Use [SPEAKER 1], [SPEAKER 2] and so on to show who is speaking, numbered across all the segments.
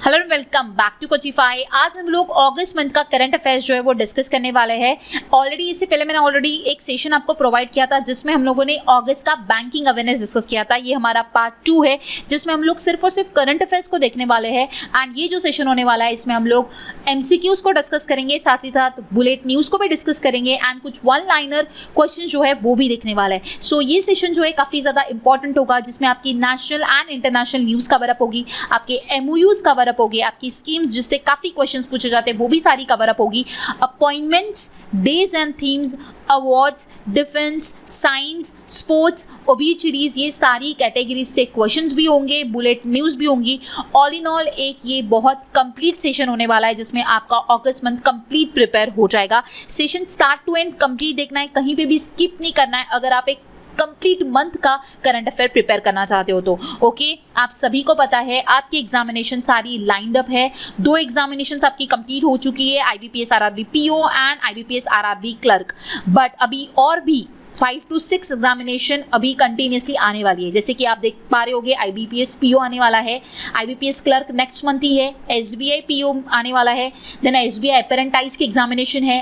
[SPEAKER 1] Hello and welcome back to Coachify. आज हम लोग अगस्त मंथ का करंट अफेयर्स जो है वो डिस्कस करने वाले हैं। ऑलरेडी इससे पहले मैंने ऑलरेडी एक सेशन आपको प्रोवाइड किया था जिसमें हम लोगों ने अगस्त का बैंकिंग अवेयरनेस डिस्कस किया था। ये हमारा पार्ट 2 है जिसमें हम लोग सिर्फ और सिर्फ करंट अफेयर्स को देखने वाले हैं। एंड ये जो सेशन होने वाला है इसमें हम लोग MCQs को डिस्कस करेंगे, साथ ही साथ बुलेट न्यूज़ को भी डिस्कस करेंगे एंड कुछ वन लाइनर क्वेश्चन जो है वो भी देखने वाला है। सो ये सेशन जो है काफ़ी ज़्यादा इंपॉर्टेंट होगा जिसमें आपकी national and international news cover up होगी, आपके MOUs कवर अप होगी, आपकी स्कीम्स जिससे काफी क्वेश्चंस पूछे जाते हैं वो भी सारी कवर अप होगी, appointments, days and themes, awards, defence, science, sports, obituaries, ये सारी कैटेगरीज से क्वेश्चंस भी होंगे, बुलेट न्यूज़ भी होंगी। ऑल इन ऑल एक ये बहुत कंप्लीट सेशन होने वाला है जिसमें आपका अगस्त मंथ कंप्लीट प्रिपेयर हो जाएगा। Session start to end complete देखना है, कहीं पे भी स्किप नहीं करना है अगर आप एक कंप्लीट मंथ का करंट अफेयर प्रिपेयर करना चाहते हो तो ओके। आप सभी को पता है आपकी एग्जामिनेशन सारी लाइंड अप है। 2 एग्जामिनेशंस आपकी कंप्लीट हो चुकी है, IBPS RRB PO and IBPS RRB clerk. But अभी और भी 5 to 6 एग्जामिनेशन अभी कंटिन्यूसली आने वाली है। जैसे कि आप देख पा रहे होगे IBPS PO आने वाला है, IBPS क्लर्क नेक्स्ट मंथ ही है, SBI PO आने वाला है, देन SBI अपेरेंटाइज की एग्जामिनेशन है,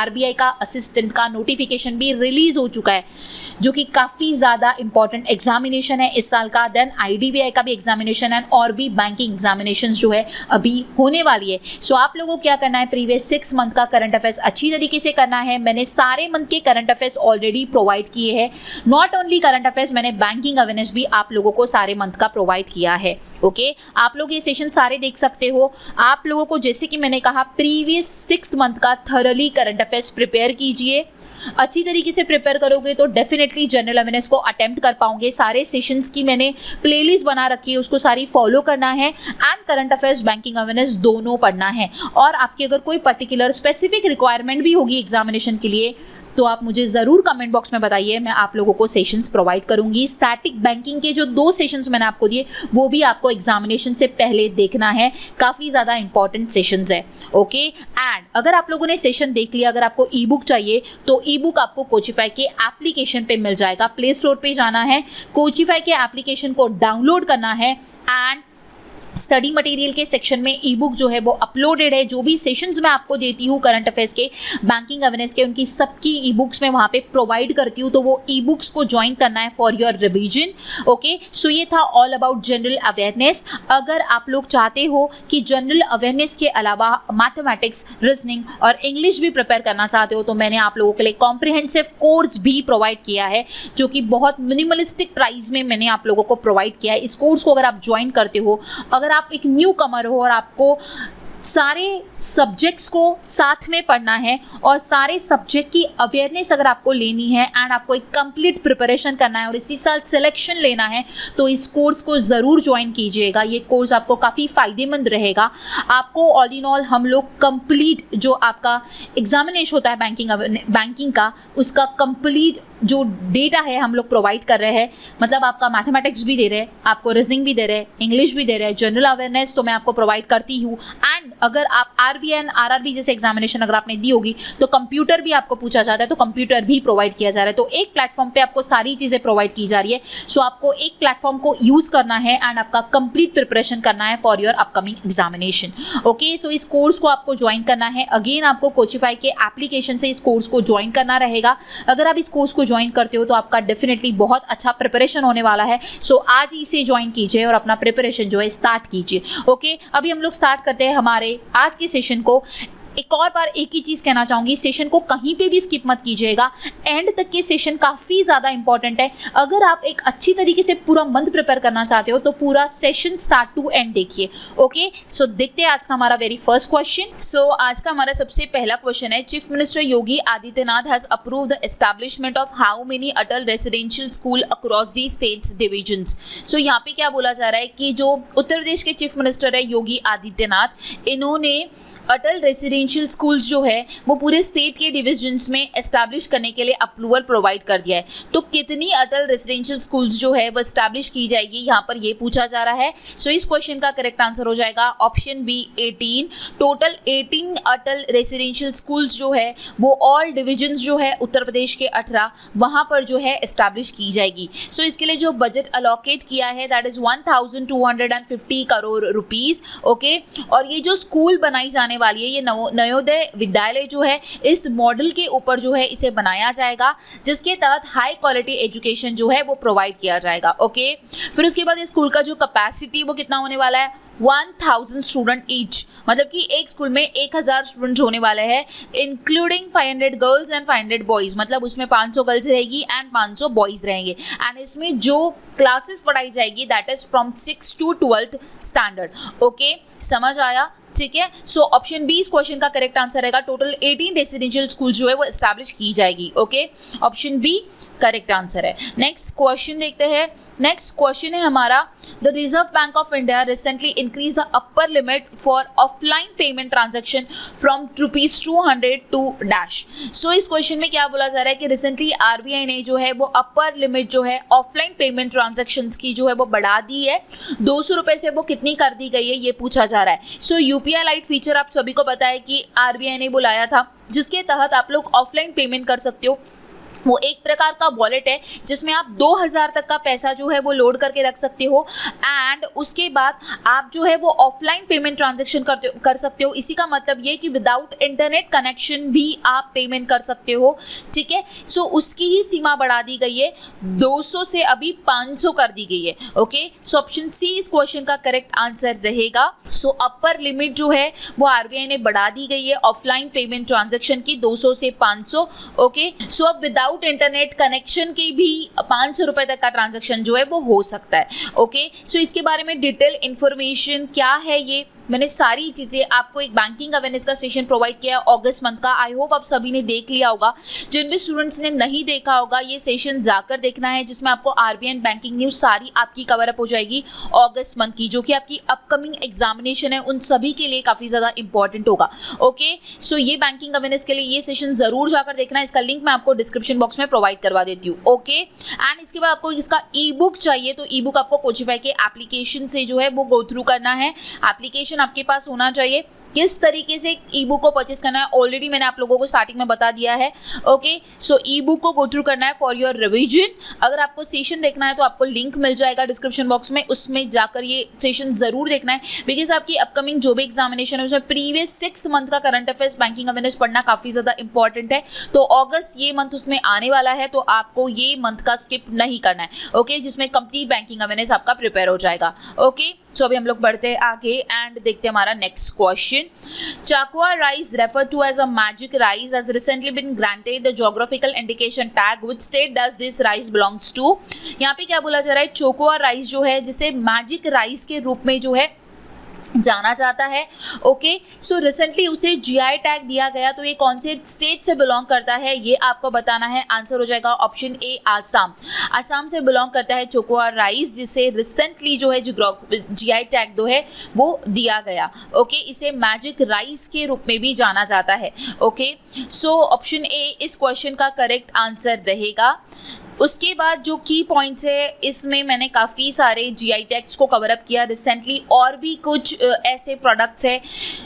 [SPEAKER 1] RBI का असिस्टेंट का नोटिफिकेशन भी रिलीज हो चुका है जो कि काफ़ी ज़्यादा इंपॉर्टेंट एग्जामिनेशन है इस साल का। देन IDBI का भी एग्जामिनेशन है और भी बैंकिंग एग्जामिनेशन जो है अभी होने वाली है। सो आप लोगों को क्या करना है, प्रीवियस 6 मंथ का करंट अफेयर्स अच्छी तरीके से करना है। मैंने सारे मंथ के करंट अफेयर्स ऑलरेडी प्रोवाइड किए हैं। नॉट ओनली करंट अफेयर्स, मैंने बैंकिंग अवेयरनेस भी आप लोगों को सारे मंथ का प्रोवाइड किया है। ओके आप लोग ये सेशन सारे देख सकते हो। आप लोगों को जैसे कि मैंने कहा प्रीवियस 6 मंथ का थरली करंट अफेयर्स प्रिपेयर कीजिए। अच्छी तरीके से प्रिपेयर करोगे तो डेफिनेटली जनरल अवेयरनेस को अटेम्प्ट कर पाओगे। सारे सेशंस की मैंने प्लेलिस्ट बना रखी है, उसको सारी फॉलो करना है and current affairs banking awareness दोनों पढ़ना है। और आपकी अगर कोई पर्टिकुलर स्पेसिफिक रिक्वायरमेंट भी होगी एग्जामिनेशन के लिए तो आप मुझे ज़रूर कमेंट बॉक्स में बताइए, मैं आप लोगों को सेशंस प्रोवाइड करूंगी। स्टैटिक बैंकिंग के जो 2 सेशंस मैंने आपको दिए वो भी आपको एग्जामिनेशन से पहले देखना है, काफ़ी ज़्यादा इंपॉर्टेंट सेशंस है। ओके एंड अगर आप लोगों ने सेशन देख लिया, अगर आपको ई बुक चाहिए तो ई बुक आपको कोचिफाई के एप्लीकेशन पे मिल जाएगा। प्ले स्टोर पे जाना है, कोचिफाई के एप्लीकेशन को डाउनलोड करना है एंड स्टडी मटेरियल के सेक्शन में ई बुक जो है वो अपलोडेड है। जो भी सेशंस मैं आपको देती हूँ करंट अफेयर्स के, बैंकिंग अवेयरनेस के, उनकी सबकी ई बुक्स मैं वहाँ पे प्रोवाइड करती हूँ, तो वो ई बुक्स को ज्वाइन करना है for your revision. Okay so ये था ऑल अबाउट जनरल अवेयरनेस। अगर आप लोग चाहते हो कि जनरल अवेयरनेस के अलावा मैथमेटिक्स, रीजनिंग और इंग्लिश भी प्रिपेयर करना चाहते हो तो मैंने आप लोगों के लिए कॉम्प्रिहेंसिव कोर्स भी प्रोवाइड किया है जो कि बहुत मिनिमलिस्टिक प्राइस में मैंने आप लोगों को प्रोवाइड किया है। इस कोर्स को अगर आप ज्वाइन करते हो, अगर आप एक न्यू कमर हो और आपको सारे सब्जेक्ट्स को साथ में पढ़ना है और सारे सब्जेक्ट की अवेयरनेस अगर आपको लेनी है एंड आपको एक कंप्लीट प्रिपरेशन करना है और इसी साल सिलेक्शन लेना है तो इस कोर्स को ज़रूर ज्वाइन कीजिएगा। ये कोर्स आपको काफ़ी फ़ायदेमंद रहेगा। आपको ऑल इन ऑल हम लोग कंप्लीट जो आपका एग्जामिनेशन होता है बैंकिंग का, उसका कंप्लीट जो डेटा है हम लोग प्रोवाइड कर रहे हैं। मतलब आपका मैथमेटिक्स भी दे रहे हैं, आपको रीजनिंग भी दे रहे हैं, इंग्लिश भी दे रहे हैं, जनरल अवेयरनेस तो मैं आपको प्रोवाइड करती हूँ। एंड अगर आप RBI एंड RRB जैसे एग्जामिनेशन अगर आपने दी होगी तो कंप्यूटर भी आपको पूछा जाता है तो कंप्यूटर भी प्रोवाइड किया जा रहा है। तो एक प्लेटफॉर्म पे आपको सारी चीज़ें प्रोवाइड की जा रही है। सो आपको एक प्लेटफॉर्म को यूज़ करना है एंड आपका कंप्लीट प्रिपरेशन करना है for your upcoming examination. Okay so इस कोर्स को आपको ज्वाइन करना है। अगेन आपको कोचिफाई के एप्लीकेशन से इस कोर्स को ज्वाइन करना रहेगा। अगर आप इस कोर्स को ज्वाइन करते हो तो आपका डेफिनेटली बहुत अच्छा प्रिपरेशन होने वाला है। सो आज ही इसे ज्वाइन कीजिए और अपना प्रिपरेशन जो है स्टार्ट कीजिए। ओके अभी हम लोग स्टार्ट करते हैं हमारे आज के सेशन को। एक और बार एक ही चीज़ कहना चाहूँगी, सेशन को कहीं पे भी स्किप मत कीजिएगा। एंड तक के सेशन काफ़ी ज़्यादा इंपॉर्टेंट है। अगर आप एक अच्छी तरीके से पूरा मंथ प्रिपेयर करना चाहते हो तो पूरा सेशन स्टार्ट टू एंड देखिए। ओके सो देखते हैं आज का हमारा वेरी फर्स्ट क्वेश्चन। सो आज का हमारा सबसे पहला क्वेश्चन है, chief minister Yogi Adityanath has approve the establishment of how many Atal residential school across the states divisions. So यहाँ पे क्या बोला जा रहा है कि जो उत्तर प्रदेश के चीफ मिनिस्टर है योगी आदित्यनाथ, इन्होंने अटल रेसिडेंशियल स्कूल्स जो है वो पूरे स्टेट के डिविजन्स में एस्टैब्लिश करने के लिए अप्रूवल प्रोवाइड कर दिया है। तो कितनी अटल रेसिडेंशियल स्कूल्स जो है वो एस्टैब्लिश की जाएगी, यहाँ पर ये पूछा जा रहा है। सो इस क्वेश्चन का करेक्ट आंसर हो जाएगा ऑप्शन बी 18। टोटल 18 अटल रेसिडेंशियल स्कूल्स जो है वो ऑल डिविजन्स जो है उत्तर प्रदेश के 18 वहाँ पर जो है एस्टैब्लिश की जाएगी। सो इसके लिए जो बजट अलोकेट किया है that is 1250 crore rupees. Okay, और ये जो स्कूल बनाई जाने वाली है ये नवोदय विद्यालय जो है इस मॉडल के ऊपर जो है इसे बनाया जाएगा, जिसके तहत हाई क्वालिटी एजुकेशन जो है वो प्रोवाइड किया जाएगा। ओके, फिर उसके बाद इस स्कूल का जो कैपेसिटी वो कितना होने वाला है 1000 स्टूडेंट ईच, मतलब कि एक स्कूल में 1000 स्टूडेंट होने वाले हैं, इंक्लूडिंग 500 गर्ल्स एंड 500 बॉयज, मतलब उसमें 500 गर्ल्स रहेगी एंड 500 बॉयज रहेंगे। एंड इसमें जो क्लासेस पढ़ाई जाएगी that is from 6 to 12th standard. Okay, समझ आया? ठीक है, सो ऑप्शन बी इस क्वेश्चन का करेक्ट आंसर रहेगा। टोटल 18 रेसिडेंशियल स्कूल जो है वो एस्टैब्लिश की जाएगी। Okay, option B correct answer है। नेक्स्ट क्वेश्चन देखते हैं। नेक्स्ट क्वेश्चन है हमारा, the reserve bank of India recently increase the upper limit for offline payment transaction from ₹200 to dash. So इस क्वेश्चन में क्या बोला जा रहा है कि रिसेंटली आरबीआई ने जो है वो अपर लिमिट जो है ऑफलाइन पेमेंट ट्रांजैक्शंस की जो है वो बढ़ा दी है। 200 रुपये से वो कितनी कर दी गई है ये पूछा जा रहा है। सो यूपीआई लाइट फीचर आप सभी को पता है कि आरबीआई ने बुलाया था, जिसके तहत आप लोग ऑफलाइन पेमेंट कर सकते हो। वो एक प्रकार का वॉलेट है जिसमें आप 2000 तक का पैसा जो है वो लोड करके रख सकते हो एंड उसके बाद आप जो है वो ऑफलाइन पेमेंट ट्रांजैक्शन कर सकते हो। इसी का मतलब ये कि विदाउट इंटरनेट कनेक्शन भी आप पेमेंट कर सकते हो। ठीक है, सो उसकी ही सीमा बढ़ा दी गई है, 200 से अभी 500 कर दी गई है। ओके, सो ऑप्शन सी इस क्वेश्चन का करेक्ट आंसर रहेगा। सो अपर लिमिट जो है वो आरबीआई ने बढ़ा दी गई है ऑफलाइन पेमेंट ट्रांजैक्शन की 200 से 500। ओके, सो अब विदाउट इंटरनेट कनेक्शन की भी 500 रुपए तक का ट्रांजैक्शन जो है वो हो सकता है। ओके, सो इसके बारे में डिटेल इंफॉर्मेशन क्या है ये मैंने सारी चीज़ें आपको एक बैंकिंग अवेयरनेस का सेशन प्रोवाइड किया है अगस्त मंथ का। आई होप आप सभी ने देख लिया होगा। जिन भी स्टूडेंट्स ने नहीं देखा होगा ये सेशन जाकर देखना है, जिसमें आपको आरबीआई बैंकिंग न्यूज़ सारी आपकी कवर अप हो जाएगी अगस्त मंथ की, जो कि आपकी अपकमिंग एग्जामिनेशन है उन सभी के लिए काफ़ी ज़्यादा इंपॉर्टेंट होगा। ओके, सो ये बैंकिंग अवेयरनेस के लिए ये सेशन ज़रूर जाकर देखना है। इसका लिंक मैं आपको डिस्क्रिप्शन बॉक्स में प्रोवाइड करवा देती हूँ। ओके, एंड इसके बाद आपको इसका ई बुक चाहिए तो ई बुक आपको कोचिफाई के एप्लीकेशन से जो है वो गो थ्रू करना है। एप्लीकेशन आपके पास होना चाहिए। किस तरीके से ई बुक को परचेस करना है ऑलरेडी मैंने आप लोगों को स्टार्टिंग में बता दिया है। ओके, सो ई बुक को गो थ्रू करना है फॉर योर रिवीजन। अगर आपको सेशन देखना है तो आपको लिंक मिल जाएगा डिस्क्रिप्शन बॉक्स में, उसमें जाकर ये सेशन जरूर देखना है, बिकॉज आपकी अपकमिंग जो भी एग्जामिनेशन है उसमें प्रीवियस 6th मंथ का करंट अफेयर्स बैंकिंग अवेयरनेस पढ़ना काफी ज्यादा इंपॉर्टेंट है। तो अगस्त ये मंथ उसमें आने वाला है, तो आपको ये मंथ का स्किप नहीं करना है। ओके, जिसमें कंप्लीट बैंकिंग अवेयरनेस आपका प्रिपेयर हो जाएगा। ओके, सो अभी हम लोग बढ़ते हैं आगे एंड देखते हैं हमारा next question. Chakwa rice referred to as a magic rice has recently been granted the geographical indication tag. Which state does this rice belongs to? यहाँ पे क्या बोला जा रहा है, चोकोआ राइस जो है जिसे मैजिक राइस के रूप में जो है जाना जाता है। ओके, सो रिसेंटली उसे जीआई टैग दिया गया, तो ये कौन से स्टेट से बिलोंग करता है ये आपको बताना है। आंसर हो जाएगा ऑप्शन ए आसाम। आसाम से बिलोंग करता है चोकोआ राइस, जिसे रिसेंटली जो है जीआई टैग जो है वो दिया गया। ओके, इसे मैजिक राइस के रूप में भी जाना जाता है। ओके, सो ऑप्शन ए इस क्वेश्चन का करेक्ट आंसर रहेगा। उसके बाद जो की पॉइंट्स है इसमें मैंने काफ़ी सारे जीआई टैग्स को कवर अप किया रिसेंटली, और भी कुछ ऐसे प्रोडक्ट्स हैं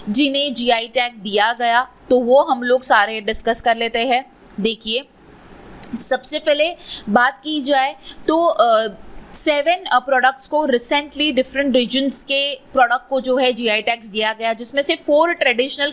[SPEAKER 1] जिन्हें जीआई टैग दिया गया, तो वो हम लोग सारे डिस्कस कर लेते हैं। देखिए, सबसे पहले बात की जाए तो 7 प्रोडक्ट्स को रिसेंटली डिफरेंट रीजन्स के प्रोडक्ट को जो है जीआई टैग्स दिया गया, जिसमें से 4 ट्रेडिशनल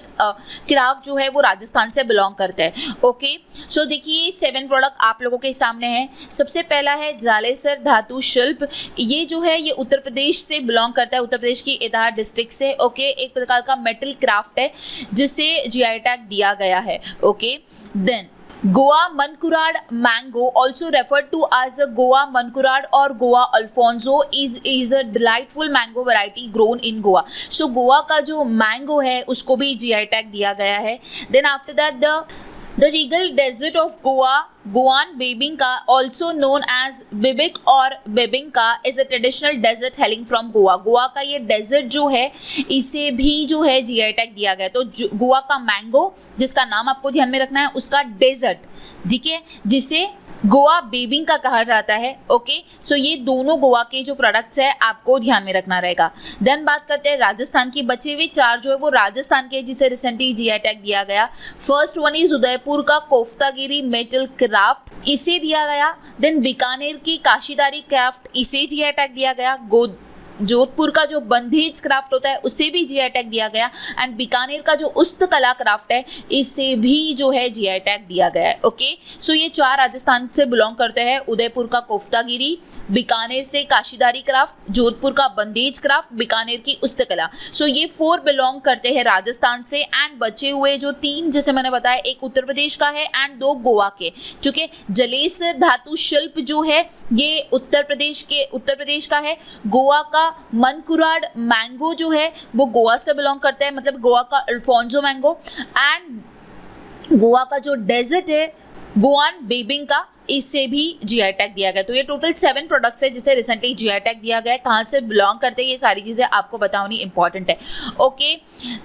[SPEAKER 1] क्राफ्ट जो है वो राजस्थान से बिलोंग करते हैं। ओके, सो देखिए 7 प्रोडक्ट आप लोगों के सामने हैं। सबसे पहला है जालेसर धातु शिल्प। ये जो है ये उत्तर प्रदेश से बिलोंग करता है, उत्तर प्रदेश की इटाह डिस्ट्रिक्ट से। ओके, एक प्रकार का मेटल क्राफ्ट है जिसे जीआई टैग दिया गया है। Okay, then Goa Mankurad mango, also referred to as a Goa Mankurad or Goa Alfonso, is a delightful mango variety grown in Goa. So Goa का जो mango है उसको भी GI tag दिया गया है। Then after that the The regal desert of Goa, Goan Bebinka, also known as Bibik और Bebinka, is a traditional desert hailing from Goa. Goa का ये डेजर्ट जो है इसे भी जो है जीआई टैग दिया गया। तो गोवा का मैंगो जिसका नाम आपको ध्यान में रखना है, उसका डेजर्ट, ठीक है, जिसे गोवा बेबिंका कहा जाता है। ओके, सो ये दोनों गोवा के जो प्रोडक्ट्स है आपको ध्यान में रखना रहेगा। देन बात करते हैं राजस्थान की। बचे हुए 4 जो है वो राजस्थान के जिसे रिसेंटली जीआई टैग दिया गया। फर्स्ट वन इज उदयपुर का कोफ्तागिरी मेटल क्राफ्ट, इसे दिया गया। देन बीकानेर की काशीदारी क्राफ्ट, इसे जीआई टैग दिया गया। जोधपुर का जो बंधेज क्राफ्ट होता है उसे भी जीआई टैग दिया गया। एंड बीकानेर का जो उस्तकला क्राफ्ट है इसे भी जो है जीआई टैग दिया गया है। ओके, सो ये 4 राजस्थान से बिलोंग करते हैं। उदयपुर का कोफ्तागिरी, बीकानेर से काशीदारी क्राफ्ट, जोधपुर का बंधेज क्राफ्ट, बीकानेर की उस्तकला। सो ये 4 बिलोंग करते हैं राजस्थान से। एंड बचे हुए जो 3 जैसे मैंने बताया, एक उत्तर प्रदेश का है एंड 2 गोवा के। चूंकि जलेसर धातु शिल्प जो है ये उत्तर प्रदेश का है। गोवा का मनकुराड मैंगो जो है वो गोवा से बिलोंग करता है, मतलब गोवा का अल्फोंसो मैंगो। एंड गोवा का जो डेजर्ट है गोआन बेबिंका, इससे भी जीआई टैग दिया गया। तो ये टोटल 7 प्रोडक्ट्स है जिसे रिसेंटली जीआई टैग दिया गया है। कहाँ से बिलोंग करते हैं ये सारी चीज़ें आपको बतानी इंपॉर्टेंट है। ओके,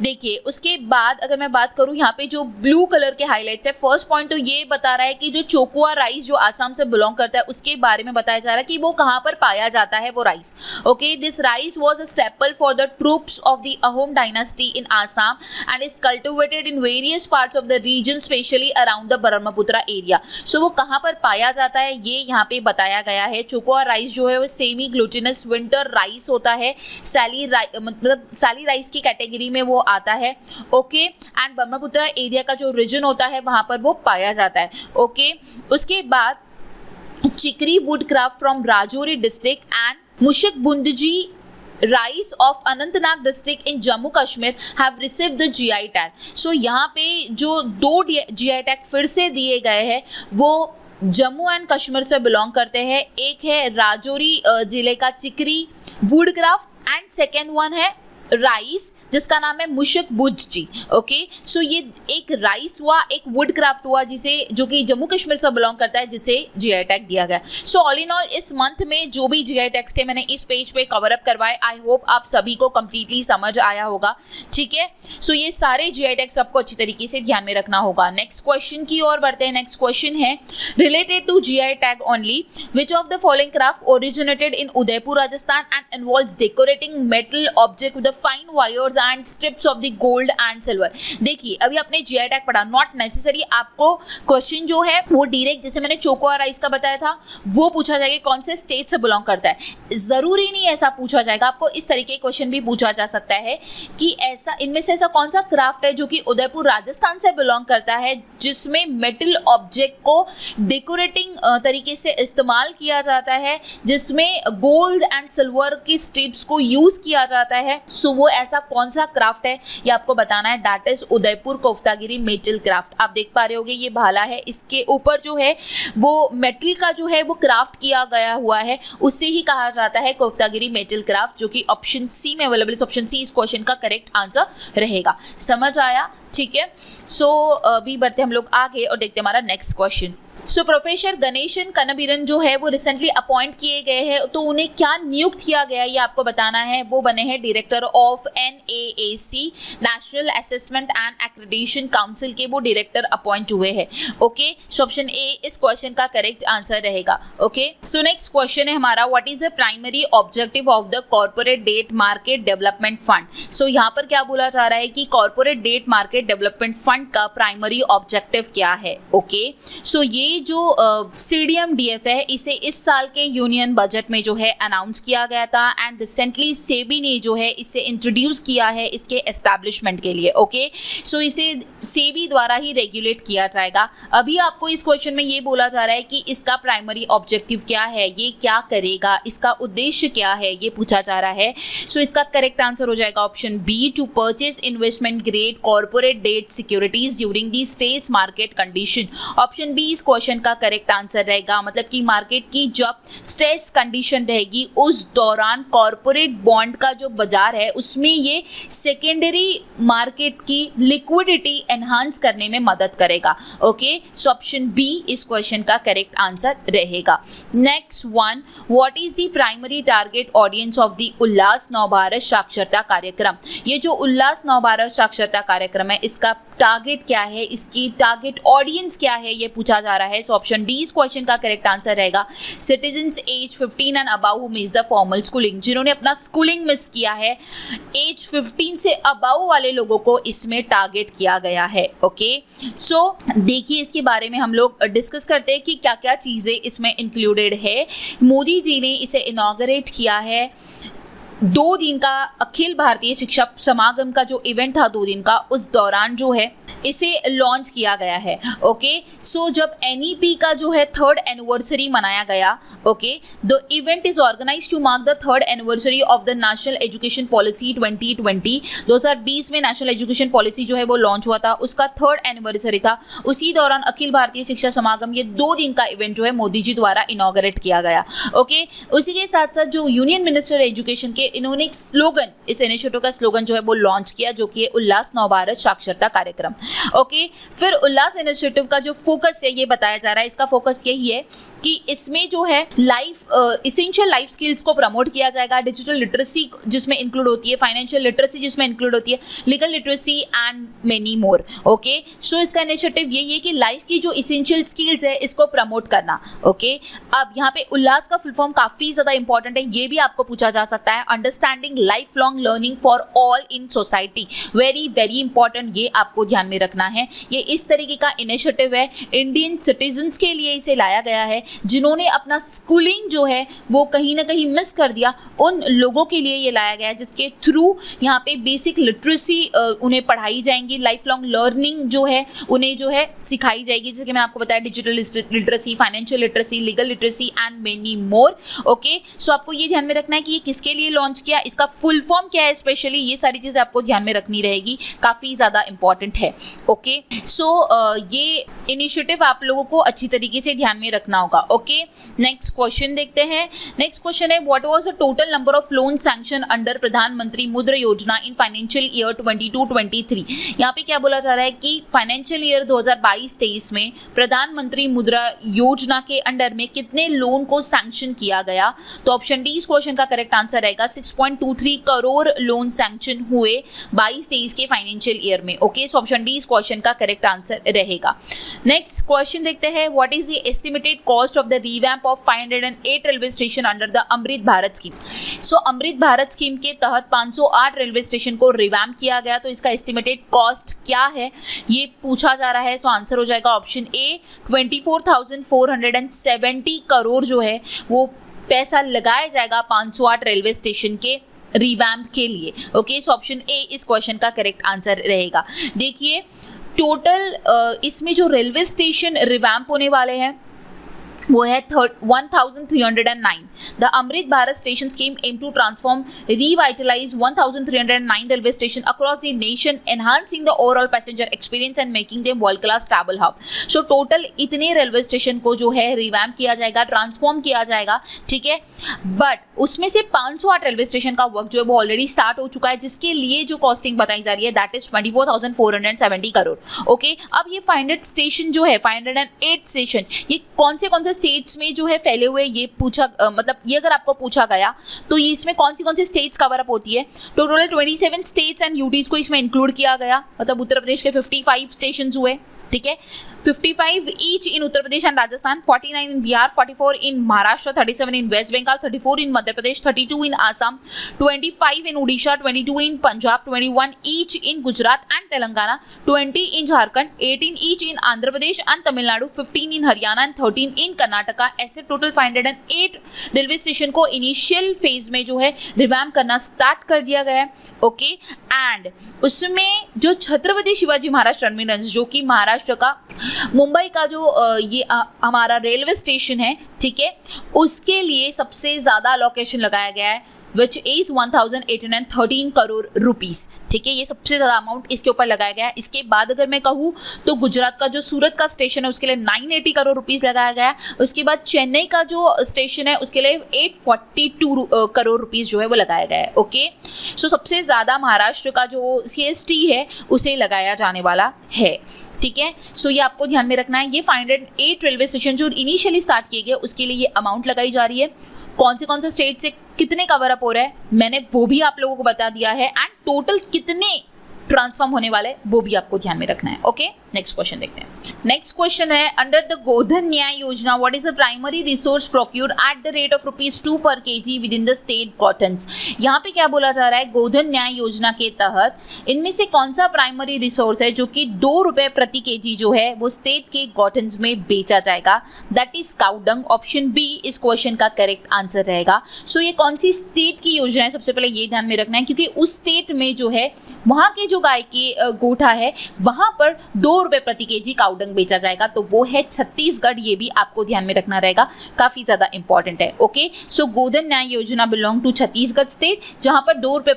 [SPEAKER 1] देखिए उसके बाद अगर मैं बात करूँ यहाँ पे जो ब्लू कलर के हाईलाइट्स है, फर्स्ट पॉइंट तो ये बता रहा है कि जो चोकुआ राइस जो आसाम से बिलोंग करता है उसके बारे में बताया जा रहा है कि वो कहाँ पर पाया जाता है वो rice. Okay, this rice was a staple for the troops of the Ahom dynasty in Assam and is cultivated in various parts of the region especially around the Brahmaputra area. So वो कहाँ पर पाया जाता है ये यहाँ पे बताया गया है। चोकुआ राइस जो है वो सेमी ग्लूटिनस विंटर राइस होता है, मतलब सैली राइस की कैटेगरी में वो आता है। ओके, एंड ब्रह्मपुत्र एरिया का जो रीजन होता है वहां पर वो पाया जाता है। ओके, उसके बाद Chikri wood craft from Rajouri district and Mushk Budji rice of Anantnag district in Jammu Kashmir have received the GI tag. So यहाँ पे जो 2 जीआई टैग फिर से दिए गए हैं वो जम्मू एंड कश्मीर से बिलोंग करते हैं। एक है राजौरी जिले का Chikri wood craft and second one है राइस जिसका नाम है मुशक बुज्जी। ओके, सो ये एक राइस हुआ, एक वुड क्राफ्ट हुआ जिसे जो कि जम्मू कश्मीर से बिलोंग करता है जिसे जीआई टैग दिया गया। सो ऑल इन ऑल इस मंथ में जो भी जीआई टैग्स थे मैंने इस पेज पे कवर अप करवाए। आई होप आप सभी को कंप्लीटली समझ आया होगा, ठीक है। सो ये सारे जीआई टैग्स आपको अच्छी तरीके से ध्यान में रखना होगा। नेक्स्ट क्वेश्चन की ओर बढ़ते हैं। नेक्स्ट क्वेश्चन है related to GI tag only, which of the following craft originated in Udaipur Rajasthan and involves decorating metal object with fine wires and strips of the gold and silver. देखिए अभी आपने GI tag पढ़ा, not necessary आपको question जो है वो direct जैसे मैंने चोकोआ राइस का बताया था वो पूछा जाएगा कौन से स्टेट से बिलोंग करता है। जरूरी नहीं ऐसा पूछा जाएगा, आपको इस तरीके के क्वेश्चन भी पूछा जा सकता है कि ऐसा इनमें से ऐसा कौन सा क्राफ्ट है जो कि उदयपुर राजस्थान से बिलोंग करता है जिसमें मेटल ऑब्जेक्ट को डेकोरेटिंग तरीके से इस्तेमाल किया जाता है, जिसमें गोल्ड एंड सिल्वर की स्ट्रिप्स को यूज किया जाता है। सो वो ऐसा कौन सा क्राफ्ट है ये आपको बताना है। That is Udaipur Koftgari metal craft. आप देख पा रहे होगे ये भाला है, इसके ऊपर जो है वो मेटल का जो है वो क्राफ्ट किया गया हुआ है, उससे ही कहा जाता है कोफ्तागिरी मेटल क्राफ्ट, जो कि ऑप्शन सी में अवेलेबल है। ऑप्शन सी इस क्वेश्चन का करेक्ट आंसर रहेगा। समझ आया, ठीक है। सो अभी बढ़ते हम लोग आगे और देखते हैं हमारा next question. So professor Ganesan Kannabiran जो है वो रिसेंटली अपॉइंट किए गए हैं, तो उन्हें क्या नियुक्त किया गया ये आपको बताना है। वो बने हैं director of NAAC national assessment and accreditation council के वो डायरेक्टर अपॉइंट हुए हैं। ओके, सो ऑप्शन ए इस क्वेश्चन का करेक्ट आंसर रहेगा। ओके, सो नेक्स्ट क्वेश्चन है हमारा, what is the primary objective of the corporate debt market development fund. So यहाँ पर क्या बोला जा रहा है कि corporate debt market development fund का प्राइमरी ऑब्जेक्टिव क्या है। ओके, सो ये जो CDM-DF है इसे इस साल के यूनियन बजट में जो है अनाउंस किया गया था एंड रिसेंटली सेबी ने जो है इसे इंट्रोड्यूस किया है इसके एस्टैब्लिशमेंट के लिए। ओके, सो इसे सेबी द्वारा ही रेगुलेट किया जाएगा। अभी आपको इस क्वेश्चन में ये बोला जा रहा है कि इसका प्राइमरी ऑब्जेक्टिव क्या है, ये क्या करेगा, इसका उद्देश्य क्या है, ये पूछा जा रहा है। सो इसका करेक्ट आंसर हो जाएगा option B, to purchase investment grade corporate debt securities during the stress market condition. Option B इस क्वेश्चन क्वेश्चन का करेक्ट आंसर रहेगा, मतलब कि मार्केट की जब स्ट्रेस कंडीशन रहेगी उस दौरान कॉर्पोरेट बॉन्ड का जो बाजार है उसमें ये सेकेंडरी मार्केट की लिक्विडिटी एनहांस करने में मदद करेगा। ओके, सो ऑप्शन बी इस क्वेश्चन का करेक्ट आंसर रहेगा। Next one, what is the primary target audience of the Ullas Navbharat Saksharta Karyakram. ये जो उल्लास नवभारत साक्षरता कार्यक्रम है इसका टारगेट क्या है, इसकी टारगेट ऑडियंस क्या है, ये पूछा जा रहा है। सो ऑप्शन डी इस क्वेश्चन का करेक्ट आंसर रहेगा। Citizens age 15 and above who miss the formal schooling, जिन्होंने अपना स्कूलिंग मिस किया है, एज 15 से अबव वाले लोगों को इसमें टारगेट किया गया है। ओके, सो देखिए इसके बारे में हम लोग डिस्कस करते हैं कि क्या क्या चीज़ें इसमें इंक्लूडेड है। मोदी जी ने इसे इनॉग्रेट किया है। 2 दिन का अखिल भारतीय शिक्षक समागम का जो इवेंट था 2 दिन का, उस दौरान जो है इसे लॉन्च किया गया है। ओके, सो जब NEP का जो है 3rd एनिवर्सरी मनाया गया, okay, the event is organised to mark the 3rd anniversary of the national education policy 2020। 2020 में नेशनल एजुकेशन पॉलिसी जो है वो लॉन्च हुआ था, उसका 3rd एनिवर्सरी था। उसी दौरान अखिल भारतीय शिक्षा समागम, ये 2 दिन का इवेंट जो है मोदी जी द्वारा इनॉग्रेट किया गया। ओके, उसी के साथ साथ जो यूनियन मिनिस्टर एजुकेशन के, इन्होंने एक स्लोगन, इस इनिशिएटिव का स्लोगन जो है वो लॉन्च किया, जो कि उल्लास नवभारत साक्षरता कार्यक्रम। ओके, फिर उल्लास इनिशिएटिव का जो फोकस है ये बताया जा रहा है। इसका फोकस यही है कि इसमें जो है इसेंशियल लाइफ स्किल्स को प्रमोट किया जाएगा, डिजिटल लिटरेसी जिसमें इंक्लूड होती है, फाइनेंशियल लिटरेसी जिसमें इंक्लूड होती है, legal literacy and many more. Okay, so इसका इनिशिएटिव यही है कि लाइफ की जो इसेंशियल स्किल्स है इसको प्रमोट करना। ओके, अब यहाँ पे उल्लास का फुल फॉर्म काफी ज्यादा इंपॉर्टेंट है, ये भी आपको पूछा जा सकता है। Understanding life long learning for all in society, very very important, ये आपको ध्यान में रखना है। ये इस तरीके का इनिशिएटिव है, इंडियन सिटीजन्स के लिए इसे लाया गया है, जिन्होंने अपना स्कूलिंग जो है वो कहीं ना कहीं मिस कर दिया, उन लोगों के लिए ये लाया गया है, जिसके थ्रू यहाँ पे बेसिक लिटरेसी उन्हें पढ़ाई जाएंगी, लाइफ लॉन्ग लर्निंग जो है उन्हें जो है सिखाई जाएगी, जैसे कि मैं आपको बताया, digital literacy, financial literacy, legal literacy and many more. Okay, so आपको ये ध्यान में रखना है कि ये किसके लिए लॉन्च किया, इसका फुल फॉर्म क्या है, स्पेशली ये सारी चीजें आपको ध्यान में रखनी रहेगी, काफी ज्यादा इंपॉर्टेंट है। ओके, सो ये इनिशिएटिव आप लोगों को अच्छी तरीके से ध्यान में रखना होगा। ओके, नेक्स्ट क्वेश्चन देखते हैं। नेक्स्ट क्वेश्चन है, what was the total number of loan sanction under प्रधानमंत्री मुद्रा योजना इन फाइनेंशियल ईयर 22-23। यहाँ पे क्या बोला जा रहा है कि फाइनेंशियल ईयर 2022-23 में प्रधानमंत्री मुद्रा योजना के अंडर में कितने लोन को सैंक्शन किया गया। तो ऑप्शन डी इस क्वेश्चन का करेक्ट आंसर रहेगा। 6.23 करोड़ लोन सैंक्शन हुए 22-23 के फाइनेंशियल ईयर में। ओके, सो ऑप्शन डी इस क्वेश्चन का करेक्ट आंसर रहेगा। नेक्स्ट क्वेश्चन देखते हैं, what is the estimated cost of the revamp of 508 railway station under the Amrit Bharat scheme. So Amrit Bharat scheme के तहत 508 रेलवे स्टेशन को रिवैम्प किया गया, तो इसका एस्टिमेटेड कॉस्ट क्या है ये पूछा जा रहा है। सो आंसर हो जाएगा ऑप्शन ए, 24,470 करोड़ जो है वो पैसा लगाया जाएगा 508 रेलवे स्टेशन के रिवैम्प के लिए। ओके, सो ऑप्शन ए इस क्वेश्चन का करेक्ट आंसर रहेगा। देखिए टोटल इसमें जो रेलवे स्टेशन रिवैम्प होने वाले हैं वो है 1309। The Amrit Bharat station scheme aim to transform revitalise 1309 railway station across the nation, enhancing the overall passenger experience and making them world class travel hub. So total इतने रेलवे स्टेशन को जो है revamp किया जाएगा, ट्रांसफॉर्म किया जाएगा, ठीक है। बट उसमें से 508 रेलवे स्टेशन का वर्क जो है वो ऑलरेडी स्टार्ट हो चुका है, जिसके लिए जो कॉस्टिंग बताई जा रही है दैट इज 24,470 करोड़। ओके, अब ये 500 स्टेशन जो है, 508 स्टेशन, ये कौन से स्टेट्स में जो है फैले हुए, ये पूछा मतलब ये अगर आपको पूछा गया तो ये इसमें कौन सी स्टेट्स कवर अप होती है। तो टोटल 27 स्टेट्स एंड यूटीज को इसमें इंक्लूड किया गया, मतलब उत्तर प्रदेश के 55 स्टेशन हुए, ठीक है। 55 each in Uttar Pradesh and Rajasthan, 49 in Bihar, 44 in Maharashtra, 37 in West Bengal, 34 in Madhya Pradesh, 32 in Assam, 25 in Orissa, 22 in Punjab, 21 each in Gujarat and Telangana, 20 in Jharkhand, 18 each in Andhra Pradesh and Tamil Nadu, 15 in Haryana and 13 in Karnataka. ऐसे टोटल 508 रेलवे स्टेशन को इनिशियल फेज में जो है रिवैम्प करना स्टार्ट कर दिया गया है। ओके, एंड उसमें जो छत्रपति शिवाजी महाराज टर्मिनस जो कि महाराष्ट्र महाराष्ट्र का मुंबई का जो हमारा रेलवे स्टेशन है, ठीक है, उसके लिए सबसे ज़्यादा अलोकेशन लगाया गया है विच इज़ 1813 करोड़ रुपीज़, ठीक है, ये सबसे ज़्यादा अमाउंट इसके ऊपर लगाया गया है। इसके बाद अगर मैं कहूँ तो गुजरात का जो सूरत का स्टेशन है उसके लिए 980 करोड़ रुपीज़ लगाया गया है। उसके बाद चेन्नई का जो स्टेशन है उसके लिए 842 करोड़ रुपीज़ जो है वो लगाया गया है। ओके, सो सबसे ज़्यादा महाराष्ट्र का जो CST है उसे लगाया जाने वाला है, ठीक है। सो ये आपको ध्यान में रखना है। ये 508 रेलवे स्टेशन जो इनिशियली स्टार्ट किए गए उसके लिए ये अमाउंट लगाई जा रही है। कौन से स्टेट से कितने कवर अप हो रहा है मैंने वो भी आप लोगों को बता दिया है, एंड टोटल कितने ट्रांसफॉर्म होने वाले वो भी आपको ध्यान में रखना है। ओके, नेक्स्ट क्वेश्चन देखते हैं। नेक्स्ट क्वेश्चन है, under the Godhan Nyay Yojana what is the primary resource procured at the rate of ₹2 per kg within the state कॉटन्स। यहाँ पे क्या बोला जा रहा है, गोधन न्याय योजना के तहत इनमें से कौन सा प्राइमरी रिसोर्स है जो कि ₹2 प्रति kg जो है वो स्टेट के कॉटन्स में बेचा जाएगा, that is cow dung. Option B इस क्वेश्चन का करेक्ट आंसर रहेगा। सो ये कौन सी स्टेट की योजना है, सबसे पहले ये ध्यान में रखना है, क्योंकि उस स्टेट में जो है वहाँ के जो गाय की गोठा है वहाँ पर ₹2 प्रति kg काउडंग बेचा जाएगा, तो वो है छत्तीसगढ़। ये भी आपको ध्यान में रखना रहेगा, काफी ज्यादा इंपॉर्टेंट है। ओके, सो गोधन न्याय योजना बिलोंग टू छत्तीसगढ़ स्टेट, जहां पर ₹2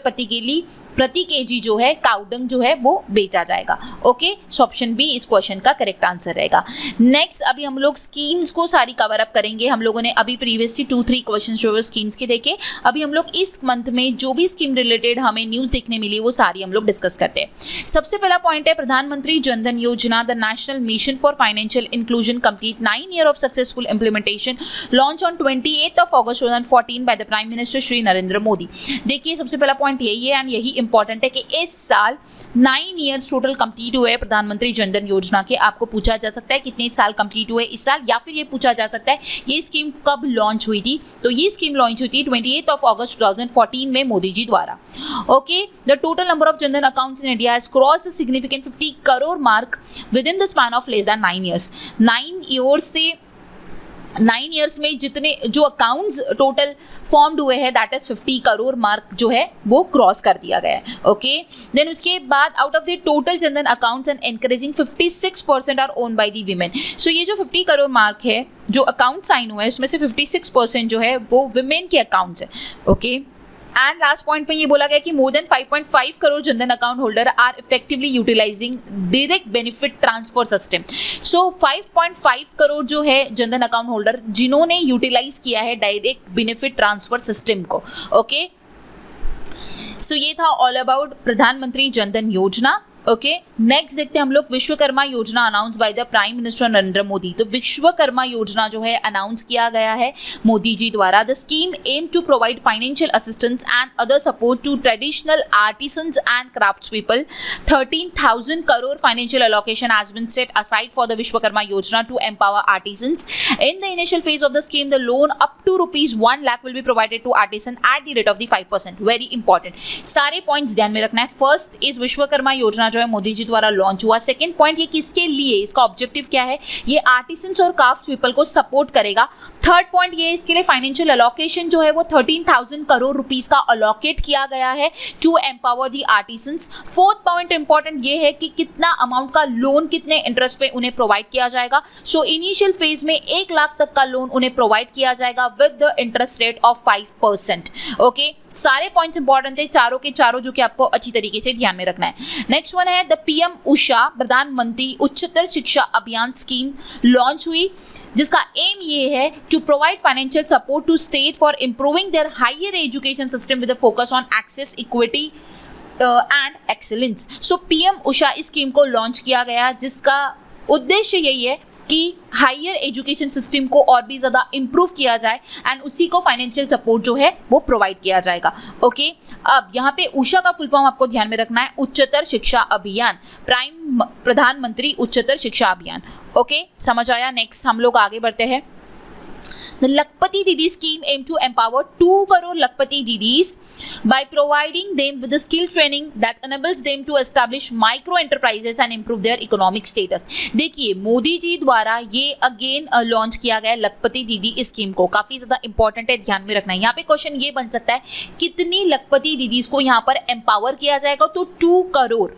[SPEAKER 1] प्रति kg जो है काउडंग जो है वो बेचा जाएगा। ओके, सो ऑप्शन बी इस क्वेश्चन का करेक्ट आंसर रहेगा। नेक्स्ट अभी हम लोग स्कीम्स को सारी कवर अप करेंगे। हम लोगों ने अभी प्रीवियसली 2-3 क्वेश्चन जो है स्कीम्स के देखे। अभी हम लोग इस मंथ में जो भी स्कीम रिलेटेड हमें न्यूज देखने मिली वो सारी हम लोग डिस्कस करते हैं। सबसे पहला पॉइंट है प्रधानमंत्री जन धन योजना, the national mission for financial inclusion complete 9 year of successful implementation, launch on 28th of August 2014 by the Prime Minister Shri Narendra Modi. देखिए सबसे पहला पॉइंट यही है एंड यही इंपॉर्टेंट है कि इस साल 9 years टोटल कंप्लीट हुए प्रधानमंत्री जन धन योजना के। आपको पूछा जा सकता है कितने साल कंप्लीट हुए इस साल, या फिर ये पूछा जा सकता है ये स्कीम कब लॉन्च हुई थी। तो ये स्कीम लॉन्च हुई थी 28th of August 2014 में मोदी जी द्वारा। Okay, the total number of Jan Dhan accounts in India has crossed the significant 50 crore mark with in the span of less than 9 years। 9 years में जितने जो अकाउंट्स टोटल फॉर्म्ड हुए हैं दैट इज 50 करोड़ मार्क जो है वो क्रॉस कर दिया गया है। ओके, देन उसके बाद out of the total Jandhan accounts and encouraging 56% are owned by the women. So ये जो 50 करोड़ मार्क है जो अकाउंट साइन हुए हैं उसमें से 56% जो है वो विमेन के अकाउंट्स है। ओके, एंड लास्ट पॉइंट पे ये बोला गया कि more than 5.5 crore Jandhan account holder are effectively utilising direct benefit transfer system. So 5.5 crore जो है जनधन अकाउंट होल्डर जिन्होंने यूटिलाइज किया है डायरेक्ट बेनिफिट ट्रांसफर सिस्टम को। ओके, सो ये था ऑल अबाउट प्रधानमंत्री जनधन योजना। ओके, नेक्स्ट देखते हैं हम लोग विश्वकर्मा योजना announce by the prime minister Narendra Modi. तो विश्वकर्मा योजना जो है अनाउंस किया गया है मोदी जी द्वारा। The scheme aim to provide financial assistance and other support to traditional artisans and crafts people. 13,000 crore financial allocation has been set aside for the Vishwakarma Yojana to empower artisans. In the initial phase of the scheme, the loan up to ₹1 lakh will be provided to artisan at the rate of the 5%. Very important. सारे points ध्यान में रखना है। First is Vishwakarma योजना जो है मोदी जी द्वारा launch हुआ। सेकंड पॉइंट ये किसके लिए, इसका ऑब्जेक्टिव क्या है, ये आर्टिसंस और क्राफ्ट पीपल को सपोर्ट करेगा। थर्ड पॉइंट ये इसके लिए फाइनेंशियल अलोकेशन जो है वो 13,000 करोड़ रुपीस का अलोकेट किया गया है to empower the artisans. Fourth point important ये है कि कितना अमाउंट का लोन कितने इंटरेस्ट पे उन्हें प्रोवाइड किया जाएगा। सो इनिशियल फेज में 1 लाख तक का लोन उन्हें प्रोवाइड किया जाएगा with the interest rate of 5%। Okay, सारे पॉइंट्स इंपॉर्टेंट थे चारों के चारों जो कि आपको अच्छी तरीके से ध्यान में रखना है। नेक्स्ट वन है द पीएम उषा प्रधानमंत्री उच्चतर शिक्षा अभियान स्कीम लॉन्च हुई, जिसका एम ये है to provide financial support to state for improving their higher education system with focus on access equity and excellence. So PM Usha इस स्कीम को लॉन्च किया गया जिसका उद्देश्य यही है कि हायर एजुकेशन सिस्टम को और भी ज़्यादा इम्प्रूव किया जाए एंड उसी को फाइनेंशियल सपोर्ट जो है वो प्रोवाइड किया जाएगा। ओके, अब यहाँ पे उषा का फुल फॉर्म आपको ध्यान में रखना है, उच्चतर शिक्षा अभियान, प्रधानमंत्री उच्चतर शिक्षा अभियान। ओके, समझ आया। नेक्स्ट हम लोग आगे बढ़ते हैं। The Lakpati Didi scheme aim to empower 2 crore Lakpati Didis by providing them with the skill training that enables them to establish micro enterprises and improve their economic status। देखिए मोदी जी द्वारा ये अगेन लॉन्च किया गया लखपति दीदी scheme को, काफी ज्यादा important है, ध्यान में रखना है। यहाँ पे क्वेश्चन ये बन सकता है कितनी लखपति दीदीज को यहाँ पर एम्पावर किया जाएगा, तो 2 करोड़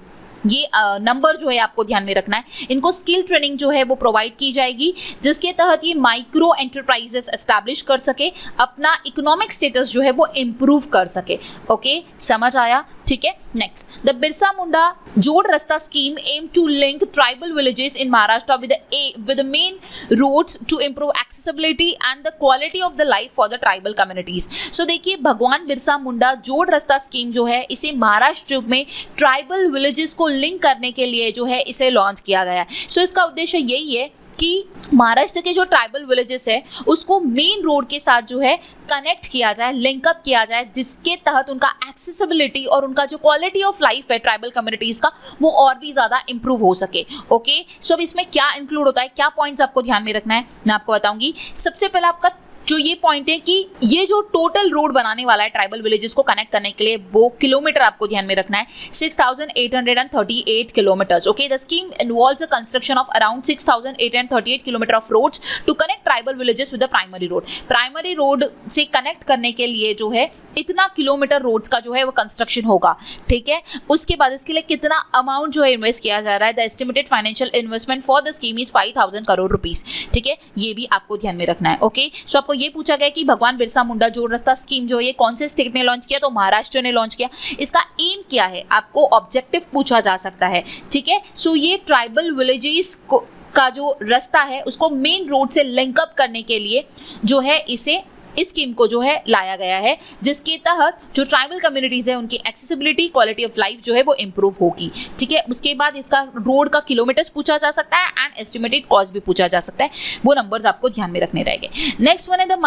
[SPEAKER 1] ये नंबर जो है आपको ध्यान में रखना है। इनको स्किल ट्रेनिंग जो है वो प्रोवाइड की जाएगी, जिसके तहत ये माइक्रो एंटरप्राइजेस एस्टैब्लिश कर सके, अपना इकोनॉमिक स्टेटस जो है वो इम्प्रूव कर सके। ओके, समझ आया? ठीक है। Next, the Birsa Munda Jod Rasta scheme aim to link tribal villages in Maharashtra with the main roads to improve accessibility and the quality of the life for the tribal communities. So देखिए, भगवान बिरसा मुंडा जोड़ रास्ता स्कीम जो है इसे महाराष्ट्र में ट्राइबल विलेजेस को लिंक करने के लिए जो है इसे लॉन्च किया गया है। सो इसका उद्देश्य यही है कि महाराष्ट्र के जो ट्राइबल विलेजेस है उसको मेन रोड के साथ जो है कनेक्ट किया जाए, लिंकअप किया जाए, जिसके तहत उनका एक्सेसिबिलिटी और उनका जो क्वालिटी ऑफ लाइफ है ट्राइबल कम्युनिटीज का वो और भी ज़्यादा इंप्रूव हो सके। ओके, सो अब इसमें क्या इंक्लूड होता है, क्या पॉइंट्स आपको ध्यान में रखना है, मैं आपको बताऊंगी। सबसे पहले आपका जो ये पॉइंट है कि ये जो टोटल रोड बनाने वाला है ट्राइबल विलेजेस को कनेक्ट करने के लिए, वो किलोमीटर आपको ध्यान में रखना है, 6,838 kilometres. Okay, the scheme involves the construction of around 6,838 kilometre of roads to connect tribal villages with the primary road. Primary road से कनेक्ट करने के लिए जो है इतना किलोमीटर रोड्स का जो है वो कंस्ट्रक्शन होगा। ठीक है, उसके बाद इसके लिए कितना अमाउंट जो है इन्वेस्ट किया जा रहा है, the estimated financial investment for the scheme is 5,000 crore rupees. ठीक है, ये भी आपको ध्यान में रखना है। ओके, सो आपको ये पूछा गया कि भगवान बिरसा मुंडा जोड़ रास्ता स्कीम जो है ये कौन से स्टेट ने लॉन्च किया, तो महाराष्ट्र ने लॉन्च किया। इसका एम क्या है, आपको ऑब्जेक्टिव पूछा जा सकता है। ठीक है, सो ये ट्राइबल विलेजेस का जो रास्ता है उसको मेन रोड से लिंकअप करने के लिए जो है इसे इस स्कीम को जो है लाया गया है, जिसके तहत जो ट्राइबल कम्युनिटीज है उनकी एक्सेसिबिलिटी, क्वालिटी ऑफ लाइफ जो है वो इंप्रूव होगी। ठीक है, उसके बाद इसका रोड का किलोमीटर्स पूछा जा सकता है एंड एस्टिमेटेड कॉस्ट भी पूछा जा सकता है, वो नंबर्स आपको ध्यान में रखने रहेंगे। नेक्स्ट वन है the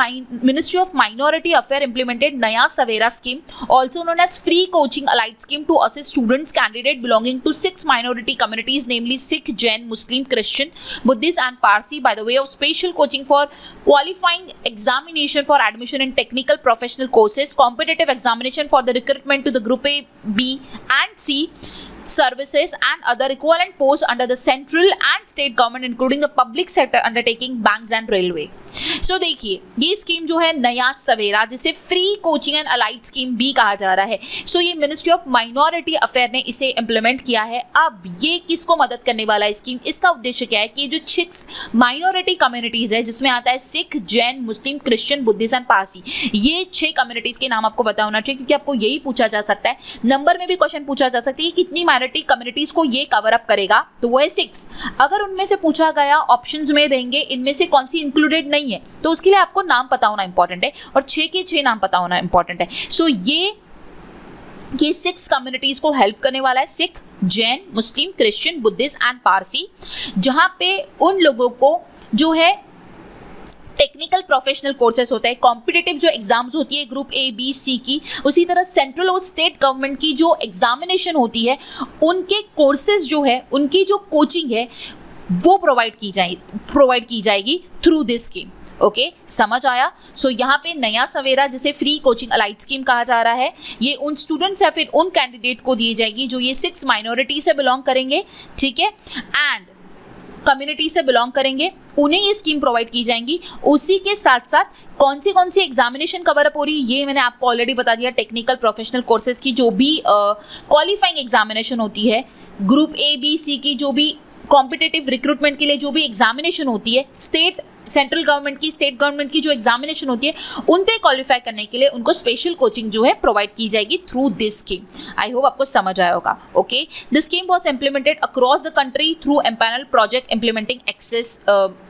[SPEAKER 1] ministry of minority affair implemented Naya Savera scheme, also known as free coaching allied scheme to assist students candidate belonging to 6 minority communities, namely Sikh, Jain, Muslim, Christian, Buddhist and Parsi, by the way of special coaching for qualifying examination for admission in technical professional courses, competitive examination for the recruitment to the group A, B and C services and other equivalent posts under the central and state government including the public sector undertaking, banks and railway. सो देखिए, ये scheme जो है नया सवेरा, जिसे free coaching and allied scheme भी कहा जा रहा है, सो ये मिनिस्ट्री ऑफ माइनॉरिटी अफेयर ने इसे इंप्लीमेंट किया है। अब ये किसको मदद करने वाला है स्कीम, इसका उद्देश्य क्या है कि जो 6 माइनॉरिटी कम्युनिटीज है जिसमें आता है सिख, जैन, मुस्लिम, क्रिश्चियन, बुद्धिस्ट एंड पारसी, ये 6 कम्युनिटीज के नाम आपको पता होना चाहिए, क्योंकि आपको यही पूछा जा सकता है। नंबर में भी क्वेश्चन पूछा जा सकता है कि कितनी माइनॉरिटी कम्युनिटीज को ये कवर अप करेगा, तो वो है 6। अगर उनमें से पूछा गया, ऑप्शंस में देंगे इनमें से कौन सी इंक्लूडेड नहीं है, तो उसके लिए आपको नाम पता होना इंपॉर्टेंट है और 6 के 6 नाम पता होना इंपॉर्टेंट है। सो ये 6 कम्युनिटीज को हेल्प करने वाला है, सिख, जैन, मुस्लिम, क्रिश्चियन, बुद्धिस्ट एंड पारसी, जहां पे उन लोगों को जो है टेक्निकल प्रोफेशनल कोर्सेज होता है, कॉम्पिटिटिव जो एग्जाम्स होती है ग्रुप A, B, C की, उसी तरह सेंट्रल और स्टेट गवर्नमेंट की जो एग्जामिनेशन होती है उनके कोर्सेज जो है, उनकी जो कोचिंग है वो प्रोवाइड की जाएगी थ्रू दिस स्कीम। ओके, समझ आया? सो यहाँ पे नया सवेरा, जिसे फ्री कोचिंग अलाइड स्कीम कहा जा रहा है, ये उन स्टूडेंट्स या फिर उन कैंडिडेट को दी जाएगी जो ये 6 माइनॉरिटी से बिलोंग करेंगे। ठीक है, एंड कम्युनिटी से बिलोंग करेंगे, उन्हें ये स्कीम प्रोवाइड की जाएंगी। उसी के साथ साथ कौन सी एग्जामिनेशन कवर अप हो रही है ये मैंने आपको ऑलरेडी बता दिया। टेक्निकल प्रोफेशनल कोर्सेज की जो भी क्वालिफाइंग एग्जामिनेशन होती है, ग्रुप A, B, C की जो भी कॉम्पिटिटिव रिक्रूटमेंट के लिए जो भी एग्जामिनेशन होती है, सेंट्रल गवर्नमेंट की, स्टेट गवर्नमेंट की जो एग्जामिनेशन होती है, उन पे क्वालिफाई करने के लिए उनको स्पेशल कोचिंग जो है प्रोवाइड की जाएगी through this scheme. I hope आपको समझ आया होगा। Okay, the scheme was implemented across the country through empanel project implementing access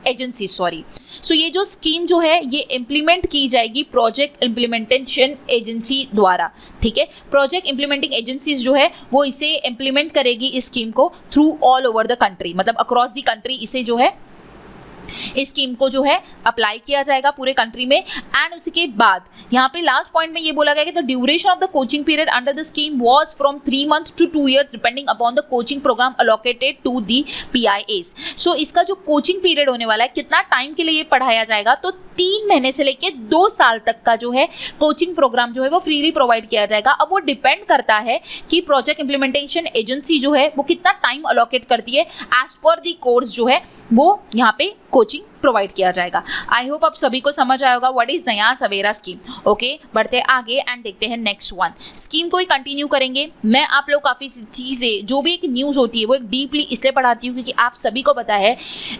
[SPEAKER 1] agency. So ये जो स्कीम जो है ये इम्प्लीमेंट की जाएगी प्रोजेक्ट इम्प्लीमेंटेशन एजेंसी द्वारा। ठीक है, प्रोजेक्ट इम्प्लीमेंटिंग एजेंसीज जो है वो इसे इम्प्लीमेंट करेगी इस स्कीम को through all over the country, मतलब अक्रॉस द कंट्री इसे जो है इस स्कीम को जो है अप्लाई किया जाएगा पूरे कंट्री में। एंड उसके बाद यहाँ पे लास्ट पॉइंट में ये बोला गया कि the duration of the coaching period under the scheme was from 3 months to 2 years depending upon the coaching programme allocated to the PIAs। सो इसका जो कोचिंग पीरियड होने वाला है, कितना टाइम के लिए ये पढ़ाया जाएगा, तो 3 महीने से लेके 2 साल तक का जो है कोचिंग प्रोग्राम जो है वो फ्रीली प्रोवाइड किया जाएगा। अब वो डिपेंड करता है कि प्रोजेक्ट इम्प्लीमेंटेशन एजेंसी जो है वो कितना टाइम अलोकेट करती है, एज पर दी कोर्स जो है वो यहाँ पे कोचिंग प्रोवाइड किया जाएगा। आई होप आप सभी को समझ आया होगा व्हाट इज नया सवेरा स्कीम। ओके, बढ़ते आगे एंड देखते हैं नेक्स्ट वन। स्कीम को ही कंटिन्यू करेंगे। मैं आप लोग काफ़ी चीज़ें जो भी एक न्यूज़ होती है वो एक डीपली इसलिए पढ़ाती हूँ क्योंकि आप सभी को पता है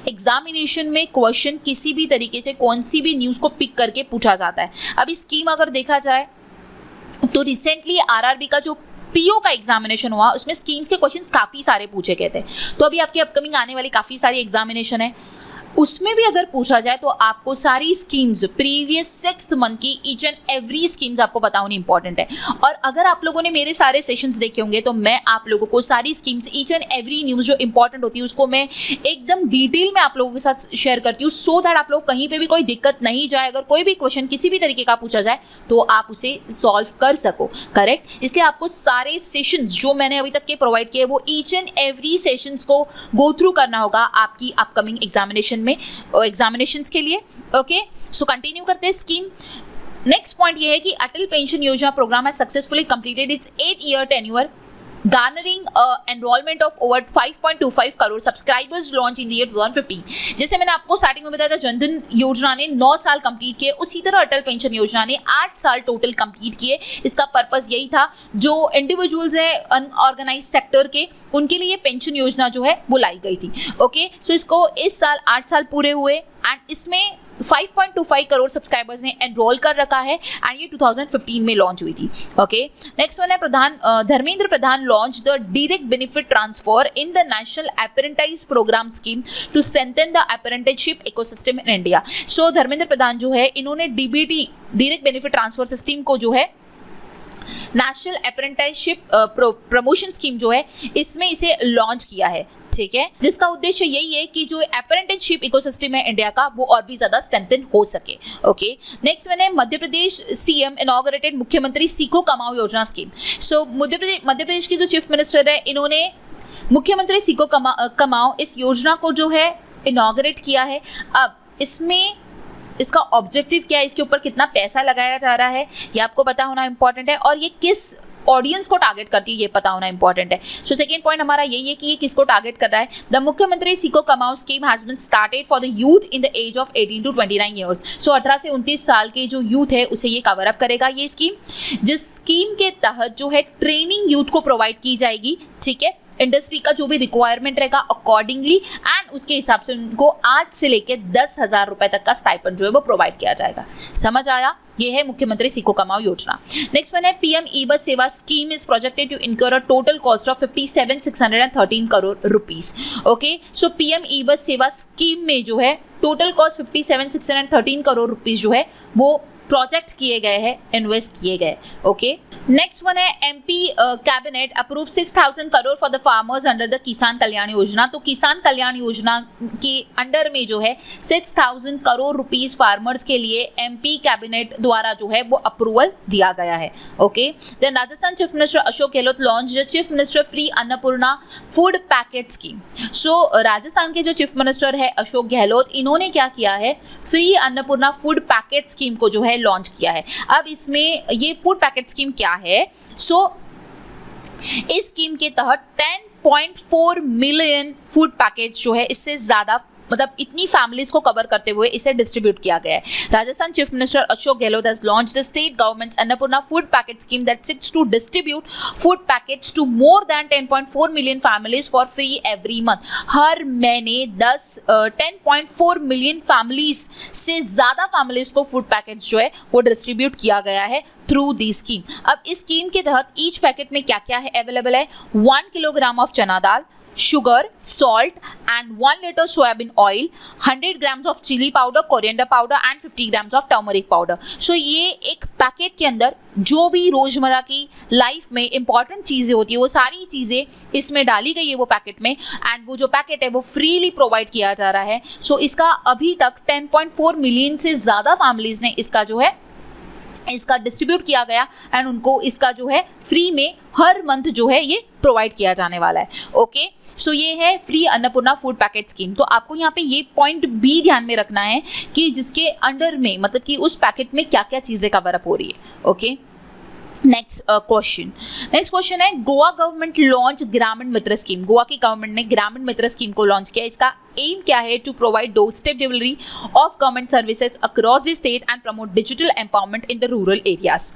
[SPEAKER 1] एग्जामिनेशन में क्वेश्चन किसी भी तरीके से कौन सी भी न्यूज़ को पिक करके पूछा जाता है। अभी स्कीम अगर देखा जाए तो रिसेंटली आरआरबी का जो पीओ का एग्जामिनेशन हुआ उसमें स्कीम्स के क्वेश्चंस काफ़ी सारे पूछे गए थे। तो अभी आपकी अपकमिंग आने वाली काफ़ी सारी एग्जामिनेशन है, उसमें भी अगर पूछा जाए तो आपको सारी स्कीम्स प्रीवियस 6 मंथ की ईच एंड एवरी स्कीम्स आपको पता होनी इंपॉर्टेंट है। और अगर आप लोगों ने मेरे सारे सेशंस देखे होंगे तो मैं आप लोगों को सारी schemes each and every news जो इंपॉर्टेंट होती है उसको मैं एकदम डिटेल में आप लोगों के साथ शेयर करती हूँ, सो दैट आप लोग कहीं पर भी कोई दिक्कत नहीं जाए। अगर कोई भी क्वेश्चन किसी भी तरीके का पूछा जाए तो आप उसे सॉल्व कर सको, करेक्ट। इसलिए आपको सारे सेशंस जो मैंने अभी तक के प्रोवाइड किए वो ईच एंड एवरी सेशंस को गो थ्रू करना होगा आपकी अपकमिंग एग्जामिनेशन में, एग्जामिनेशंस के लिए। ओके, सो कंटिन्यू करते हैं स्कीम। नेक्स्ट पॉइंट ये है कि Atal pension Yojana programme has successfully completed its 8-year tenure, garnering enrollment of over 5.25 crore subscribers launch in the year 2015। जैसे मैंने आपको स्टार्टिंग में बताया था जनधन योजना ने 9 साल कंप्लीट किए, उसी तरह अटल पेंशन योजना ने 8 साल टोटल कंप्लीट किए। इसका पर्पस यही था जो इंडिविजुअल्स है अनऑर्गेनाइज सेक्टर के उनके लिए पेंशन योजना जो है वो लाई गई थी। ओके, सो इसको इस साल 8 साल पूरे हुए एंड इसमें 5.25 करोड़ सब्सक्राइबर्स ने एनरोल कर रखा है एंड ये 2015 में लॉन्च हुई थी। ओके, नेक्स्ट वन है Dharmendra Pradhan launch the direct benefit transfer in the national apprentice programme scheme to strengthen the apprenticeship ecosystem in India. So Dharmendra Pradhan जो है इन्होंने DBT direct benefit transfer system को जो है नेशनल अप्रेंटिसशिप प्रमोशन स्कीम जो है इसमें इसे लॉन्च किया है, ठीक है, जिसका उद्देश्य यही है कि जो अप्रेंटिसशिप इकोसिस्टम है इंडिया का वो और भी ज्यादा स्ट्रेंथन हो सके। ओके, नेक्स्ट मैंने मध्य प्रदेश सीएम इनॉग्रेटेड मुख्यमंत्री सीखो कमाओ योजना स्कीम। सो मध्य प्रदेश की जो चीफ मिनिस्टर है इन्होंने मुख्यमंत्री सीखो कमाओ इस योजना को जो है इनॉग्रेट किया है। अब इसमें इसका ऑब्जेक्टिव क्या है, इसके ऊपर कितना पैसा लगाया जा रहा है ये आपको पता होना इंपॉर्टेंट है, और ये किस ऑडियंस को टारगेट करती है ये पता होना इंपॉर्टेंट है। सो सेकंड पॉइंट हमारा यही है कि ये किसको टारगेट कर रहा है। The Mukhyamantri Sikho Kamao scheme has been started for the youth in the age of 18 to 29 years. So 18 से 29 साल के जो यूथ है उसे ये कवर अप करेगा ये स्कीम, जिस स्कीम के तहत जो है ट्रेनिंग यूथ को प्रोवाइड की जाएगी, ठीक है, इंडस्ट्री का जो भी रिक्वायरमेंट रहेगा अकॉर्डिंगली एंड उसके हिसाब से उनको 8 से लेकर 10,000 रुपए तक का स्टाइपेंड जो है वो प्रोवाइड किया जाएगा। समझ आया, ये है मुख्यमंत्री सीखो कमाओ योजना। नेक्स्ट वन है PM E bus Sewa scheme is projected to incur a total cost of 57,613 crore rupees. Okay, so PM E bus Sewa scheme में जो है टोटल कॉस्ट 57,613 करोड़ रुपीस जो है वो प्रोजेक्ट किए गए हैं, इन्वेस्ट किए गए। ओके, नेक्स्ट वन है MP cabinet approve 6,000 crore for the farmers under the किसान कल्याण योजना। तो किसान कल्याण योजना के अंडर में जो है 6,000 करोड़ रुपीस फार्मर्स के लिए एमपी कैबिनेट द्वारा जो है वो अप्रूवल दिया गया है। Okay, then Rajasthan chief minister Ashok Gehlot launch the chief minister free Annapurna food packet scheme. So Rajasthan के जो चीफ मिनिस्टर है अशोक गहलोत, इन्होंने क्या किया है, free Annapurna food packet scheme को जो है लॉन्च किया है। अब इसमें ये फूड पैकेट स्कीम क्या है, सो इस स्कीम के तहत 10.4 मिलियन फूड पैकेट जो है इससे ज्यादा मतलब इतनी फैमिलीज को कवर करते हुए इसे डिस्ट्रीब्यूट किया गया है। Rajasthan chief minister Ashok Gehlot has launched the state government's Annapurna food packet scheme that seeks to distribute food packets to more than 10.4 million families for free every month. हर महीने 10.4 मिलियन फैमिलीज से ज्यादा फैमिलीज को फूड पैकेट्स जो है वो डिस्ट्रीब्यूट किया गया है थ्रू दी स्कीम। अब इस स्कीम के तहत ईच पैकेट में क्या क्या है अवेलेबल है, 1 किलोग्राम ऑफ चना दाल, sugar, salt and 1 liter soybean oil, 100 grams of chili powder, coriander powder and 50 grams of turmeric powder। So ये एक पैकेट के अंदर जो भी रोजमर्रा की लाइफ में इंपॉर्टेंट चीजें होती है वो सारी चीजें इसमें डाली गई है वो पैकेट में, एंड वो जो पैकेट है वो फ्रीली प्रोवाइड किया जा रहा है। सो इसका अभी तक 10.4 मिलियन से ज्यादा फैमिलीज ने इसका जो है इसका डिस्ट्रीब्यूट किया गया एंड उनको इसका जो है फ्री में हर मंथ जो है ये प्रोवाइड किया जाने वाला है। ओके, सो ये है free Annapurna food packet scheme. तो आपको यहाँ पे ये पॉइंट भी ध्यान में रखना है कि जिसके अंडर में मतलब कि उस पैकेट में क्या क्या चीजें कवर अप हो रही है। ओके, नेक्स्ट क्वेश्चन है, गोवा गवर्नमेंट लॉन्च ग्रामीण मित्र स्कीम। गोवा की गवर्नमेंट ने ग्रामीण मित्र स्कीम को लॉन्च किया। इसका एम क्या है? To provide door step delivery of government services across the state and promote digital empowerment in the rural areas.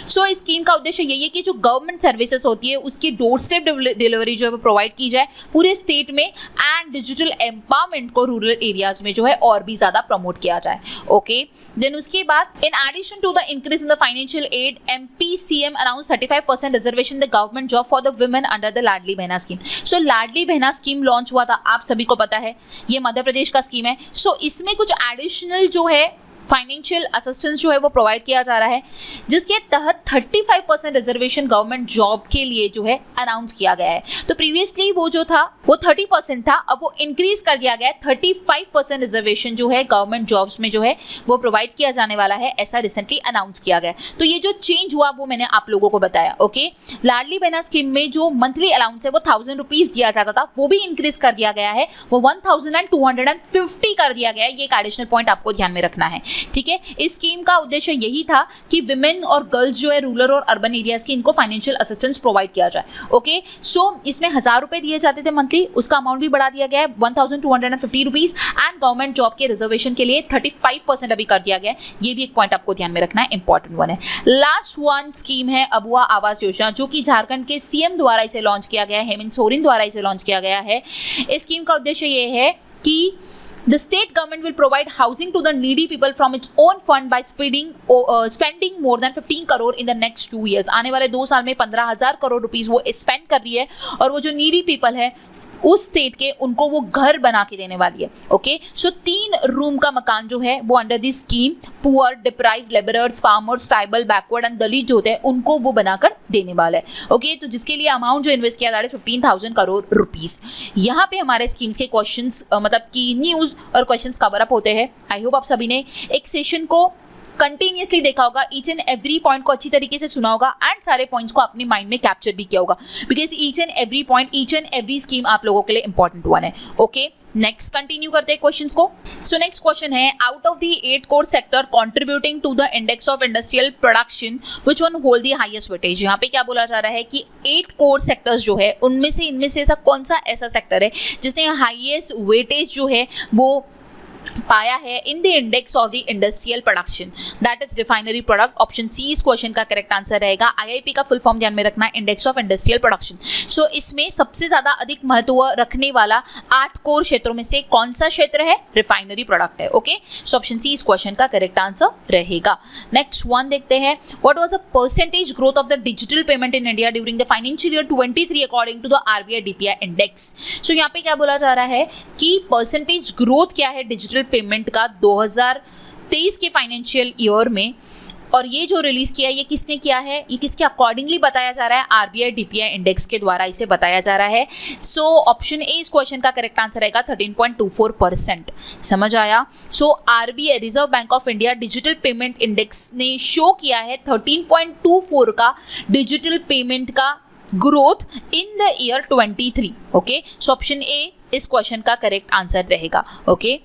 [SPEAKER 1] So इस स्कीम का उद्देश्य यही है कि जो गवर्नमेंट सर्विसेज होती है उसकी डोर स्टेप डिलीवरी जो है वो प्रोवाइड की जाए पूरे स्टेट में, एंड डिजिटल एम्पावरमेंट को रूरल एरियाज में जो है और भी ज्यादा प्रमोट किया जाए। ओके, देन उसके बाद in addition to the increase in the financial aid, MPCM announce 35% reservation the government job for the women under the Ladli Behna scheme. So Ladli Behna scheme launch हुआ था, आप सभी को पता है, ये मध्य प्रदेश का स्कीम है। सो इसमें कुछ एडिशनल जो है फाइनेंशियल असिस्टेंस जो है वो प्रोवाइड किया जा रहा है, जिसके तहत 35% रिजर्वेशन गवर्नमेंट जॉब के लिए जो है अनाउंस किया गया है। तो प्रीवियसली वो जो था वो 30% था, अब वो इंक्रीज कर दिया गया है। 35% रिजर्वेशन जो है गवर्नमेंट जॉब्स में जो है वो प्रोवाइड किया जाने वाला है, ऐसा रिसेंटली अनाउंस किया गया है। तो ये जो चेंज हुआ वो मैंने आप लोगों को बताया। ओके, लाडली बहना स्कीम में जो मंथली अलाउंस है वो 1000 रुपीज दिया जाता था, वो भी इंक्रीज कर दिया गया है, वो 1250 कर दिया गया है। ये एक एडिशनल पॉइंट आपको ध्यान में रखना है, ठीक है। इस स्कीम का उद्देश्य यही था कि विमेन और गर्ल्स जो है रूरल और अर्बन एरियाज की, इनको फाइनेंशियल असिस्टेंस प्रोवाइड किया जाए। ओके, सो इसमें 1000 रुपए दिए जाते थे मंथली, उसका अमाउंट भी बढ़ा दिया गया है 1250 रुपीज, एंड गवर्नमेंट जॉब के रिजर्वेशन के लिए 35% अभी कर दिया गया है। ये भी एक पॉइंट आपको ध्यान में रखना है, इंपॉर्टेंट वन है। लास्ट वन स्कीम है अबुआ आवास योजना, जो कि झारखंड के CM द्वारा इसे लॉन्च किया गया है, हेमंत सोरेन द्वारा इसे लॉन्च किया गया है। इस स्कीम का उद्देश्य ये है कि the state government will provide housing to the needy people from its own fund by spending more than 15 crore in the next 2 years। आने वाले 2 साल में 15,000 करोड़ रुपीस वो स्पेंड कर रही है, और वो जो नीडी पीपल है उस स्टेट के, उनको वो घर बना के देने वाली है। ओके, सो 3 रूम का मकान जो है वो under this scheme poor, deprived, labourers, farmers, tribal, backward and Dalit जो होते हैं उनको वो बनाकर देने वाला है। ओके, तो जिसके लिए अमाउंट जो इन्वेस्ट किया जा रहा है 15,000 करोड़ रुपीस। यहाँ पे हमारे स्कीम्स के क्वेश्चंस मतलब की न्यूज और क्वेश्चंस कवर अप होते हैं। आई होप आप सभी ने एक सेशन को कंटिन्यूसली देखा होगा, ईच एंड एवरी पॉइंट को अच्छी तरीके से सुना होगा, एंड सारे पॉइंट्स को अपने माइंड में कैप्चर भी किया होगा, because each and every point, each and every scheme आप लोगों के लिए इंपॉर्टेंट वन है। ओके, नेक्स्ट कंटिन्यू करते हैं क्वेश्चंस को। सो नेक्स्ट क्वेश्चन है, out of the 8 core sector contributing to the index of industrial production which one hold the highest weightage. यहाँ पे क्या बोला जा रहा है कि 8 कोर सेक्टर्स जो है उनमें से ऐसा कौन सा ऐसा सेक्टर है जिसने हाईएस्ट वेटेज जो है वो पाया है in the index of the industrial production, that is refinery product. Option C इस क्वेश्चन का करेक्ट आंसर रहेगा। IIP का फुल फॉर्म ध्यान में रखना है, index of industrial production. So इसमें सबसे ज्यादा अधिक महत्व रखने वाला 8 कोर क्षेत्रों में से कौन सा क्षेत्र है? रिफाइनरी प्रोडक्ट है। ओके, सो ऑप्शन सी इस क्वेश्चन का करेक्ट आंसर रहेगा। नेक्स्ट वन देखते हैं, what was the percentage growth of the digital payment in India during the financial year 23 according to the RBI DPI index. So यहाँ पे क्या बोला जा रहा है कि परसेंटेज ग्रोथ क्या है डिजिटल पेमेंट का 2023 के फाइनेंशियल ईयर में, और ये जो रिलीज किया ये किसने किया है, ये किसके अकॉर्डिंगली बताया जा रहा है? RBI DPI इंडेक्स के द्वारा इसे बताया जा रहा है। सो ऑप्शन ए इस क्वेश्चन का करेक्ट आंसर रहेगा 13.24%। समझ आया? सो RBI reserve bank of India digital payment index ने शो किया है 13.24 का डिजिटल पेमेंट का growth in the year 23। Okay, so option A इस क्वेश्चन का करेक्ट आंसर रहेगा। ओके,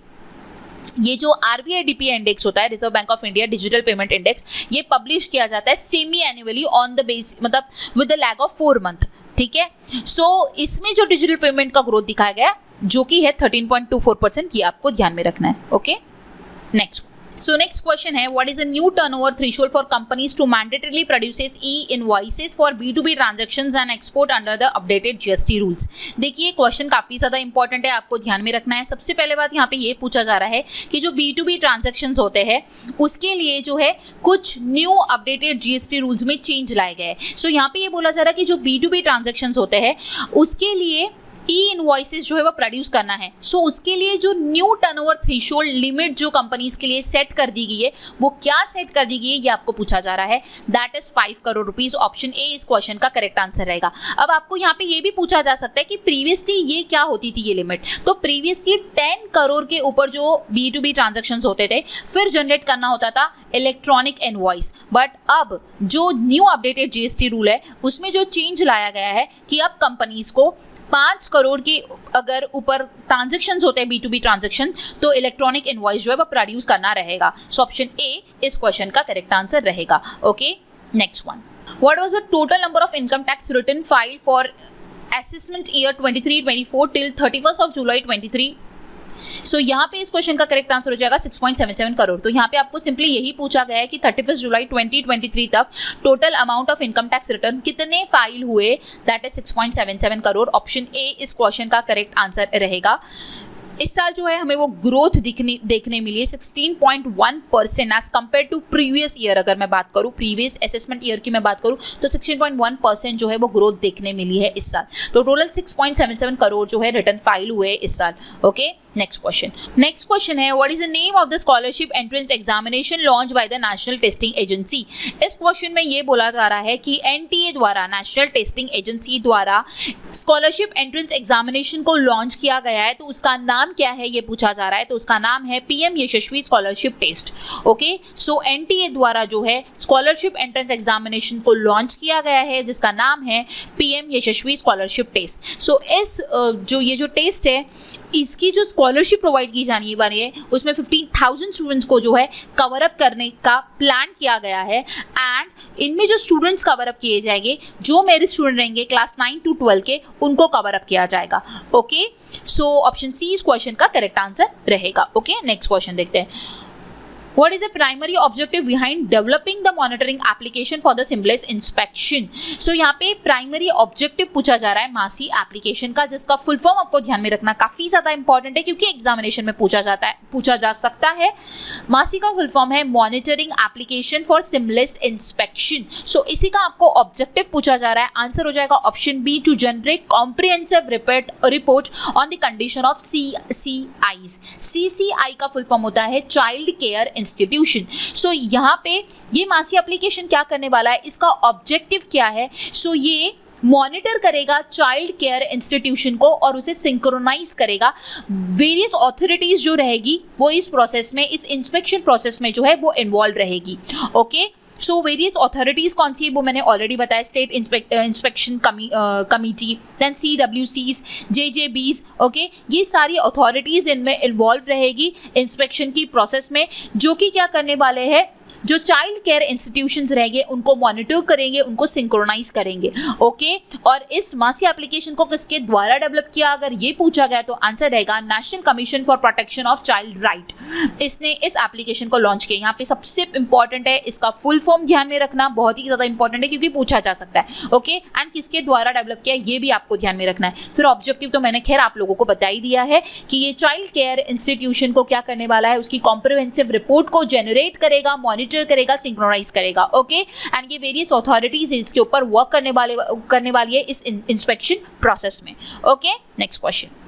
[SPEAKER 1] ये जो RBI DPI इंडेक्स होता है, reserve bank of India digital payment index, ये पब्लिश किया जाता है semi annually on the base, मतलब with the lag of 4 month. ठीक है, सो इसमें जो डिजिटल पेमेंट का ग्रोथ दिखाया गया जो कि है 13.24%, ये आपको ध्यान में रखना है। Okay, next So next question है, what is a new turnover threshold for companies to mandatorily produce e-invoices for B2B transactions and export under the updated GST rules? देखिए क्वेश्चन काफी ज्यादा इंपॉर्टेंट है, आपको ध्यान में रखना है। सबसे पहले बात यहाँ पे ये पूछा जा रहा है कि जो B2B ट्रांजेक्शन्स होते हैं उसके लिए जो है कुछ न्यू अपडेटेड GST रूल्स में चेंज लाए गए। सो यहाँ पे ये बोला जा रहा है कि जो B2B ट्रांजेक्शन्स होते हैं उसके लिए ई-इनवॉइसेस जो है वो प्रोड्यूस करना है। सो उसके लिए जो न्यू टर्नओवर थ्रेशोल्ड लिमिट जो कंपनीज के लिए सेट कर दी गई है वो क्या सेट कर दी गई है ये आपको पूछा जा रहा है, that is 5 crore rupees. Option A इस क्वेश्चन का करेक्ट आंसर रहेगा। अब आपको यहाँ पे ये भी पूछा जा सकता है कि प्रीवियसली ये क्या होती थी ये लिमिट, तो प्रीवियसली 10 करोड़ के ऊपर जो B2B ट्रांजेक्शन्स होते थे फिर जनरेट करना होता था इलेक्ट्रॉनिक इनवॉइस, बट अब जो न्यू अपडेटेड GST रूल है उसमें जो चेंज लाया गया है कि अब कंपनीज को 5 करोड़ के अगर ऊपर ट्रांजेक्शन्स होते हैं B2B ट्रांजेक्शन तो इलेक्ट्रॉनिक इनवॉइस जो है वो प्रोड्यूस करना रहेगा। सो ऑप्शन ए इस क्वेश्चन का करेक्ट आंसर रहेगा। Okay, next one. What was the total number of income tax return filed for assessment year 23-24 till 31st of July 23? सो यहाँ पे इस क्वेश्चन का करेक्ट आंसर हो जाएगा 6.77 करोड़। तो यहाँ पे आपको सिंपली यही पूछा गया है कि 31 जुलाई 2023 तक total amount of income tax return कितने फाइल हुए, that is 6.77 crore. Option A इस क्वेश्चन का करेक्ट आंसर रहेगा। इस साल जो है हमें वो ग्रोथ देखने मिली है 16.1% as compare to previous year. अगर मैं बात करूँ प्रीवियस असेसमेंट ईयर की मैं बात करूँ तो 16.1% जो है वो ग्रोथ देखने मिली है इस साल। तो टोटल 6.77 करोड़ जो है रिटर्न फाइल हुए इस साल। ओके, नेक्स्ट क्वेश्चन है what is the name of the scholarship entrance examination launch by the national testing agency. इस क्वेश्चन में ये बोला जा रहा है कि एनटीए द्वारा, नेशनल टेस्टिंग एजेंसी द्वारा स्कॉलरशिप एंट्रेंस एग्जामिनेशन को लॉन्च किया गया है, तो उसका नाम क्या है ये पूछा जा रहा है। तो उसका नाम है पीएम यशस्वी स्कॉलरशिप टेस्ट। ओके, सो एनटीए द्वारा जो है स्कॉलरशिप एंट्रेंस एग्जामिनेशन को लॉन्च किया गया है जिसका नाम है पीएम यशस्वी स्कॉलरशिप टेस्ट। सो इस ये जो टेस्ट है इसकी जो स्कॉलरशिप प्रोवाइड की जाने वाली है उसमें 15,000 स्टूडेंट्स को जो है कवर अप करने का प्लान किया गया है। एंड इनमें जो स्टूडेंट्स कवर अप किए जाएंगे, जो मेरिट स्टूडेंट रहेंगे क्लास 9 to 12 के, उनको कवर अप किया जाएगा। ओके, सो ऑप्शन सी इस क्वेश्चन का करेक्ट आंसर रहेगा। ओके, नेक्स्ट क्वेश्चन देखते हैं। What is the primary objective behind developing the monitoring application for the seamless inspection? So यहाँ पे प्राइमरी ऑब्जेक्टिव पूछा जा रहा है मासी एप्लीकेशन का, जिसका फुल फॉर्म आपको ध्यान में रखना काफी ज्यादा इंपॉर्टेंट है क्योंकि एग्जामिनेशन में पूछा जा सकता है। मासी का फुल फॉर्म है monitoring application for seamless inspection. So इसी का आपको ऑब्जेक्टिव पूछा जा रहा है। आंसर हो जाएगा option B, to generate comprehensive report on the condition of CCIs। CCI का फुल फॉर्म होता है चाइल्ड केयर इंस्टीट्यूशन। सो यहाँ पे ये मासी एप्लीकेशन क्या करने वाला है, इसका ऑब्जेक्टिव क्या है। सो ये मॉनिटर करेगा चाइल्ड केयर इंस्टीट्यूशन को और उसे सिंक्रोनाइज करेगा। वेरियस अथॉरिटीज जो रहेगी वो इस प्रोसेस में, इस इंस्पेक्शन प्रोसेस में जो है वो इन्वॉल्व रहेगी। ओके, सो वेरियस अथॉरिटीज कौन सी है वो मैंने ऑलरेडी बताया, state inspection committee, then CWCs, JJBs। Okay, ये सारी अथॉरिटीज इनमें इन्वॉल्व रहेगी इंस्पेक्शन की प्रोसेस में, जो कि क्या करने वाले हैं, जो चाइल्ड केयर इंस्टीट्यूशंस रहेंगे उनको मॉनिटर करेंगे, उनको सिंक्रोनाइज करेंगे। ओके, और इस मासी एप्लीकेशन को किसके द्वारा डेवलप किया, अगर ये पूछा गया तो आंसर रहेगा national commission for protection of child right. इसने इस एप्लीकेशन को लॉन्च किया। यहाँ पे सबसे इंपॉर्टेंट है इसका फुल फॉर्म ध्यान में रखना, बहुत ही ज्यादा इंपॉर्टेंट है क्योंकि पूछा जा सकता है। ओके, एंड किसके द्वारा डेवलप किया ये भी आपको ध्यान में रखना है। फिर ऑब्जेक्टिव तो मैंने खैर आप लोगों को बता ही दिया है कि ये चाइल्ड केयर इंस्टीट्यूशन को क्या करने वाला है, उसकी कॉम्प्रिहेंसिव रिपोर्ट को जनरेट करेगा, मॉनिटर करेगा, सिंक्रोनाइज करेगा। ओके, एंड ये वेरियस अथॉरिटीज इसके ऊपर वर्क करने वाली है इस इंस्पेक्शन प्रोसेस में। Okay, next question.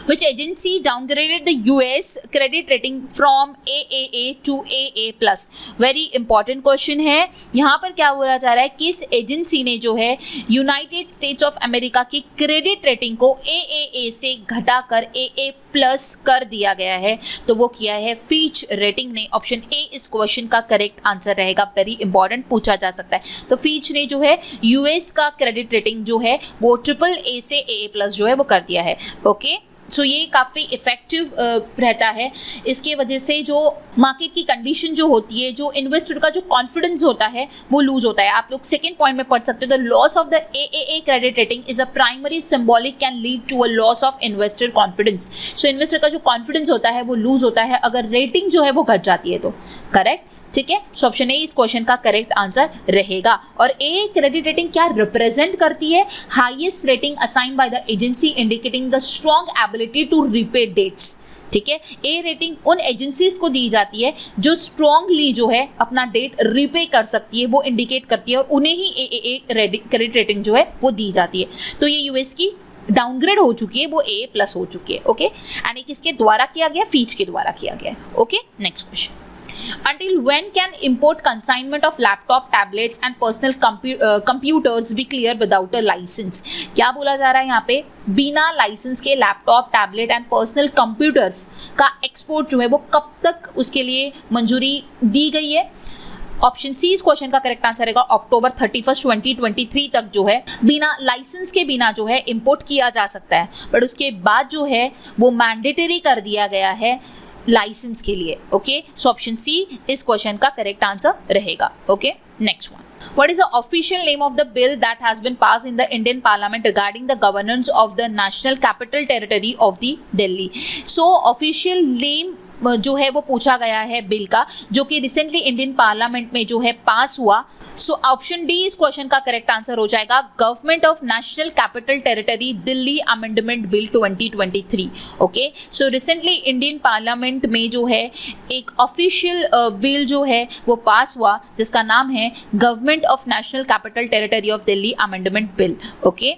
[SPEAKER 1] Which agency downgraded the US credit rating from AAA to AA+? Very important question है। यहाँ पर क्या बोला जा रहा है, किस एजेंसी ने जो है यूनाइटेड स्टेट्स ऑफ अमेरिका की क्रेडिट रेटिंग को AAA से घटाकर AA+ कर दिया गया है, तो वो किया है फिच रेटिंग ने। ऑप्शन ए इस क्वेश्चन का करेक्ट आंसर रहेगा। वेरी इंपॉर्टेंट, पूछा जा सकता है। तो फिच ने जो है यूएस का क्रेडिट रेटिंग जो है वो AAA से AA+ जो है वो कर दिया है। ओके, सो ये काफ़ी इफेक्टिव रहता है। इसके वजह से जो मार्केट की कंडीशन जो होती है, जो इन्वेस्टर का जो कॉन्फिडेंस होता है वो लूज होता है। आप लोग सेकंड पॉइंट में पढ़ सकते हो, the loss of the AAA credit rating is a primary symbolic can lead to a loss of investor confidence. So investor का जो कॉन्फिडेंस होता है वो लूज होता है अगर रेटिंग जो है वो घट जाती है तो। करेक्ट, ठीक है। सो ऑप्शन ए इस क्वेश्चन का करेक्ट आंसर रहेगा। और ए क्रेडिट रेटिंग क्या रिप्रेजेंट करती है, highest rating assign by the agency indicating the strong ability to repay debts. ठीक है, ए रेटिंग उन एजेंसीज को दी जाती है जो स्ट्रॉन्गली जो है अपना डेट रीपे कर सकती है, वो इंडिकेट करती है, और उन्हें ही ए क्रेडिट रेटिंग जो है वो दी जाती है। तो ये यूएस की डाउनग्रेड हो चुकी है, वो A+ हो चुकी है। ओके, एंड ये किसके द्वारा किया गया, फीच के द्वारा किया गया। Okay, next question. Until when can import consignment of laptop, tablets and personal computers be clear without a license? क्या बोला जा रहा है यहाँ पे, बिना लाइसेंस के laptop, tablet and personal computers का एक्सपोर्ट जो है वो कब तक उसके लिए मंजूरी दी गई है। ऑप्शन सी इस क्वेश्चन का करेक्ट आंसर रहेगा अक्टूबर 31, 2023 तक जो है बिना लाइसेंस के बिना जो है इंपोर्ट किया जा सकता है, बट उसके बाद जो है वो मैंडेटरी कर दिया गया है लाइसेंस के लिए। ओके, सो ऑप्शन सी इस क्वेश्चन का करेक्ट आंसर रहेगा। Okay, next one. What is the official name of the bill that has been passed in the Indian Parliament regarding the governance of the National Capital Territory of the Delhi? So official name जो है वो पूछा गया है bill का, जो कि recently Indian parliament में जो है पास हुआ. सो ऑप्शन डी इस क्वेश्चन का करेक्ट आंसर हो जाएगा, government of national capital territory Delhi amendment bill 2023. Okay, so recently Indian parliament में जो है एक ऑफिशियल बिल जो है वो पास हुआ, जिसका नाम है government of national capital territory of Delhi amendment bill. Okay,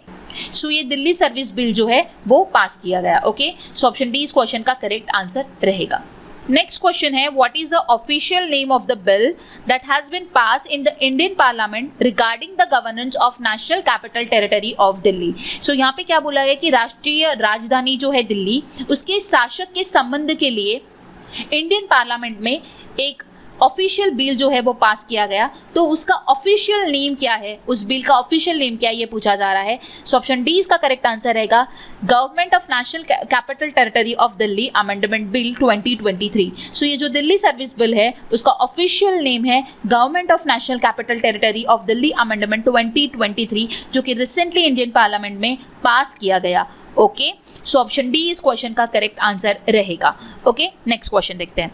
[SPEAKER 1] so ये दिल्ली सर्विस बिल जो है वो पास किया गया. ओके, सो ऑप्शन डी इस क्वेश्चन का करेक्ट आंसर रहेगा. नेक्स्ट क्वेश्चन है, what is the official name of the bill that has been pass in the Indian parliament regarding the governance of national capital territory of Delhi. So यहाँ पे क्या बोला गया कि राष्ट्रीय राजधानी जो है दिल्ली, उसके शासक के संबंध के लिए इंडियन पार्लियामेंट में एक ऑफिशियल बिल जो है वो पास किया गया. तो उसका ऑफिशियल नेम क्या है, उस बिल का ऑफिशियल नेम क्या है, ये पूछा जा रहा है. सो ऑप्शन डी इसका करेक्ट आंसर रहेगा, government of national capital territory of Delhi amendment bill 2023. सो ये जो दिल्ली सर्विस बिल है उसका ऑफिशियल नेम है government of national capital territory of Delhi amendment 2023, जो कि रिसेंटली इंडियन पार्लियामेंट में पास किया गया. ओके, सो ऑप्शन डी इस क्वेश्चन का करेक्ट आंसर रहेगा. ओके, नेक्स्ट क्वेश्चन देखते हैं.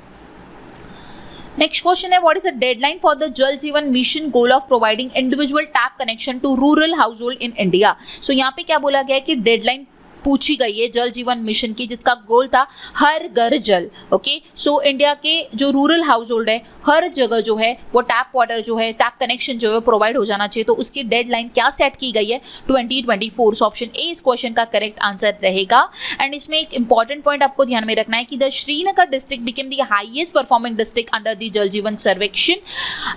[SPEAKER 1] नेक्स्ट क्वेश्चन है, what is the deadline for the Jal Jeevan mission goal of providing individual tap connection to rural household in India. So यहाँ पे क्या बोला गया है कि डेडलाइन पूछी गई है जल जीवन मिशन की, जिसका गोल था हर घर जल. ओके, सो इंडिया के जो रूरल हाउस होल्ड है हर जगह जो है वो टैप वाटर जो है, टैप कनेक्शन जो है प्रोवाइड हो जाना चाहिए. तो उसकी डेडलाइन क्या सेट की गई है, 2024. सो ऑप्शन ए इस क्वेश्चन का करेक्ट आंसर रहेगा. एंड इसमें एक इंपॉर्टेंट पॉइंट आपको ध्यान में रखना है कि the Srinagar district became the highest performing district under the Jal जीवन सर्वेक्षण,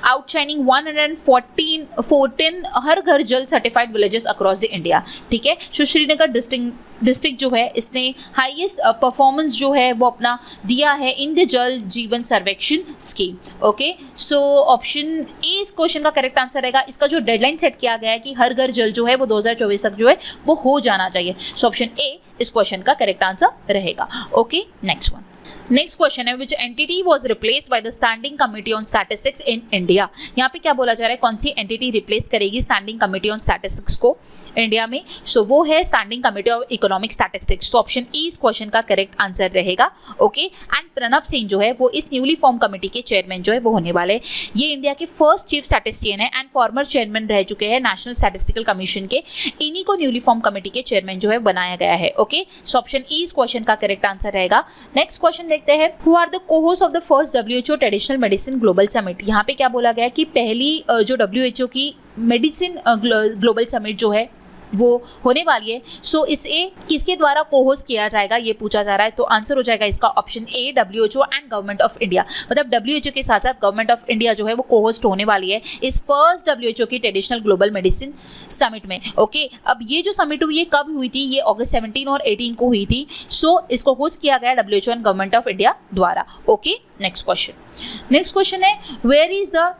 [SPEAKER 1] आउटशाइनिंग 114 हर घर जल certified villages across the India. ठीक है, सो श्रीनगर डिस्ट्रिक्ट जो है इसने हाईएस्ट परफॉर्मेंस जो है वो अपना दिया है इन द जल जीवन सर्वेक्षण scheme. Okay, so option A इस क्वेश्चन का करेक्ट आंसर रहेगा. इसका जो डेडलाइन सेट किया गया है कि हर घर जल जो है वो 2024 तक जो है वो हो जाना चाहिए. सो ऑप्शन ए इस क्वेश्चन का करेक्ट आंसर रहेगा. Okay, next one. Next question है, which entity was replace by the standing committee on statistics in India. यहाँ पे क्या बोला जा रहा है, कौन सी एंटिटी रिप्लेस करेगी स्टैंडिंग कमिटी ऑन स्टैटिस्टिक्स को इंडिया में. सो वो है standing committee of economic statistics. तो ऑप्शन ई इस क्वेश्चन का करेक्ट आंसर रहेगा. ओके, एंड प्रणब सिंह जो है वो इस न्यूली फॉर्म कमिटी के चेयरमैन जो है वो होने वाले. ये इंडिया के फर्स्ट चीफ स्टैटिस्टिशियन है एंड फॉर्मर चेयरमैन रह चुके हैं नेशनल स्टैटिस्टिकल कमीशन के. इन्हीं को न्यूली फॉर्म कमिटी के चेयरमैन जो है बनाया गया है. ओके, सो ऑप्शन ई इस क्वेश्चन का करेक्ट आंसर रहेगा. नेक्स्ट क्वेश्चन देखते हैं, who are the co-host of the first WHO traditional medicine global summit. यहाँ पे क्या बोला गया कि पहली जो WHO की मेडिसिन ग्लोबल समिट जो है वो होने वाली है. सो इसे किसके द्वारा को-होस्ट किया जाएगा ये पूछा जा रहा है. तो आंसर हो जाएगा इसका option A, WHO and government of India. मतलब WHO के साथ साथ गवर्नमेंट ऑफ इंडिया जो है वो को-होस्ट होने वाली है इस फर्स्ट WHO की ट्रेडिशनल ग्लोबल मेडिसिन समिट में. ओके, अब ये जो समिट हुई है कब हुई थी, ये अगस्त 17 और 18 को हुई थी. सो इसको होस्ट किया गया WHO and government of India द्वारा. ओके, नेक्स्ट क्वेश्चन है, where is the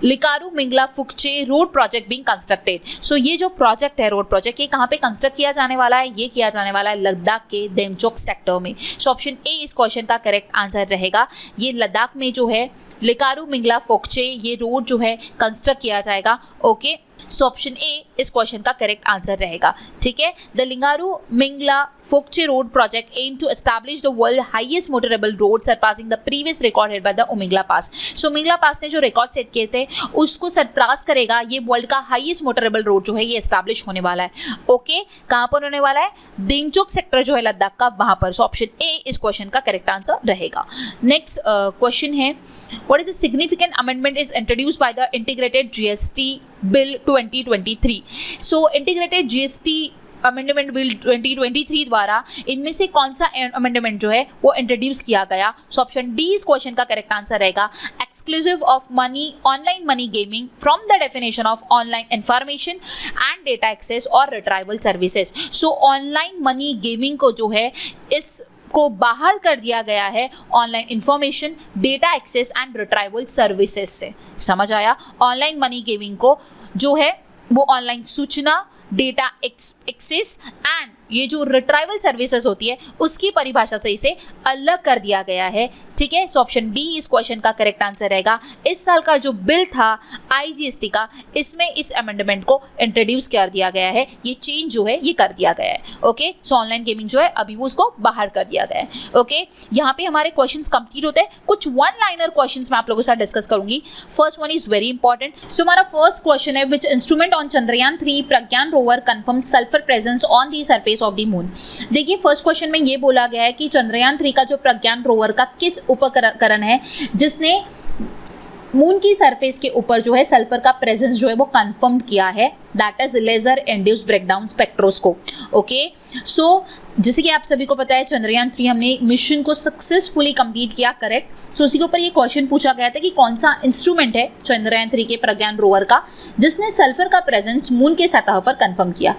[SPEAKER 1] Likaru Mingla Fukche road project being constructed. So ये जो प्रोजेक्ट है, रोड प्रोजेक्ट, ये कहाँ पे कंस्ट्रक्ट किया जाने वाला है, ये किया जाने वाला है लद्दाख के देमचोक सेक्टर में. सो ऑप्शन ए इस क्वेश्चन का करेक्ट आंसर रहेगा. ये लद्दाख में जो है लिकारू मिंगला फोकचे ये रोड जो है कंस्ट्रक्ट किया जाएगा. ओके, सो ऑप्शन ए इस क्वेश्चन का करेक्ट आंसर रहेगा. ठीक है, the Lingaru Mingla Fukche road project aim to establish the world highest motorable road surpassing the previous record held by the Umingla pass. So Umingla pass ने जो रिकॉर्ड सेट किए थे उसको सरपास करेगा. ये वर्ल्ड का हाईएस्ट मोटरेबल रोड जो है ये एस्टैब्लिश होने वाला है. ओके, कहाँ पर होने वाला है, देमचोक सेक्टर जो है लद्दाख का, वहां पर. सो ऑप्शन ए इस क्वेश्चन का करेक्ट आंसर रहेगा. नेक्स्ट क्वेश्चन है, what is the significant amendment is introduced by the integrated GST bill 2023. So integrated GST amendment bill 2023 द्वारा इनमें से कौन सा अमेंडमेंट जो है वो इंट्रोड्यूस किया गया. सो ऑप्शन डी इस क्वेश्चन का करेक्ट आंसर रहेगा, exclusive of money online money gaming from the definition of online information and data access और retrieval services. So online money gaming को जो है इस को बाहर कर दिया गया है online information, data access and retrieval services से. समझ आया, ऑनलाइन मनी गेमिंग को जो है वो ऑनलाइन सूचना, डेटा एक्सेस एंड ये जो रिट्राइवल सर्विसेज होती है उसकी परिभाषा से इसे अलग कर दिया गया है। ठीक है, सो ऑप्शन डी इस क्वेश्चन का करेक्ट आंसर रहेगा। इस साल का जो बिल था IGST का, इसमें इस अमेंडमेंट को इंट्रोड्यूस कर दिया गया है, ये चेंज जो है ये कर दिया गया है। ओके, सो ऑनलाइन गेमिंग जो है अभी वो उसको बाहर कर दिया गया है। ओके, यहाँ पे हमारे क्वेश्चंस कंप्लीट होते हैं। कुछ वन लाइनर क्वेश्चंस मैं आप लोगों के साथ डिस्कस करूंगी। First one is very important. So हमारा फर्स्ट क्वेश्चन है, which instrument on Chandrayaan 3 Pragyan rover confirm sulphur presence on the surface of the moon. देखिए, फर्स्ट क्वेश्चन में ये बोला गया है कि चंद्रयान 3 का जो प्रज्ञान रोवर का किस उपकरण है जिसने मून की सरफेस के ऊपर जो है सल्फर का प्रेजेंस जो है वो कंफर्म किया है, that is laser induced breakdown spectroscope. Okay, so जैसे कि आप सभी को पता है चंद्रयान 3 हमने मिशन को सक्सेसफुली कंप्लीट किया, करेक्ट। सो उसी के ऊपर ये क्वेश्चन पूछा गया था कि कौन सा इंस्ट्रूमेंट है चंद्रयान 3 के प्रज्ञान रोवर का जिसने सल्फर का प्रेजेंस मून के सतह पर कंफर्म किया,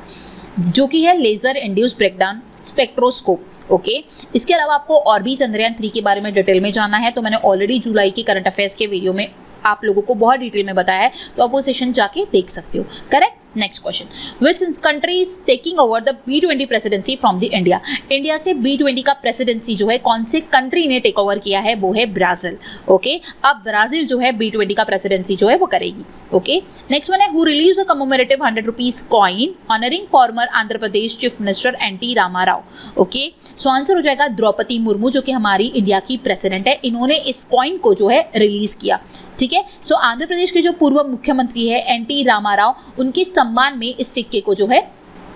[SPEAKER 1] जो कि है laser induced breakdown spectroscope. Okay, इसके अलावा आपको और भी चंद्रयान 3 के बारे में डिटेल में जानना है तो मैंने ऑलरेडी जुलाई के करंट अफेयर्स के वीडियो में आप लोगों को बहुत डिटेल में बताया है, तो आप वो सेशन जाके देख सकते हो, correct. Next question, which country is taking over the B20 presidency from the India. India से B20 का प्रेसिडेंसी जो है कौन से कंट्री ने टेक ओवर किया है, वो है ब्राजील। ओके, अब ब्राजील जो है B20 का प्रेसिडेंसी जो है वो करेगी। ओके, नेक्स्ट वन है, who releases a commemorative 100 rupees coin honouring former Andhra Pradesh chief minister NT Rama Rao. Okay, so answer हो जाएगा द्रौपदी मुर्मू, जो कि हमारी इंडिया की प्रेसिडेंट है। इन्होंने इस कॉइन को जो है रिलीज किया। ठीक है, सो आंध्र प्रदेश के जो पूर्व मुख्यमंत्री है NT रामाराव, उनके सम्मान में इस सिक्के को जो है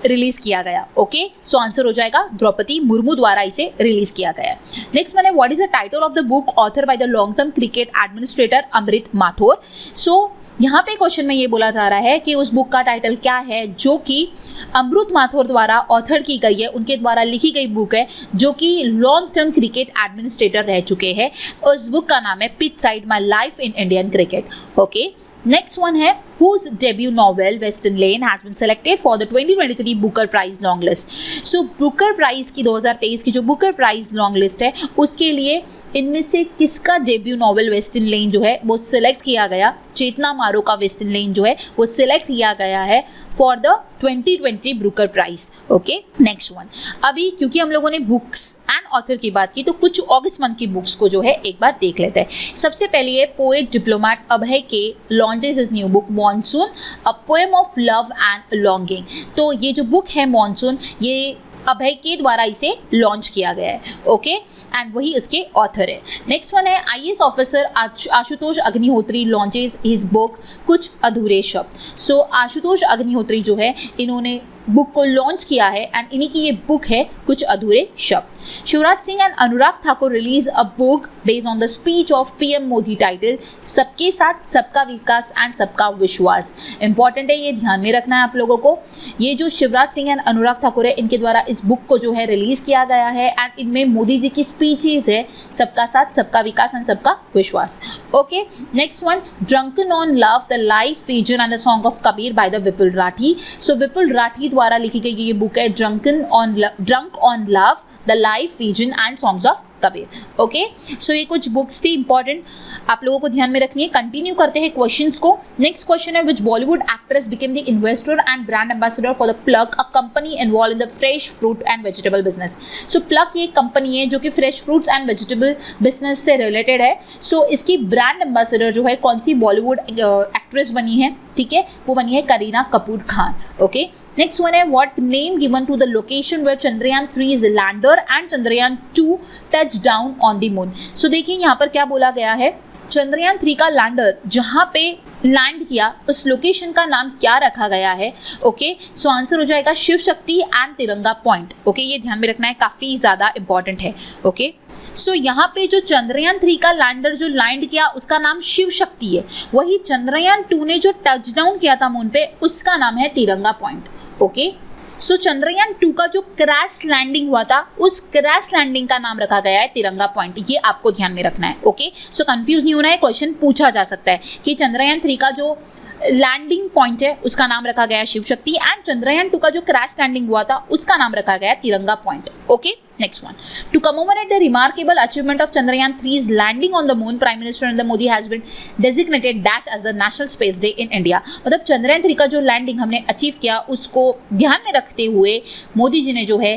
[SPEAKER 1] रिलीज किया गया। ओके, सो आंसर हो जाएगा द्रौपदी मुर्मू द्वारा इसे रिलीज किया गया। नेक्स्ट वन है, what is the title of the book author by the long term cricket administrator Amrit Mathur. So यहाँ पे क्वेश्चन में ये बोला जा रहा है कि उस बुक का टाइटल क्या है जो कि अमृत माथुर द्वारा ऑथर की गई है, उनके द्वारा लिखी गई बुक है, जो कि लॉन्ग टर्म क्रिकेट एडमिनिस्ट्रेटर रह चुके हैं। उस बुक का नाम है pitch side my life in Indian cricket. Okay, next one है, whose debut novel Western Lane has been selected for the 2023 Booker Prize long list। So Booker Prize की 2023 की जो Booker Prize long list है उसके लिए इनमें से किसका डेब्यू नॉवल वेस्टर्न लेन जो है वो सिलेक्ट किया गया, चेतना मारो का वेस्टर्न लेन जो है वो सिलेक्ट किया गया है for the 2023 Booker prize. Okay, next one, अभी क्योंकि हम लोगों ने बुक्स एंड ऑथर की बात की तो कुछ अगस्त मंथ की बुक्स को जो है एक बार देख लेते हैं। सबसे पहले है पोएट डिप्लोमेट अभय के launches his new book monsoon a poem of love and longing. तो ये जो बुक है मॉनसून, ये अभय के द्वारा इसे लॉन्च किया गया है। ओके, एंड वही इसके ऑथर है। नेक्स्ट वन है, IAS officer Ashutosh Agnihotri launches his book कुछ अधूरे शब्द। सो आशुतोष अग्निहोत्री जो है इन्होंने बुक को लॉन्च किया है एंड इन्हीं की ये बुक है कुछ अधूरे शब्द। Shivraj Singh and Anurag Thakur release a book based on the speech of PM Modi title सबके साथ सबका विकास एंड सबका विश्वास। इंपॉर्टेंट है, ये ध्यान में रखना है आप लोगों को। ये जो शिवराज सिंह एंड अनुराग ठाकुर है इनके द्वारा इस बुक को जो है रिलीज किया गया है एंड इनमें मोदी जी की स्पीचेस है सबका साथ सबका विकास and Sabka Vishwas. Okay, next one, drunken on love the life vision and the song of Kabir by the Vipul Rathi. So Vipul Rathi द्वारा लिखी गई ये बुक है drunk on love the life vision and songs of Kabir. Okay, so ये कुछ बुक्स थी इंपॉर्टेंट, आप लोगों को ध्यान में रखनी है। कंटिन्यू करते हैं क्वेश्चंस को। नेक्स्ट क्वेश्चन है, which Bollywood actress became the investor and brand ambassador for the Plug, a company involve in the fresh fruit and vegetable business. So Plug ये कंपनी है जो कि fresh fruits and vegetable business से related है। So इसकी brand ambassador जो है कौन सी बॉलीवुड एक्ट्रेस बनी है, ठीक है, वो बनी है Kareena Kapoor Khan. Okay, next one है, what name given to the location where Chandrayaan 3 lander and Chandrayaan 2 touch down on the moon. So देखिए यहाँ पर क्या बोला गया है, चंद्रयान 3 का लैंडर जहाँ पे लैंड किया उस लोकेशन का नाम क्या रखा गया है। ओके, सो आंसर हो जाएगा शिव शक्ति एंड तिरंगा पॉइंट। ओके, ये ध्यान में रखना है, काफ़ी ज़्यादा इंपॉर्टेंट है। ओके, सो यहाँ पे जो चंद्रयान 3 का लैंडर जो लैंड किया उसका नाम शिव शक्ति है, वही चंद्रयान 2 ने जो टच डाउन किया था मून पे उसका नाम है तिरंगा पॉइंट। ओके, सो चंद्रयान 2 का जो क्रैश लैंडिंग हुआ था उस क्रैश लैंडिंग का नाम रखा गया है तिरंगा पॉइंट, ये आपको ध्यान में रखना है। ओके, सो कंफ्यूज नहीं होना है, क्वेश्चन पूछा जा सकता है कि चंद्रयान 3 का जो लैंडिंग पॉइंट है उसका नाम रखा गया शिव शक्ति, एंड चंद्रयान 2 का जो क्रैश लैंडिंग हुआ था उसका नाम रखा गया तिरंगा point. Okay, next one. To commemorate the remarkable achievement of Chandrayaan 3's landing on the moon, Prime Minister Narendra Modi has been designated dash as the National Space Day in India. मतलब चंद्रयान 3 का जो landing हमने achieve किया उसको ध्यान में रखते हुए मोदी जी ने जो है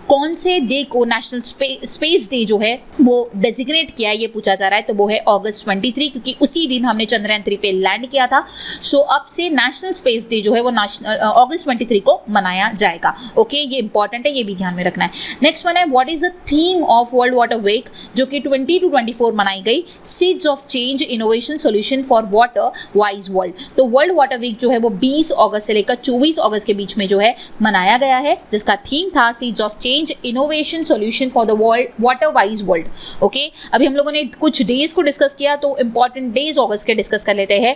[SPEAKER 1] कौन से डे को नेशनल स्पेस डे जो है वो डेजिग्नेट किया है, ये पूछा जा रहा है। तो वो है अगस्त 23, क्योंकि उसी दिन हमने चंद्रयान 3 पे लैंड किया था। सो अब से नेशनल स्पेस डे जो है वो अगस्त 23 को मनाया जाएगा। ओके, ये इंपॉर्टेंट है, ये भी ध्यान में रखना है। नेक्स्ट वन है what is the theme of world water week, जो कि 20 to 24 मनाई गई। Seeds of change, innovation, solution for water wise world. तो वर्ल्ड वाटर वीक जो है वो 20 अगस्त से लेकर 24 अगस्त के बीच में जो है मनाया गया है, जिसका थीम था seeds of change, innovation, solution for the world, water wise world. Okay, अभी हम लोगों ने कुछ डेज को डिस्कस किया, तो इंपॉर्टेंट डेज अगस्त के डिस्कस कर लेते हैं।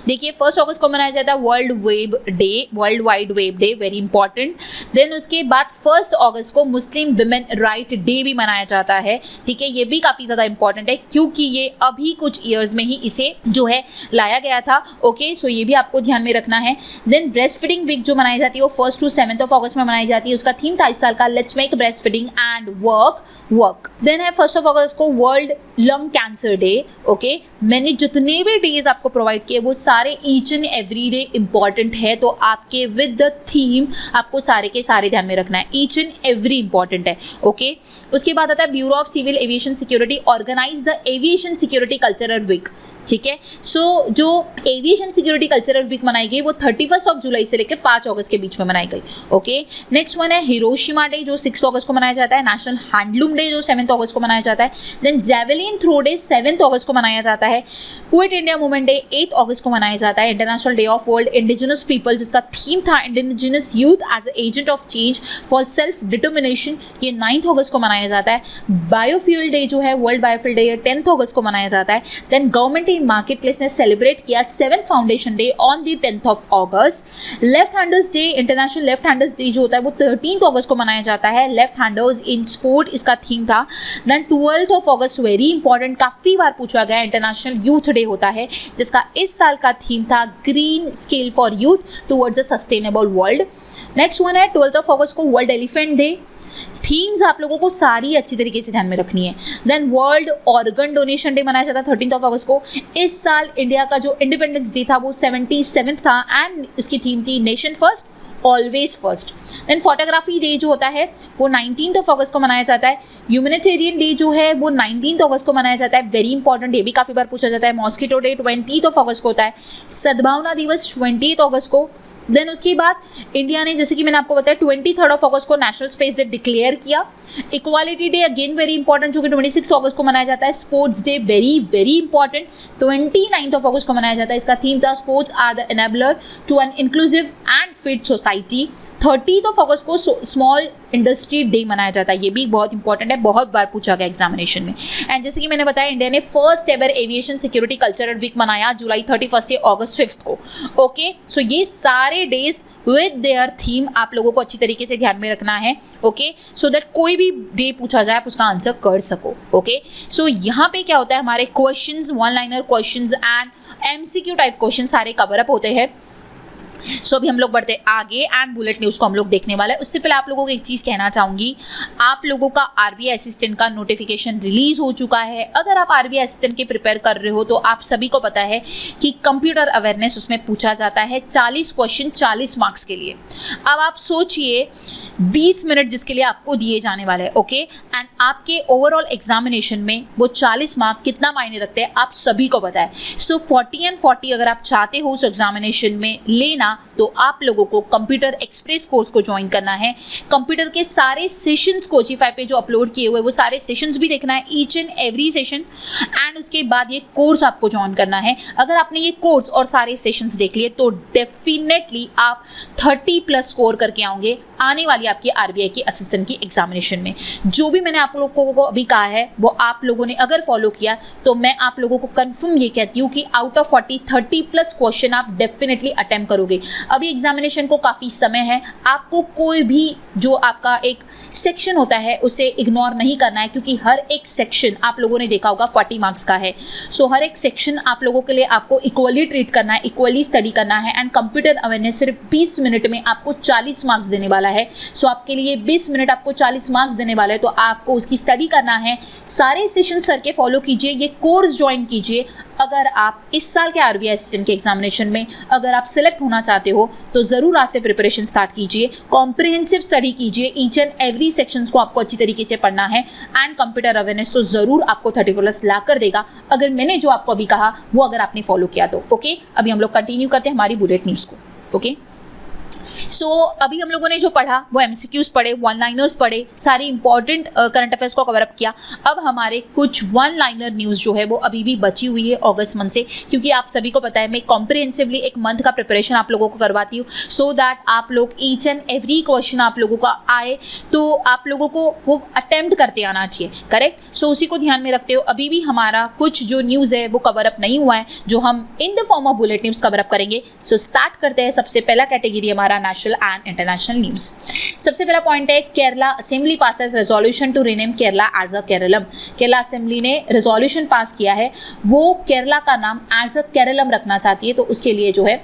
[SPEAKER 1] देखिए 1 अगस्त को मनाया जाता है world web day, world wide web day, very important. Then उसके बाद 1 अगस्त को मुस्लिम विमेन राइट डे भी मनाया जाता है। ठीक है, ये भी काफी ज्यादा इंपॉर्टेंट है क्योंकि ये अभी कुछ ईयर्स में ही इसे जो है लाया गया था। ओके, सो ये भी आपको ध्यान में रखना है। देन ब्रेस्ट फीडिंग वीक जो मनाई जाती है वो 1 to 7 अगस्त में मनाई जाती है। उसका थीम था इस साल का let's make breast feeding and work. Then है 1 अगस्त को world lung cancer day. Okay, मैंने जितने भी डेज आपको प्रोवाइड किए वो सारे each and every day important है, तो आपके विद द थीम आपको सारे के सारे ध्यान में रखना है, ईच एंड एवरी इंपॉर्टेंट है। ओके, उसके बाद आता है bureau of civil aviation security organise the aviation security cultural week. ठीक है, सो जो एविएशन सिक्योरिटी कल्चरल वीक मनाई गई वो 31 जुलाई से लेकर 5 अगस्त के बीच में मनाई गई। ओके, नेक्स्ट वन है हिरोशिमा डे जो 6 अगस्त को मनाया जाता है। नेशनल हैंडलूम डे जो 7 अगस्त को मनाया जाता है। देन जैवलिन थ्रो डे 7 अगस्त को मनाया जाता है। क्विट इंडिया मूवमेंट डे 8 अगस्त को मनाया जाता है। International day of world indigenous people जिसका थीम था indigenous youth as agent of change for self determination, ये 9 अगस्त को मनाया जाता है। बायोफ्यूल डे जो है वर्ल्ड बायोफ्यूल डे 10 अगस्त को मनाया जाता है। देन गवर्नमेंट मार्केट प्लेस ने सेलिब्रेट किया 7th foundation day on the 10th of August. Left handers day, international left handers day जो होता है वो 13 अगस्त को मनाया जाता है। लेफ्ट हैंडर्स इन स्पोर्ट इसका थीम था। देन 12 अगस्त वेरी इंपॉर्टेंट, काफी बार पूछा गया, इंटरनेशनल यूथ डे होता है जिसका इस साल का थीम था green scale for youth towards a sustainable world. Next one है 12 अगस्त को वर्ल्ड एलिफेंट डे। थीम्स आप लोगों को सारी अच्छी तरीके से ध्यान में रखनी है। Then world organ donation day मनाया जाता है 13 अगस्त को। इस साल इंडिया का जो इंडिपेंडेंस डे था वो 77th था एंड उसकी थीम थी nation first always first. Then photography day जो होता है वो 19 अगस्त को मनाया जाता है। ह्यूमैनिटेरियन डे जो है वो 19 अगस्त को मनाया जाता है, वेरी इंपॉर्टेंट, ये भी काफ़ी बार पूछा जाता है। मॉस्किटो डे 20 अगस्त को होता है। सद्भावना दिवस 20 अगस्त को। देन उसके बाद इंडिया ने, जैसे कि मैंने आपको बताया, 23 अगस्त को नेशनल स्पेस डे डिक्लेयर किया। Equality day again very important जो कि 26 अगस्त को मनाया जाता है। Sports day very very important 29 अगस्त को मनाया जाता है। इसका थीम था sports are the enabler to an inclusive and fit society. 30 अगस्त को स्मॉल इंडस्ट्री डे मनाया जाता है, ये भी बहुत इंपॉर्टेंट है, बहुत बार पूछा गया एग्जामिनेशन में। एंड जैसे कि मैंने बताया इंडिया ने first ever aviation security cultural week मनाया जुलाई 31 से अगस्त 5 को। ओके, सो ये सारे डेज विद देयर थीम आप लोगों को अच्छी तरीके से ध्यान में रखना है। ओके, सो दैट कोई भी डे पूछा जाए आप उसका आंसर कर सको। ओके, सो यहाँ पे क्या होता है, हमारे questions, one liner questions and MCQ type question सारे कवर अप होते हैं। सो अभी हम लोग बढ़ते आगे एंड बुलेट न्यूज़ को हम लोग देखने वाले हैं। उससे पहले आप लोगों को एक चीज़ कहना चाहूँगी, आप लोगों का आरबीआई असिस्टेंट का नोटिफिकेशन रिलीज हो चुका है। अगर आप आरबीआई असिस्टेंट के प्रिपेयर कर रहे हो तो आप सभी को पता है कि कंप्यूटर अवेयरनेस उसमें पूछा जाता है 40 क्वेश्चन 40 मार्क्स के लिए। अब आप सोचिए 20 मिनट जिसके लिए आपको दिए जाने वाले हैं। ओके, एंड आपके ओवरऑल एग्जामिनेशन में वो 40 मार्क कितना मायने रखते हैं आप सभी को पता है। सो 40 and 40 अगर आप चाहते हो उस एग्जामिनेशन में लेना तो आप लोगों को कंप्यूटर एक्सप्रेस कोर्स को ज्वाइन करना है। कंप्यूटर के सारे सेशंस कोचिफाई पे जो अपलोड किए हुए वो सारे सेशंस भी देखना है, each and every session, and उसके बाद ये कोर्स आपको ज्वाइन करना है। अगर आपने ये कोर्स और सारे सेशंस देख लिए तो डेफिनेटली आप 30+ स्कोर करके आओगे आने वाली आपकी आरबीआई की असिस्टेंट की एग्जामिनेशन में। जो भी मैंने आप लोगों को अभी कहा है वो आप लोगों ने अगर फॉलो किया तो मैं आप लोगों को कंफर्म ये कहती हूँ कि आउट ऑफ 40 30 प्लस क्वेश्चन आप डेफिनेटली अटेम्प्ट करोगे। अभी एग्जामिनेशन को काफ़ी समय है, आपको कोई भी जो आपका एक सेक्शन होता है उसे इग्नोर नहीं करना है, क्योंकि हर एक सेक्शन आप लोगों ने देखा होगा 40 मार्क्स का है। सो हर एक सेक्शन आप लोगों के लिए आपको इक्वली ट्रीट करना है, इक्वली स्टडी करना है। एंड कंप्यूटर अवेयरनेस सिर्फ 20 मिनट में आपको 40 मार्क्स देने वाला है। सो आपके लिए 20 मिनट आपको 40 मार्क्स देने वाला है, तो आपको उसकी स्टडी करना है। सारे सेशन सर के फॉलो कीजिए, ये कोर्स ज्वाइन कीजिए। अगर आप इस साल के आरबीआई असिस्टेंट के एग्जामिनेशन में अगर आप सिलेक्ट होना चाहते हो तो ज़रूर आज से प्रिपरेशन स्टार्ट कीजिए, कॉम्प्रिहेंसिव स्टडी कीजिए। ईच एंड एवरी सेक्शंस को आपको अच्छी तरीके से पढ़ना है। एंड कंप्यूटर अवेयरनेस तो ज़रूर आपको 30+ ला कर देगा, अगर मैंने जो आपको अभी कहा वो अगर आपने फॉलो किया तो। ओके, अभी हम लोग कंटिन्यू करते हैं हमारी बुलेट न्यूज़ को। ओके, सो अभी हम लोगों ने जो पढ़ा वो एमसीक्यूज पढ़े, वन लाइनर्स पढ़े, सारी इंपॉर्टेंट करंट अफेयर्स को कवर अप किया। अब हमारे कुछ वन लाइनर न्यूज़ जो है वो अभी भी बची हुई है अगस्त मंथ से, क्योंकि आप सभी को पता है मैं कॉम्प्रिहेंसिवली एक मंथ का प्रिपरेशन आप लोगों को करवाती हूँ, सो दैट आप लोग ईच एंड एवरी क्वेश्चन आप लोगों का आए तो आप लोगों को वो अटेम्प्ट करते आना चाहिए। करेक्ट, सो उसी को ध्यान में रखते हो अभी भी हमारा कुछ जो न्यूज़ है वो कवर अप नहीं हुआ है, जो हम in the form of bullet news cover up करेंगे। सो स्टार्ट करते हैं। सबसे पहला कैटेगरी हमारा नेशनल एंड इंटरनेशनल न्यूज़। सबसे पहला पॉइंट है Kerala assembly passes resolution to rename Kerala as a Keralam. Kerala assembly ने रेजोल्यूशन पास किया है, वो केरला का नाम एज अ केरलम रखना चाहती है, तो उसके लिए जो है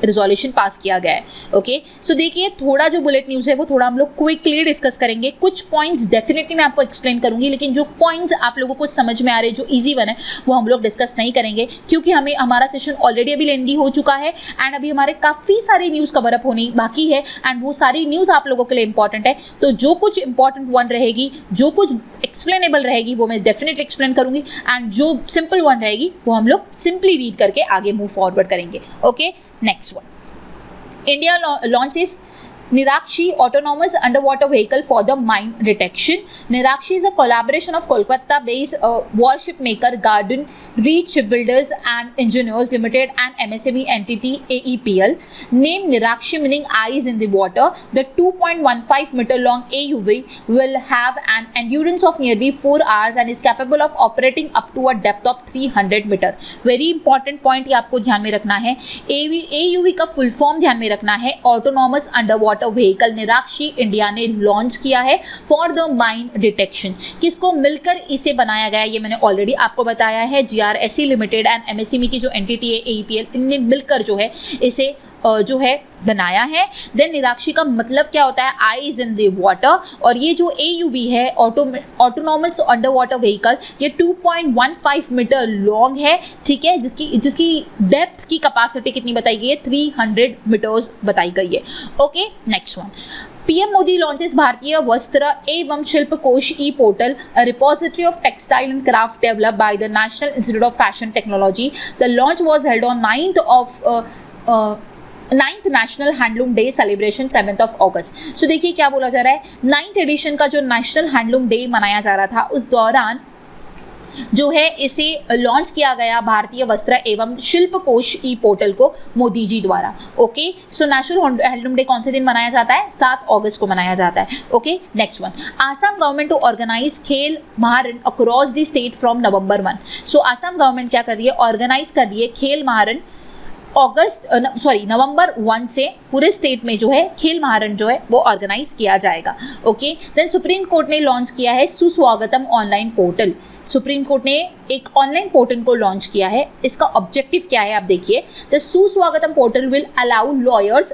[SPEAKER 1] रिजोल्यूशन पास किया गया है। ओके, सो देखिए थोड़ा जो बुलेट न्यूज़ है वो थोड़ा हम लोग क्विकली डिस्कस करेंगे। कुछ पॉइंट्स डेफिनेटली मैं आपको एक्सप्लेन करूंगी, लेकिन जो पॉइंट्स आप लोगों को समझ में आ रहे हैं, जो इजी वन है, वो हम लोग डिस्कस नहीं करेंगे, क्योंकि हमारा सेशन ऑलरेडी अभी लेंदी हो चुका है एंड अभी हमारे काफ़ी सारी न्यूज़ कवर अप होनी बाकी है एंड वो सारी न्यूज़ आप लोगों के लिए इंपॉर्टेंट है। तो जो कुछ इंपॉर्टेंट वन रहेगी, जो कुछ एक्सप्लेनेबल रहेगी वो मैं डेफिनेटली एक्सप्लेन करूंगी, एंड जो सिंपल वन रहेगी वो हम लोग सिंपली रीड करके आगे मूव फॉरवर्ड करेंगे। Okay, next one, India launches Nirakshi autonomous underwater vehicle for the mine detection. Nirakshi is a collaboration of Kolkata-based warship maker Garden Reach Shipbuilders and Engineers Limited and MSME entity AEPL. Named Nirakshi meaning eyes in the water, the 2.15 meter long AUV will have an endurance of nearly 4 hours and is capable of operating up to a depth of 300 meter. Very important point ये आपको ध्यान में रखना है। AUV का full form ध्यान में रखना है, ऑटोनॉमस अंडरवाटर व्हीकल निराक्षी इंडिया ने लॉन्च किया है फॉर द माइन डिटेक्शन। किसको मिलकर इसे बनाया गया, ये मैंने ऑलरेडी आपको बताया है। GRSE लिमिटेड एंड MSME की जो एंटिटी है AEPL, इनने मिलकर जो है इसे जो है बनाया है। देन निराक्षी का मतलब क्या होता है, आईज इन द वाटर, और ये जो AUV है ऑटोनॉमस अंडर वाटर व्हीकल, ये 2.15 मीटर लॉन्ग है, ठीक है, जिसकी डेप्थ की कैपेसिटी कितनी बताई गई है, 300 मीटर्स बताई गई है। Okay, next one, PM Modi launches भारतीय वस्त्र एवं शिल्प कोश ई portal, a repository of textile and craft developed by the National Institute of Fashion Technology. The launch was held on 9th national handloom day celebration 7th of August. सो देखिए क्या बोला जा रहा है, 9th एडिशन का जो नेशनल हैंडलूम डे मनाया जा रहा था उस दौरान जो है इसे लॉन्च किया गया भारतीय वस्त्र एवं शिल्प कोश ई पोर्टल को मोदी जी द्वारा। Okay, so national handloom day कौन से दिन मनाया जाता है, 7 अगस्त को मनाया जाता है। Okay, next one, Assam government to organise Khel Maharan across the state from November 1। So Assam government क्या कर रही है, ऑर्गेनाइज कर रही है खेल महारण नवंबर 1 से पूरे स्टेट में जो है खेल महारण जो है वो ऑर्गेनाइज किया जाएगा। ओके, देन सुप्रीम कोर्ट ने लॉन्च किया है Suswagatam online portal. Supreme court ने एक ऑनलाइन पोर्टल को लॉन्च किया है। इसका ऑब्जेक्टिव क्या है, आप देखिए, the Suswagatam portal will allow lawyers,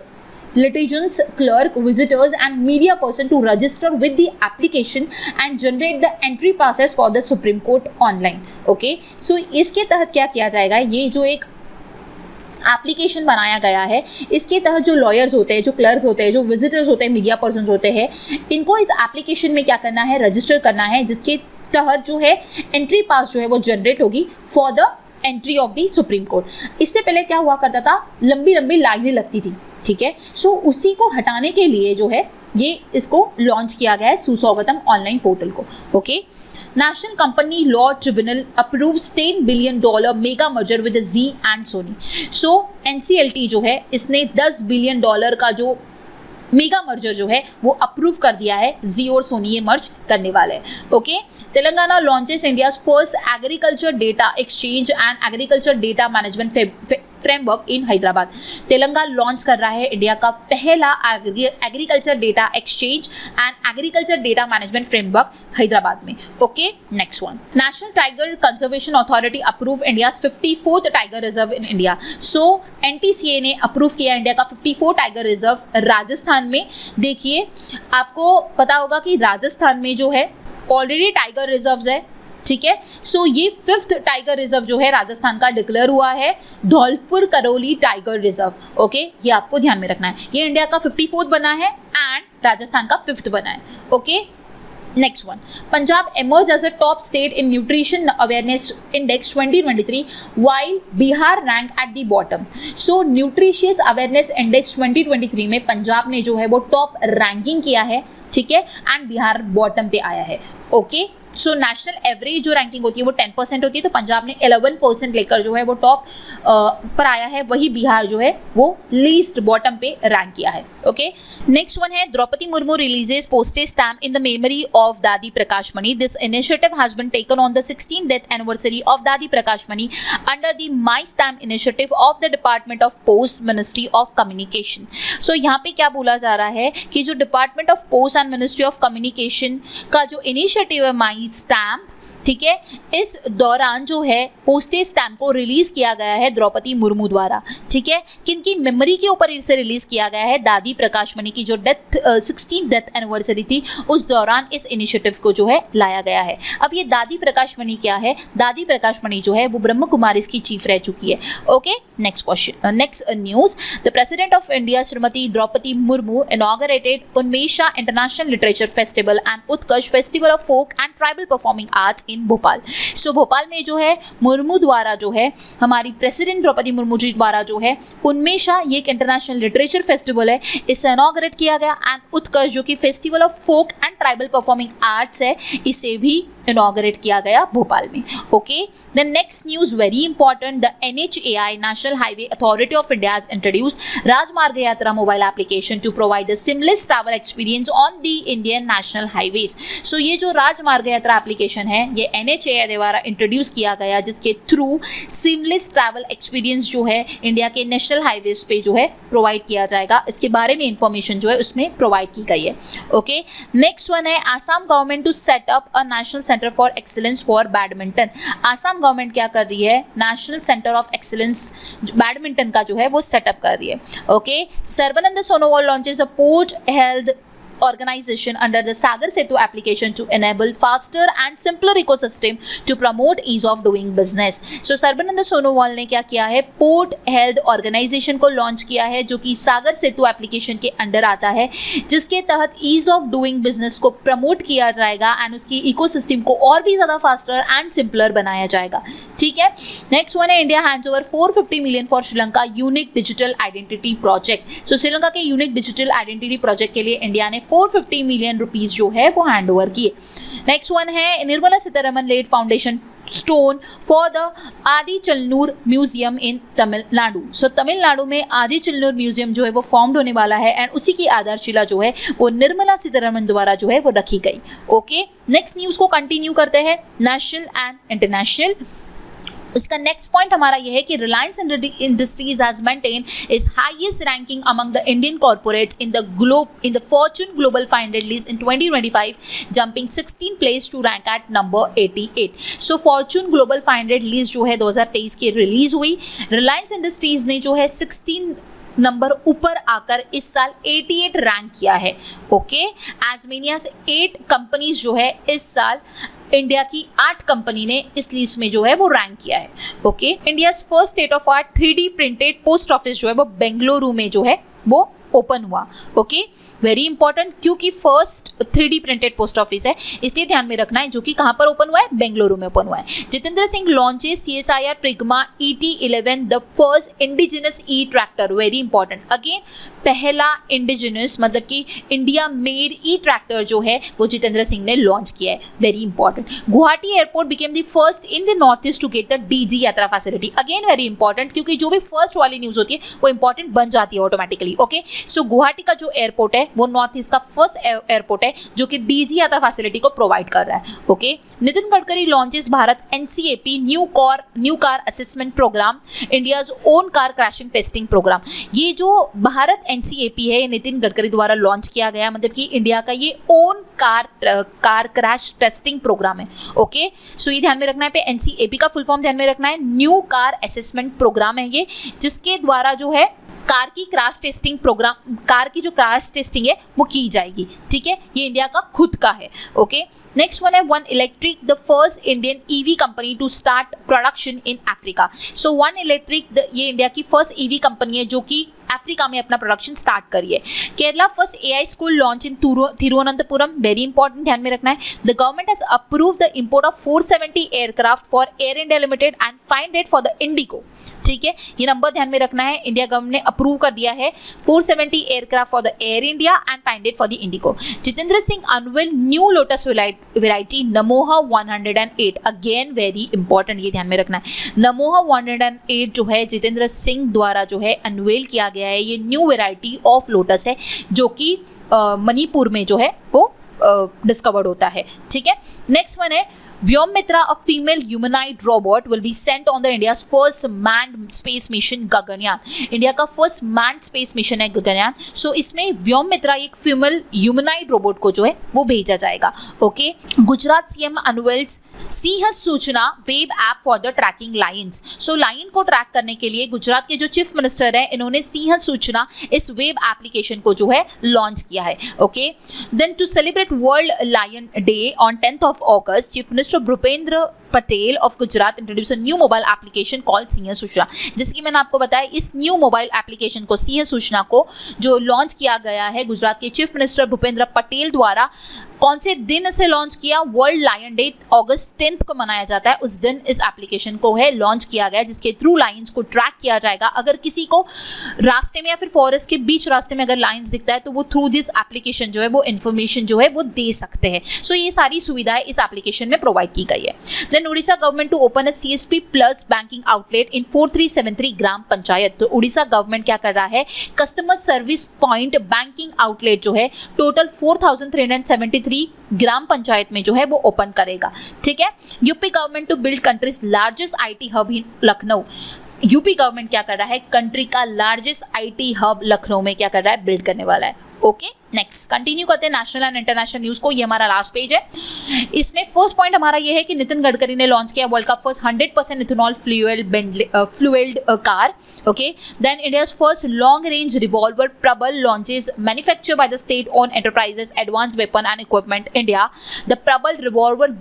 [SPEAKER 1] litigants, clerk, visitors and media person to register with the application and generate the entry passes for the Supreme Court online. Okay, so इसके तहत क्या किया जाएगा, ये जो एक एप्लीकेशन बनाया गया है, इसके तहत जो लॉयर्स होते हैं, जो क्लर्क्स होते हैं, जो विजिटर्स होते हैं, मीडिया पर्सन होते हैं, इनको इस एप्लीकेशन में क्या करना है, रजिस्टर करना है, जिसके तहत जो है एंट्री पास जो है वो जनरेट होगी for the entry of the supreme court. इससे पहले क्या हुआ करता था, लंबी लंबी लाइनें लगती थी, ठीक है, सो उसी को हटाने के लिए जो है ये इसको लॉन्च किया गया है सुस्वागतम ऑनलाइन पोर्टल को। Okay, national company law tribunal approves $10 billion mega merger with Zee and Sony. So NCLT जो है इसने $10 बिलियन का जो मेगा मर्जर जो है वो अप्रूव कर दिया है। जी और सोनी ये मर्ज करने वाले हैं। Okay, Telangana launches India's first agriculture data exchange and agriculture data management framework in Hyderabad. Telangana launch कर रहा है इंडिया का पहला agriculture data exchange and agriculture data management framework Hyderabad में। Okay, next one, national tiger conservation authority approve India 54th tiger reserve in India. So NTCA ने approve किया India का 54 tiger reserve Rajasthan में। देखिए, आपको पता होगा कि राजस्थान में जो है ऑलरेडी टाइगर रिजर्व्स है, ठीक है। सो ये 5th टाइगर रिजर्व जो है राजस्थान का डिक्लेयर हुआ है, Dholpur Karauli tiger reserve. Okay, ये आपको ध्यान में रखना है। ये इंडिया का 54th बना है एंड राजस्थान का 5th बना है। Okay, next one, Punjab emerged as a top state in nutrition awareness index 2023 while Bihar ranked at the bottom. So nutritious awareness index 2023 में पंजाब ने जो है वो टॉप रैंकिंग किया है, ठीक है, एंड बिहार बॉटम पे आया है। ओके, सो नेशनल एवरेज जो रैंकिंग होती है वो 10% होती है, तो पंजाब ने 11% लेकर जो है वो टॉप पर आया है, वही बिहार जो है वो लीस्ट बॉटम पे रैंक किया है। ओके, नेक्स्ट वन है, Droupadi Murmu releases postage stamp in the memory of Dadi Prakash Mani. This initiative has been taken on the 16th death anniversary of Dadi Prakash Mani under the my stamp initiative of the department of post ministry of communication. So यहाँ पे क्या बोला जा रहा है कि जो department of post and ministry of communication का जो इनिशिएटिव है माई स्टैम्प, ठीक है, इस दौरान जो है पोस्टेज स्टैम्प को रिलीज किया गया है द्रौपदी मुर्मू द्वारा, ठीक है। किनकी मेमोरी के ऊपर इसे रिलीज किया गया है, दादी प्रकाश मणि की जो 16th डेथ एनिवर्सरी थी उस दौरान इस इनिशिएटिव को जो है लाया गया है। अब ये दादी प्रकाश मणि क्या है, दादी प्रकाश मणि जो है वो ब्रह्म कुमारीज की चीफ रह चुकी है। Okay, next question, next news, the president of India Shrimati Droupadi Murmu inaugurated Unmesha international literature festival and Utkarsh festival of folk and tribal performing arts in Bhopal. So Bhopal में जो है मुर्मू द्वारा जो है, हमारी प्रेसिडेंट द्रौपदी मुर्मू जी द्वारा जो है उन्मेषा, ये एक इंटरनेशनल लिटरेचर फेस्टिवल है, इसे इनॉग्रेट किया गया। एंड उत्कर्ष जो कि festival of folk and tribal performing arts है, इसे भी इनॉग्रेट किया गया भोपाल में। Okay, the next news very important, the NHAI national highway authority of India has introduced Rajmarg Yatra mobile application to provide the seamless travel experience on the Indian national highways. So ये जो राजमार्ग यात्रा एप्लीकेशन है ये NHAI द्वारा introduce किया गया, जिसके थ्रू सिमलेस ट्रैवल एक्सपीरियंस जो है इंडिया के नेशनल हाईवेज पे जो है प्रोवाइड किया जाएगा। इसके बारे में इंफॉर्मेशन जो है उसमें प्रोवाइड की गई है। ओके, नेक्स्ट वन है, Assam government to set up a national centre for excellence for badminton. Assam government क्या कर रही है, national centre of excellence badminton का जो है वो सेटअप कर रही है। Okay, Sarbananda Sonowal launches a port health organization under the Sagar Setu application to enable faster and simpler ecosystem to promote ease of doing business. So Sarbananda Sonowal ने क्या किया है, पोर्ट हेल्थ ऑर्गेनाइजेशन को लॉन्च किया है जो कि सागर सेतु एप्लीकेशन के अंडर आता है, जिसके तहत ईज ऑफ डूइंग बिजनेस को प्रमोट किया जाएगा एंड उसकी इकोसिस्टम को और भी ज़्यादा फास्टर एंड सिंपलर बनाया जाएगा। ठीक है, नेक्स्ट वन है, India hands over 450 million for Sri Lanka unique digital identity project. So Sri Lanka के यूनिक डिजिटल आइडेंटिटी प्रोजेक्ट के लिए इंडिया ने 450 मिलियन रुपीस जो है वो हैंड ओवर किए। नेक्स्ट वन है, Nirmala Sitharaman laid foundation stone for the Adichanallur museum in Tamil Nadu. So Tamil Nadu में आदि चलनूर म्यूजियम जो है वो फॉर्म्ड होने वाला है एंड उसी की आधारशिला जो है वो निर्मला सीतारमन द्वारा जो है वो रखी गई। ओके, नेक्स्ट न्यूज को कंटिन्यू करते हैं, नेशनल एंड इंटरनेशनल। उसका नेक्स्ट पॉइंट हमारा यह है कि Reliance industries has maintain its highest ranking among the Indian corporates in the Fortune global 500 list in 2025, jumping 16 place to rank at number 88। So Fortune global 500 list जो है 2023 की release हुई। Reliance industries ने जो है 16 नंबर ऊपर आकर इस साल 88 रैंक किया है। Okay, as many as 8 companies जो है इस साल इंडिया की 8 कंपनी ने इस लिस्ट में जो है वो रैंक किया है। Okay, India first state of art 3D printed post office जो है वो बेंगलुरु में जो है वो ओपन हुआ। ओके, वेरी इंपॉर्टेंट, क्योंकि first 3D printed post office है इसलिए ध्यान में रखना है, जो कि कहां पर ओपन हुआ है, बेंगलुरु में ओपन हुआ है। Jitendra Singh launches CSIR प्रिग्मा ET11 the first indigenous E tractor, very important, again पहला इंडिजिनस मतलब कि इंडिया मेड ई ट्रैक्टर जो है वो जितेंद्र सिंह ने लॉन्च किया है, very important. Guwahati airport became the first in the North East to get the DG Yatra facility, again very important, क्योंकि जो भी फर्स्ट वाली न्यूज होती है वो इंपॉर्टेंट बन जाती है ऑटोमेटिकली। ओके, सो गुवाहाटी का जो एयरपोर्ट है वो नॉर्थ ईस्ट का फर्स्ट एयरपोर्ट है जो कि डीजी यात्रा फैसिलिटी को प्रोवाइड कर रहा है। Okay, Nitin Gadkari launches Bharat NCAP new car assessment programme, India's own car crashing testing programme. ये जो भारत एनसीएपी है, नितिन गडकरी द्वारा लॉन्च किया गया, मतलब कि इंडिया का ये own car crash testing programme है। ओके, सो ये ध्यान में रखना है, पे एनसीएपी का फुल फॉर्म ध्यान में रखना है, न्यू कार असेसमेंट प्रोग्राम है ये, जिसके द्वारा जो है कार की क्रैश टेस्टिंग प्रोग्राम, कार की जो क्रैश टेस्टिंग है वो की जाएगी। ठीक है, ये इंडिया का खुद का है। ओके, नेक्स्ट वन है one electric, the first Indian EV company to start production in Africa. So one electric ये इंडिया की फर्स्ट ईवी कंपनी है जो कि अफ्रीका में अपना प्रोडक्शन स्टार्ट करी है। Kerala first AI school launch in Thiruvananthapuram, very important, ध्यान में रखना है। The government has approved the import of 470 aircraft for air India limited and 500 for the Indigo. ठीक है, ये नंबर ध्यान में रखना है, इंडिया गवर्नमेंट ने अप्रूव कर दिया है 470 aircraft for the Air India and 500 for the IndiGo. Jitendra Singh unveil new lotus variety Namoha 108, again very important, ये ध्यान में रखना है। नमोहा 108 जो है जितेंद्र सिंह द्वारा जो है अनवेल किया गया है, ये न्यू वेराइटी ऑफ लोटस है जो कि मणिपुर में जो है वो डिस्कवर्ड होता है। ठीक है, नेक्स्ट वन है Vyomitra, a female humanoid robot, will be sent on the India's first manned space mission Gaganyaan. India का फर्स्ट manned space mission है गगनयान। सो इसमें व्योमित्रा एक फीमेल ह्यूमनाइड रोबोट को जो है वो भेजा जाएगा। Okay, Gujarat CM unveils Sinh Suchna web app for the tracking lions. So lion को ट्रैक करने के लिए गुजरात के जो चीफ मिनिस्टर है इन्होंने सिंह सूचना इस वेब एप्लीकेशन को जो है लॉन्च किया है। Okay, then to celebrate world lion day on 10th of August, चीफ मिनिस्टर Bhupendra Patel of Gujarat introduced a new mobile application called Singh सूचना। जैसे कि मैंने आपको बताया, इस न्यू मोबाइल एप्लीकेशन को सिंह सूचना को जो लॉन्च किया गया है गुजरात के चीफ मिनिस्टर भूपेंद्र पटेल द्वारा, कौन से दिन इसे लॉन्च किया? वर्ल्ड लायन डे अगस्त 10 को मनाया जाता है, उस दिन इस एप्लीकेशन को है लॉन्च किया गया, जिसके थ्रू लायंस को ट्रैक किया जाएगा। अगर किसी को रास्ते में या फिर फॉरेस्ट के बीच रास्ते में अगर लायंस दिखता है तो वो थ्रू दिस एप्लीकेशन जो है वो इन्फॉर्मेशन जो है वो दे सकते हैं। सो ये सारी सुविधाएं इस एप्लीकेशन में प्रोवाइड की गई है। Then Odisha government to open a CSP plus banking outlet in 4373 gram panchayat. तो उड़ीसा गवर्नमेंट क्या कर रहा है, customer service point banking outlet जो है टोटल 4373 ग्राम पंचायत में जो है वो ओपन करेगा। ठीक है, UP government to build country's largest IT hub in Lucknow. UP government क्या कर रहा है, कंट्री का लार्जेस्ट IT हब लखनऊ में क्या कर रहा है, बिल्ड करने वाला है। ओके, नेक्स्ट कंटिन्यू करते हैं नेशनल एंड इंटरनेशनल न्यूज को। ये हमारा लास्ट पेज है। इसमें फर्स्ट पॉइंट हमारा ये है कि नितिन गडकरी ने लॉन्च किया वर्ल्ड का first 100% ethanol fuelled car. Okay, then India's first long range revolver Prabal launches manufactured by the state owned enterprises advance weapon and equipment India. The Prabal revolver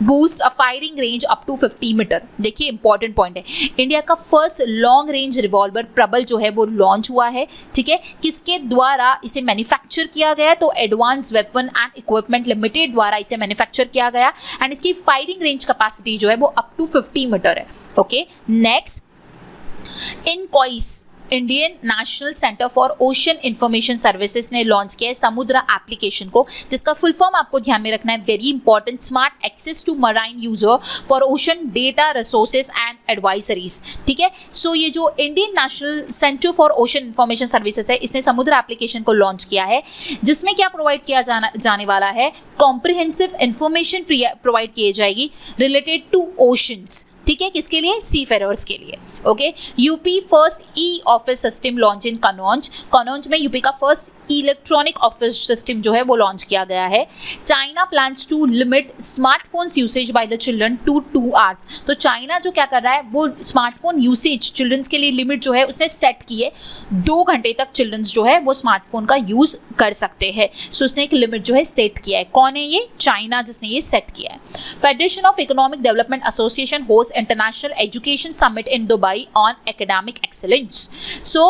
[SPEAKER 1] boost a firing range up to 50 metre. देखिए important point है, India का first long range revolver Prabal जो है वो launch हुआ है। ठीक है, किसके द्वारा इसे मैन्युफैक्चर किया गया? तो advance weapon and equipment limited द्वारा इसे मैन्युफैक्चर किया गया एंड इसकी फायरिंग रेंज कैपेसिटी जो है वो अप टू 50 मीटर है। Okay, next INCOIS Indian national centre for ocean information services ने लॉन्च किया है समुद्रा एप्लीकेशन को, जिसका फुल फॉर्म आपको ध्यान में रखना है, very important, smart access to marine user for ocean data resources and advisories. ठीक है, सो ये जो Indian national centre for ocean information services है इसने समुद्रा एप्लीकेशन को लॉन्च किया है, जिसमें क्या प्रोवाइड किया जाने वाला है, कॉम्प्रिहेंसिव इंफॉर्मेशन प्रोवाइड की जाएगी रिलेटेड टू ओशंस। ठीक है, किसके लिए? सीफेरर्स के लिए। Okay, UP first e office system launch in Kannauj. Kannauj में यूपी का फर्स्ट इलेक्ट्रॉनिक ऑफिस सिस्टम जो है वो लॉन्च किया गया है। China plans to limit smartphones usage by the children to 2 hours. तो चाइना जो क्या कर रहा है, वो स्मार्टफोन यूसेज चिल्ड्रंस के लिए लिमिट जो है उसने सेट की है, 2 घंटे तक चिल्ड्रंस जो है वो स्मार्टफोन का यूज कर सकते हैं। सो उसने एक लिमिट जो है सेट किया है। कौन है ये? चाइना, जिसने ये सेट किया है। Federation of economic development association host international education summit in Dubai on academic excellence. So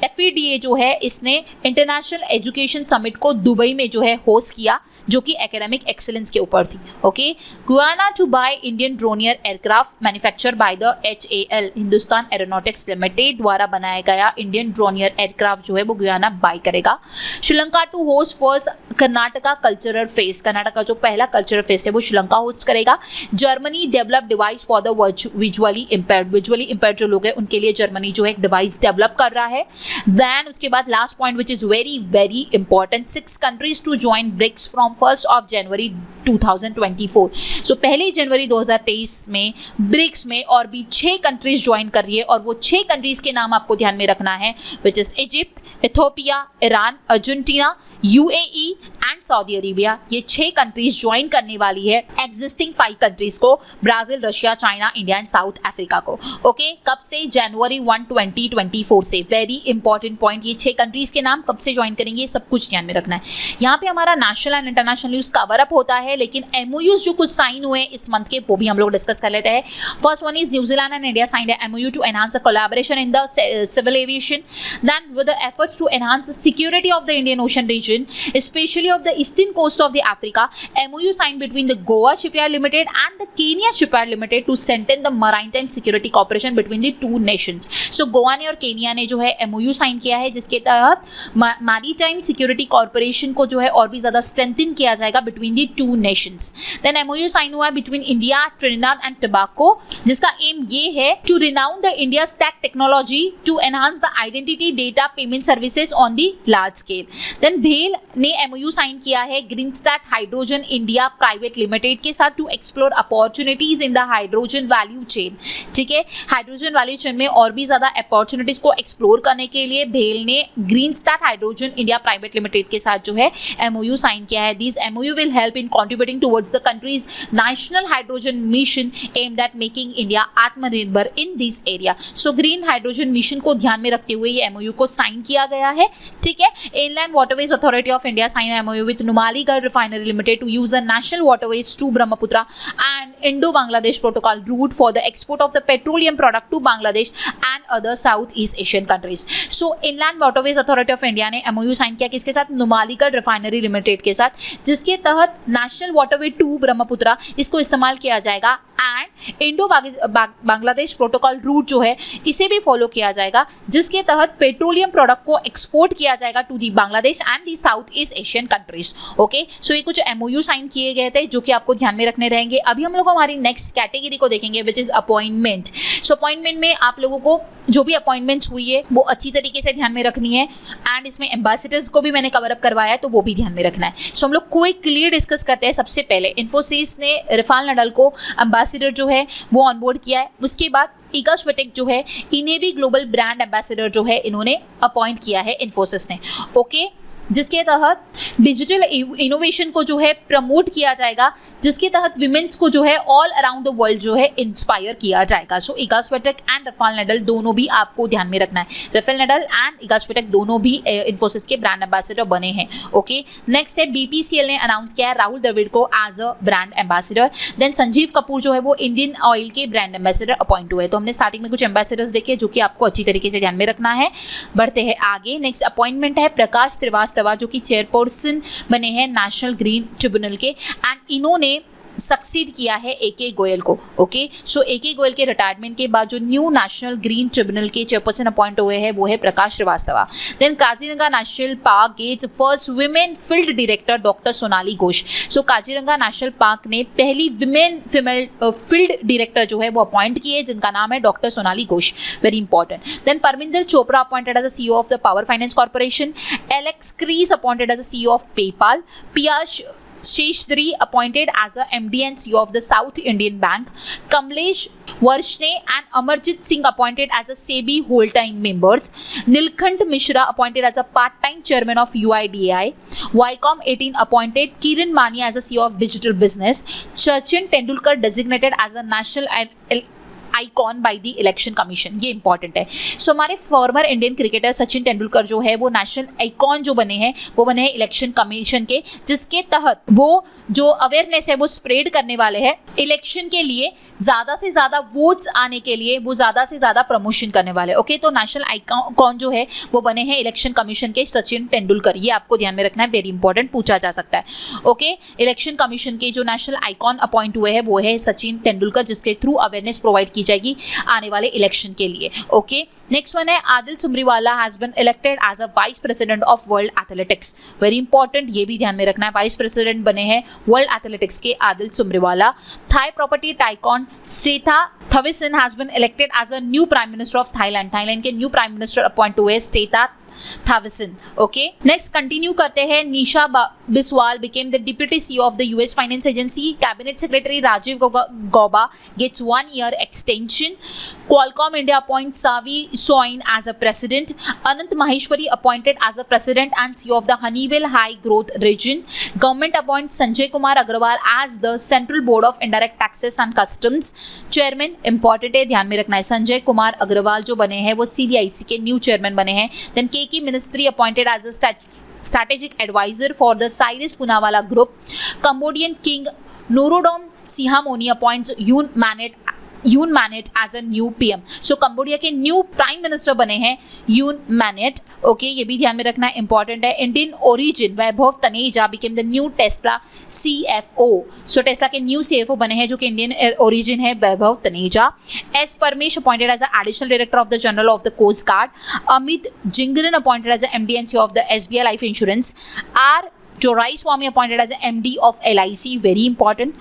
[SPEAKER 1] FEDA जो है इसने इंटरनेशनल एजुकेशन समिट को दुबई में जो है होस्ट किया, जो कि एकेडमिक एक्सीलेंस के ऊपर थी। Okay, Guyana to buy Indian Dornier aircraft manufacture by the HAL Hindustan Aeronautics Limited द्वारा बनाया गया इंडियन ड्रोनियर एयरक्राफ्ट जो है वो गुयाना बाय करेगा। Sri Lanka to host first Karnataka cultural fest, Karnataka का जो पहला कल्चरल फेस्ट है वो श्रीलंका होस्ट करेगा। Germany develop device for the visually impaired जो लोग हैं उनके लिए जर्मनी जो है एक डिवाइस डेवलप कर रहा है। देन उसके बाद last point which is very very important, 6 countries to join BRICS from 1 January 2024। सो पहली जनवरी 2023 में ब्रिक्स में और भी 6 कंट्रीज ज्वाइन कर रही है और वो 6 कंट्रीज के नाम आपको ध्यान में रखना है, which is Egypt, Ethiopia, Iran, Argentina, UAE and Saudi Arabia. ये 6 कंट्रीज ज्वाइन करने वाली है एग्जिस्टिंग 5 कंट्रीज को, Brazil, Russia, China, India and south Africa को। ओके, कब से? जनवरी 1, 2024 से। वेरी इंपॉर्टेंट पॉइंट, ये 6 कंट्रीज के नाम कब से ज्वाइन करेंगे सब कुछ ध्यान में रखना है। यहाँ पे हमारा national and international news cover up होता है, लेकिन एमओयूज जो कुछ साइन हुए इस मंथ के वो भी हम लोग डिस्कस कर लेते हैं। First one is New Zealand and India signed MOU to enhance the collaboration in the civil aviation, then with the efforts to enhance the security of the Indian Ocean region, especially of the eastern coast of the Africa. MOU signed between the Goa Shipyard Limited and the Kenya Shipyard Limited to strengthen the maritime security cooperation between the two nations. So Goa ने और Kenya ने जो है MOU sign किया है जिसके तहत maritime security corporation को जो है और भी ज़्यादा स्ट्रेंथन किया जाएगा between the 2 nations. Then MOU sign हुआ है between India, Trinidad and Tobago, जिसका एम ये है to renowned the India stack technology to enhance the identity data payment services on the large scale. Then भेल ने MOU sign किया है Greenstat hydrogen India private limited के साथ to explore opportunities in the hydrogen value chain. ठीक है, hydrogen value chain में और भी ज्यादा अपॉर्चुनिटीज को एक्सप्लोर करने के लिए भेल ने Greenstat hydrogen India private limited के साथ जो है MOU साइन किया है। This MOU will help in contributing towards the country's national hydrogen mission aimed at making India atmanirbhar in this area. So green hydrogen mission को ध्यान में रखते हुए ये MOU को साइन किया गया है। ठीक है, inland waterways authority of India signed an MOU with Numaligarh Refinery Limited to use the national waterways to Brahmaputra and Indo-Bangladesh Protocol route for the export of the petroleum product to Bangladesh and other Southeast Asian countries. So Inland Waterways Authority of India ने MOU sign किया किसके साथ? Numaligarh Refinery Limited के साथ, जिसके तहत National Waterway to Brahmaputra इसको इस्तेमाल किया जाएगा and Indo Bangladesh protocol root जो है इसे भी फॉलो किया जाएगा, जिसके तहत पेट्रोलियम प्रोडक्ट को एक्सपोर्ट किया जाएगा to the Bangladesh and the south east Asian countries. Okay, so ये कुछ MOU साइन किए गए थे जो कि आपको ध्यान में रखने रहेंगे। अभी हम लोग हमारी नेक्स्ट कैटेगरी को देखेंगे which is appointment. So appointment में आप लोगों को जो भी अपॉइंटमेंट्स हुई है वो अच्छी तरीके से ध्यान में रखनी है एंड इसमें एम्बेसडर्स को भी मैंने कवर अप करवाया है तो वो भी ध्यान में रखना है। सो हम लोग क्विकली डिस्कस करते हैं। सबसे पहले इन्फोसिस ने राफेल नडाल को एम्बेसडर जो है वो ऑनबोर्ड किया है। उसके बाद इगा स्विटेक जो है इन्हें भी ग्लोबल ब्रांड एम्बेसडर जो है इन्होंने अपॉइंट किया है इन्फोसिस ने। ओके, जिसके तहत डिजिटल इनोवेशन को जो है प्रमोट किया जाएगा, जिसके तहत विमेंस को जो है ऑल अराउंड द वर्ल्ड जो है इंस्पायर किया जाएगा। So Iga Swiatek and Rafael Nadal दोनों भी आपको ध्यान में रखना है। Rafael Nadal and Iga Swiatek दोनों भी इन्फोसिस के ब्रांड एम्बेसडर बने हैं। ओके, नेक्स्ट है BPCL ने अनाउंस किया है राहुल द्रविड़ को as a brand ambassador. Then Sanjeev Kapoor जो है वो इंडियन ऑयल के ब्रांड एम्बेसडर अपॉइंट हुए। तो हमने स्टार्टिंग में कुछ एम्बेसडर्स देखे जो कि आपको अच्छी तरीके से ध्यान में रखना है। बढ़ते हैं आगे। नेक्स्ट अपॉइंटमेंट है प्रकाश श्रीवास्तव जो कि चेयरपर्सन बने हैं नेशनल ग्रीन ट्रिब्यूनल के एंड इन्होंने सक्सीड किया है AK गोयल को। ओके, सो AK गोयल के रिटायरमेंट के बाद जो न्यू नेशनल ग्रीन ट्रिब्यूनल के चेयरपर्सन अपॉइंट हुए हैं वो है Prakash Shrivastava. Then Kaziranga national park gets first women field director doctor Sonali Ghosh. So Kaziranga national park ने पहली फीमेल फील्ड डायरेक्टर जो है वो अपॉइंट की है जिनका नाम है doctor Sonali Ghosh. Very important. Then Parminder Chopra appointed as a CEO of the Power Finance Corporation. Alex Kriss appointed as a CEO of PayPal. Piyush Sheshadri appointed as a MD and CEO of the South Indian Bank. Kamlesh Varshne and Amarjit Singh appointed as a SEBI whole-time members. Nilkant Mishra appointed as a part-time chairman of UIDAI. Wycom 18 appointed Kiran Mania as a CEO of Digital Business. Sachin Tendulkar designated as a national icon by the election commission. ये important है। सो हमारे former Indian cricketer Sachin Tendulkar जो है वो national icon जो बने हैं वो बने हैं इलेक्शन कमीशन के, जिसके तहत वो जो अवेयरनेस है वो स्प्रेड करने वाले हैं इलेक्शन के लिए, ज़्यादा से ज़्यादा वोट्स आने के लिए वो ज़्यादा से ज़्यादा प्रमोशन करने वाले। ओके, तो नेशनल आइकॉन जो है वो बने हैं इलेक्शन कमीशन के सचिन तेंदुलकर। ये आपको ध्यान में रखना है, वेरी इंपॉर्टेंट, पूछा जा सकता है। ओके, इलेक्शन कमीशन के जो नेशनल आइकॉन अपॉइंट हुए हैं वो है सचिन तेंदुलकर, जिसके थ्रू अवेयरनेस प्रोवाइड की जाएगी आने वाले इलेक्शन के लिए। ओके, नेक्स्ट वन है Adille Sumariwalla has been elected as a vice president of world athletics. Very important, ये भी ध्यान में रखना है, वाइस प्रेसिडेंट बने हैं वर्ल्ड एथलेटिक्स के Adille Sumariwalla. Thai property tycoon Srettha Thavisin has been elected as a new prime minister of Thailand. Thailand के न्यू प्राइम मिनिस्टर अपॉइंट हुए Srettha Thavisin. Okay, next continue करते हैं। निशा Biswal became the deputy CEO of the US Finance Agency. Cabinet Secretary Rajiv Gauba gets 1 year extension. Qualcomm India appoints Savi Soin as a president. Anant Maheshwari appointed as a president and CEO of the Honeywell High Growth Region. Government appoints Sanjay Kumar Agrawal as the Central Board of Indirect Taxes and Customs Chairman. Important है, ध्यान में रखना है, संजय कुमार अग्रवाल जो बने हैं वो CBIC के न्यू चेयरमैन बने हैं। Then KK Ministry appointed as a strategic advisor for the Cyrus Poonawalla Group. Cambodian King Norodom Sihamoni appoints Yoon Manet as a new PM. So Cambodia के न्यू प्राइम मिनिस्टर बने हैं यून MANET. Okay, ये भी ध्यान में रखना important है। Indian origin Vaibhav Taneja became the new Tesla CFO. So Tesla के न्यू CFO बने हैं जो कि इंडियन ओरिजिन है, Vaibhav Taneja. S Paramesh appointed as additional director of the general of the coast guard. Amit Jhingran appointed as MD and CEO of the SBI Life Insurance. R Joraiswamy appointed as MD of LIC. Very important.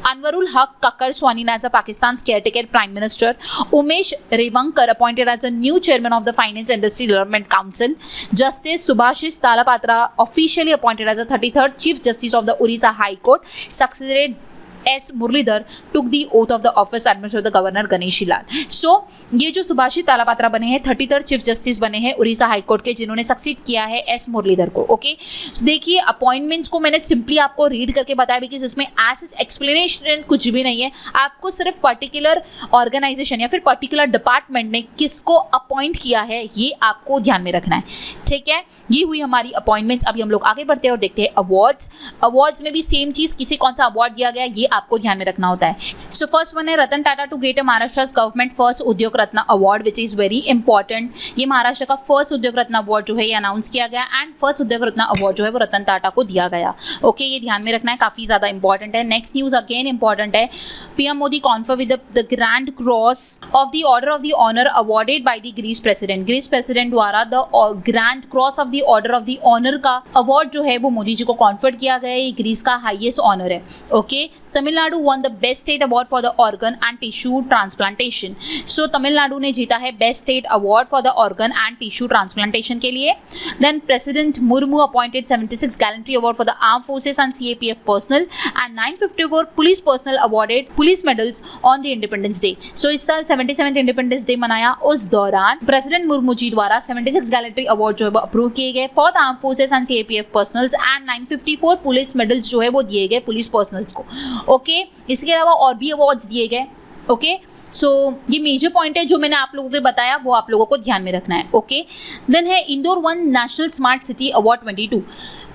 [SPEAKER 1] Anwarul Haq Kakar sworn as a Pakistan's caretaker prime minister. Umesh Revankar appointed as a new chairman of the Finance Industry Development Council. Justice Subhashis Talapatra officially appointed as the 33rd Chief Justice of the Orissa High Court. Succeeded S. Muralidhar took the oath of the office administered the Governor Ganeshi Lal. So ये जो सुभाषित तालापात्रा बने हैं 33rd chief justice बने हैं Orissa high court के, जिन्होंने succeed किया है एस मुरलीधर को। ओके, देखिए अपॉइंटमेंट्स को मैंने सिंपली आपको रीड करके बताया बिकॉज इसमें एज एक्सप्लेनेशन कुछ भी नहीं है, आपको सिर्फ पर्टिकुलर ऑर्गेनाइजेशन या फिर पर्टिकुलर डिपार्टमेंट ने किसको अपॉइंट किया है ये आपको ध्यान में रखना है। ठीक है, ये हुई हमारी अपॉइंटमेंट्स। अभी हम लोग आगे बढ़ते हैं और देखते हैं अवार्ड्स। अवार्ड्स में भी सेम चीज, किसे कौन सा अवार्ड दिया गया ये आपको ध्यान में रखना होता है। सो फर्स्ट वन है Ratan Tata to get a Maharashtra government first Udyog Ratna award which is very important. ये महाराष्ट्र का फर्स्ट उद्योग रत्न अवार्ड जो है ये अनाउंस किया गया and first Udyog Ratna award जो है वो रतन टाटा को दिया गया। ओके, ये ध्यान में रखना है, काफी ज्यादा इंपॉर्टेंट है। नेक्स्ट न्यूज अगेन इंपॉर्टेंट है। PM Modi confer with the grand cross of the order of the honour awarded by the Greece president. Greece president द्वारा the grand cross of the order of the honour का award जो है वो मोदी जी को confer किया गया है। ये ग्रीस का हाईएस्ट ऑनर है। Okay, Tamil Nadu won the best state award for the organ and tissue transplantation. So Tamil Nadu ने जीता है best state award for the organ and tissue transplantation के लिए। Then president Murmu appointed 76 gallantry award for the arm forces and CAPF personnel and 954 police personnel awarded police medals on the independence day. So इस साल 77th independence day मनाया, उस दौरान president Murmu ji द्वारा 76 gallantry award जो है अप्रूव किए गए for the arm forces and CAPF personnels and 954 police medals जो है वो दिए गए पुलिस पर्सनल्स को। ओके, इसके अलावा और भी अवार्ड्स दिए गए। ओके, सो ये मेजर पॉइंट है जो मैंने आप लोगों को बताया वो आप लोगों को ध्यान में रखना है। ओके, देन है Indore one national smart city award 22।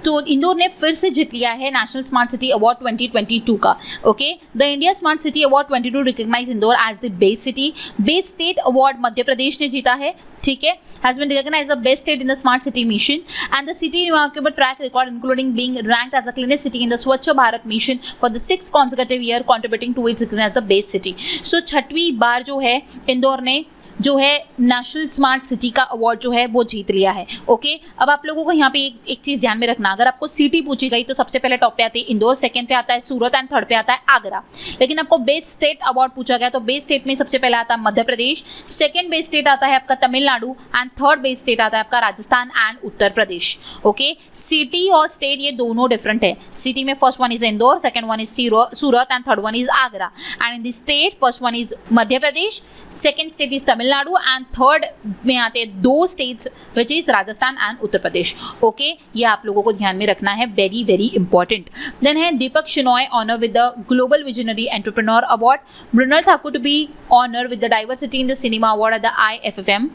[SPEAKER 1] तो इंदौर ने फिर से जीत लिया है नेशनल स्मार्ट सिटी अवार्ड 2022 का। Okay, the India smart city award 22 recognise Indore as the best city. Best state award Madhya Pradesh ने जीता है। ठीक है, has been recognised the best state in the smart city mission and the city remarkable track record including being ranked as a cleanest city in the Swachh Bharat mission for the 6th consecutive year contributing to its recognition as the best city. सो 6वीं बार जो है इंदौर ने जो है national smart city का award जो है वो जीत लिया है। ओके, अब आप लोगों को यहाँ पे एक चीज ध्यान में रखना, अगर आपको सिटी पूछी गई तो सबसे पहले टॉप पे आते हैं इंदौर, सेकंड पे आता है सूरत एंड थर्ड पे आता है आगरा। लेकिन आपको बेस्ट स्टेट अवार्ड पूछा गया तो बेस्ट स्टेट में सबसे पहले आता है Madhya Pradesh, second best state आता है आपका Tamil Nadu and third best state आता है आपका Rajasthan and Uttar Pradesh. Okay, city और स्टेट ये दोनों डिफरेंट है। सिटी में first one is Indore, second one is Surat and third one is Agra. And in the state first one is Madhya Pradesh, second state is Tamil Nadu and third में आते हैं 2 states which is Rajasthan and Uttar Pradesh. Okay, ये आप लोगों को ध्यान में रखना है, वेरी वेरी इंपॉर्टेंट। देन है Deepak Shenoy honour with the global visionary entrepreneur award. Mrunal Thakur to be honour with the diversity in the cinema award at the IFFM.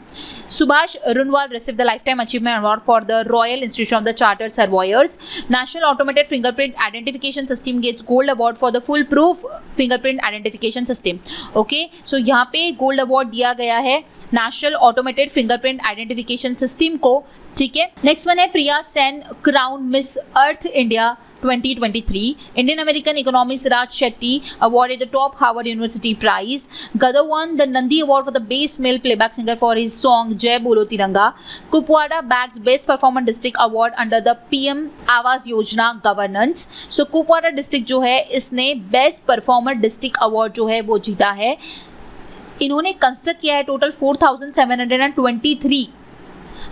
[SPEAKER 1] Subhash Runwal received the Lifetime Achievement Award for the Royal Institution of the Chartered Surveyors. National Automated Fingerprint Identification System gets Gold Award for the Foolproof Fingerprint Identification System. Okay, so यहाँ पे gold award दिया गया गया है national automated fingerprint identification system को, ठीक है। Next one है प्रिया Sen crown Miss Earth India 2023. Indian American economist Raj Shetty awarded the top Harvard University prize. Gadar won the Nandi Award for the best male playback singer for his song Jai Bolo Tiranga. Kupwara bags best performer district award under the PM Awas Yojana governance. So Kupwara district जो है इसने best performer district award जो है वो जीता है। इन्होंने construct किया है टोटल 4723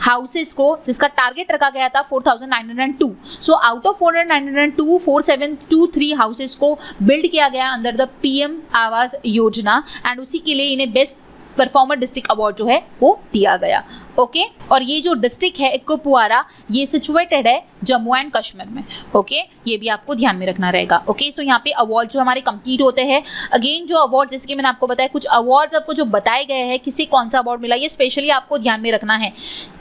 [SPEAKER 1] हाउसेस को, जिसका टारगेट रखा गया था 4902। सो आउट ऑफ 4902 4723 हाउसेस को बिल्ड किया गया under the PM Awas Yojana and उसी के लिए इन्हें बेस्ट परफॉर्मर डिस्ट्रिक्ट अवार्ड जो है वो दिया गया। ओके और ये जो डिस्ट्रिक्ट है कुपवारा ये सिचुएटेड है जम्मू एंड कश्मीर में। ओके ये भी आपको ध्यान में रखना रहेगा। ओके सो यहाँ पे अवार्ड जो हमारे कंप्लीट होते हैं। अगेन जो अवार्ड जैसे कि मैंने आपको बताया कुछ अवार्ड्स आपको जो बताए गए हैं किसे कौन सा अवार्ड मिला ये स्पेशली आपको ध्यान में रखना है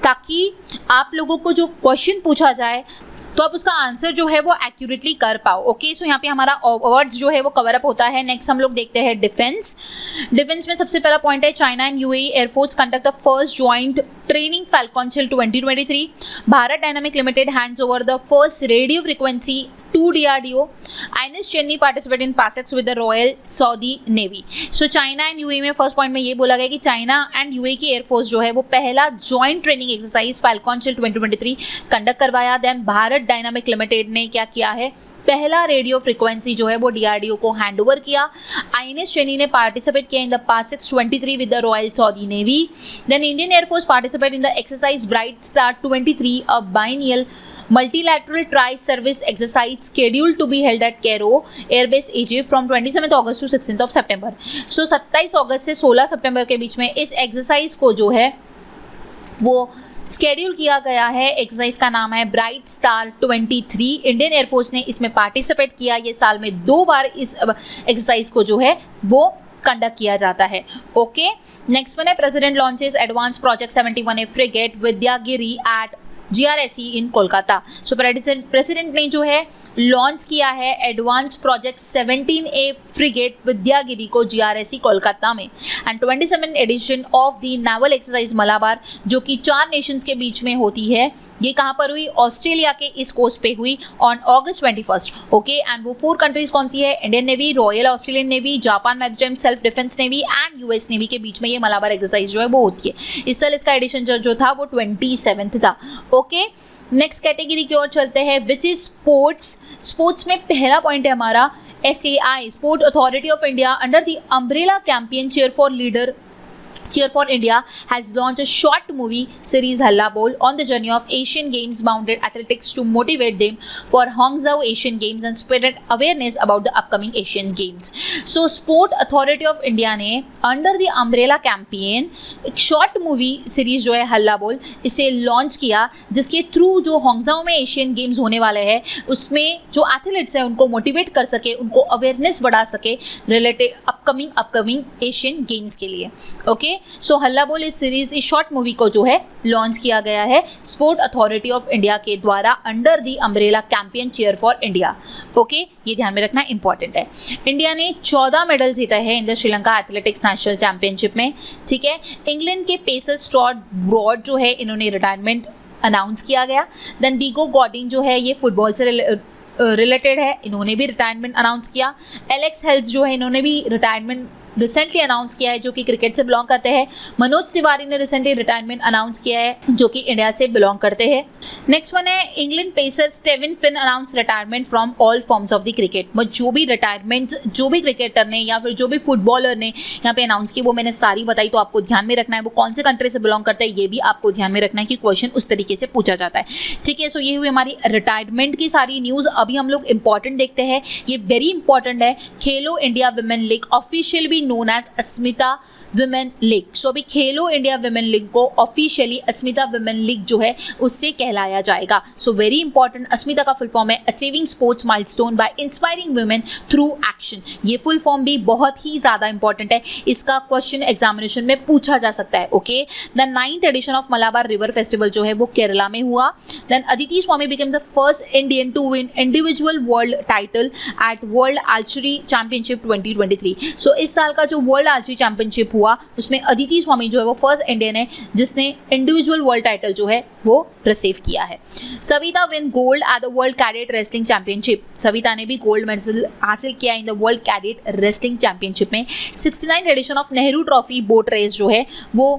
[SPEAKER 1] ताकि आप लोगों को जो क्वेश्चन पूछा जाए तो आप उसका आंसर जो है वो एक्यूरेटली कर पाओ। ओके सो यहाँ पे हमारा अवार्ड्स जो है वो कवर अप होता है। नेक्स्ट हम लोग देखते हैं डिफेंस। डिफेंस में सबसे पहला पॉइंट है China and UAE air force conduct the first joint training Falcon chill 2023. Bharat dynamic limited hands over the first radio frequency to DRDO. INS Chenni participate in PASEX with the Royal Saudi Navy. So China and UAE में first point में ये बोला गया कि China and UAE की air force जो है वो पहला joint training exercise Falcon chill 2023 conduct करवाया। देन भारत डायनामिक लिमिटेड ने क्या किया है पहला रेडियो फ्रीक्वेंसी जो है वो DRDO को हैंड ओवर किया। INS चेन्नी ने पार्टिसिपेट किया in the PASEX 23 with the royal Saudi navy. Then Indian air force participate in the exercise bright star 23 a biennial multilateral tri-service exercise scheduled to be held at Cairo Air Base Egypt from 27th August to 16th of September. So 27 अगस्त से 16 सितंबर के बीच में इस exercise को जो है वो schedule किया गया है। एक्सरसाइज का नाम है ब्राइट स्टार 23। इंडियन एयरफोर्स ने इसमें पार्टिसिपेट किया। ये साल में 2 बार इस एक्सरसाइज को जो है वो कंडक्ट किया जाता है। ओके नेक्स्ट वन है president launches advance project 71A frigate Vindhyagiri at GRSE in Kolkata. So president ने जो है लॉन्च किया है advance project 17A frigate Vidyagiri को GRSE कोलकाता में and 27 edition of the naval exercise Malabar जो कि 4 नेशंस के बीच में होती है। ये कहाँ पर हुई ऑस्ट्रेलिया के इस कोस्ट पे हुई ऑन अगस्त 21। ओके एंड वो 4 कंट्रीज कौन सी है Indian navy, royal Australian navy, Japan maritime self defence navy and US navy के बीच में ये मलाबार एक्सरसाइज जो है वो होती है। इस साल इसका एडिशन जो था वो 27 था। ओके नेक्स्ट कैटेगरी की ओर चलते हैं विच इज स्पोर्ट्स। स्पोर्ट्स में पहला पॉइंट है हमारा SAI sport authority of India under the umbrella campaign Cheer for India has launched a short movie series Halla Bol on the journey of Asian Games mounted athletics to motivate them for Hangzhou Asian Games and spread awareness about the upcoming Asian Games. So Sport Authority of India ने under the umbrella campaign एक short movie series जो है हल्ला बोल इसे launch किया जिसके through जो हॉन्गजाओ में एशियन गेम्स होने वाले हैं उसमें जो एथलीट्स हैं उनको मोटिवेट कर सके, उनको अवेयरनेस बढ़ा सके रिलेटेड अपकमिंग एशियन गेम्स के लिए। ओके सो हल्ला बोल इस सीरीज इस शॉर्ट मूवी को जो है लॉन्च किया गया है स्पोर्ट अथॉरिटी ऑफ इंडिया के द्वारा under the umbrella campaign cheer for India. Okay ये ध्यान में रखना इंपॉर्टेंट है। इंडिया ने 14 मेडल जीता है in the Sri Lanka athletics national championship में। ठीक है इंग्लैंड के पेसर स्टुअर्ट ब्रॉड जो है इन्होंने रिटायरमेंट अनाउंस किया गया। देन डीगो गॉडिन जो है ये फुटबॉल से रिलेटेड है, इन्होंने भी रिटायरमेंट अनाउंस किया। एलेक्स हेल्स जो है इन्होंने भी रिटायरमेंट रिसेंटली अनाउंस किया है जो कि क्रिकेट से बिलोंग करते हैं। मनोज तिवारी ने रिसेंटली रिटायरमेंट अनाउंस किया है जो कि इंडिया से बिलोंग करते हैं। नेक्स्ट वन है England pacer Steven fin announce retirement from all forms of the cricket. जो भी रिटायरमेंट जो भी क्रिकेटर ने या फिर जो भी फुटबॉलर ने यहाँ पे अनाउंस की वो मैंने सारी बताई, तो आपको ध्यान में रखना है वो कौन से कंट्री से बिलोंग करता है ये भी आपको ध्यान में रखना है कि क्वेश्चन उस तरीके से पूछा जाता है। ठीक है सो ये हुई हमारी रिटायरमेंट की सारी न्यूज़। अभी हम लोग इंपॉर्टेंट देखते हैं, ये वेरी इंपॉर्टेंट है। खेलो इंडिया वुमेन लीग ऑफिशियल भी नोन एज अस्मिता विमेन लीग। सो अभी खेलो इंडिया विमेन लीग को ऑफिशियली अस्मिता विमेन लीग जो है उससे कहलाया जाएगा। सो वेरी इंपॉर्टेंट, अस्मिता का फुल फॉर्म है achieving sports milestone by inspiring women through action. ये फुल फॉर्म भी बहुत ही ज़्यादा इंपॉर्टेंट है, इसका क्वेश्चन एग्जामिनेशन में पूछा जा सकता है। Okay the 9th edition of Malabar river festival जो है वो केरला में हुआ। Then Aditi Swami became the first Indian to win individual world title at world archery championship 2023। सो इस साल का जो वर्ल्ड आर्चरी चैंपियनशिप हुआ हुआ उसमें अदिति स्वामी जो है वो फर्स्ट इंडियन है जिसने इंडिविजुअल वर्ल्ड टाइटल जो है वो रिसीव किया है। Savita win gold at the world cadet wrestling championship. Savita ने भी गोल्ड मेडल हासिल किया in the world cadet wrestling championship में। 69 edition of Nehru trophy boat race जो है वो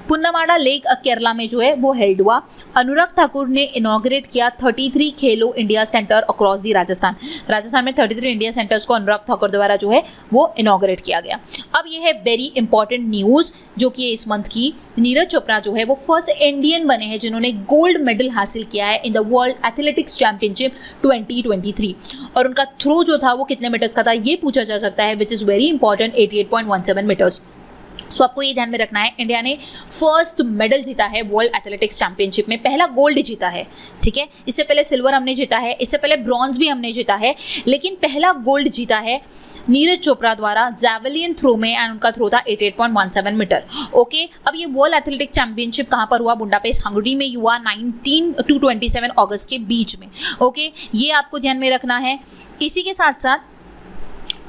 [SPEAKER 1] पुन्नमाड़ा लेक केरला में जो है वो हेल्ड हुआ। अनुराग ठाकुर ने इनॉग्रेट किया 33 खेलो India centre across the Rajasthan. Rajasthan में 33 इंडिया सेंटर्स को अनुराग ठाकुर द्वारा जो है वो इनॉग्रेट किया गया। अब ये है वेरी इंपॉर्टेंट न्यूज़ जो कि इस मंथ की। नीरज चोपड़ा जो है वो फर्स्ट इंडियन बने हैं जिन्होंने गोल्ड मेडल हासिल किया है in the world athletics championship 2023 और उनका थ्रो जो था वो कितने मीटर्स का था ये पूछा जा सकता है, which is very important, 88.17 metres. So आपको ये ध्यान में रखना है, इंडिया ने फर्स्ट मेडल जीता है वर्ल्ड एथलेटिक्स चैंपियनशिप में, पहला गोल्ड जीता है, ठीक है। इससे पहले सिल्वर हमने जीता है, इससे पहले ब्रॉन्ज भी हमने जीता है, लेकिन पहला गोल्ड जीता है नीरज चोपड़ा द्वारा जैवलिन थ्रो में एंड उनका थ्रो था 88.17 मीटर। ओके, अब ये वर्ल्ड एथलेटिक्स चैंपियनशिप कहाँ पर हुआ? बुडापेस्ट हंगरी में हुआ 19 to 27 अगस्त के बीच में। ओके, ये आपको ध्यान में रखना है। इसी के साथ साथ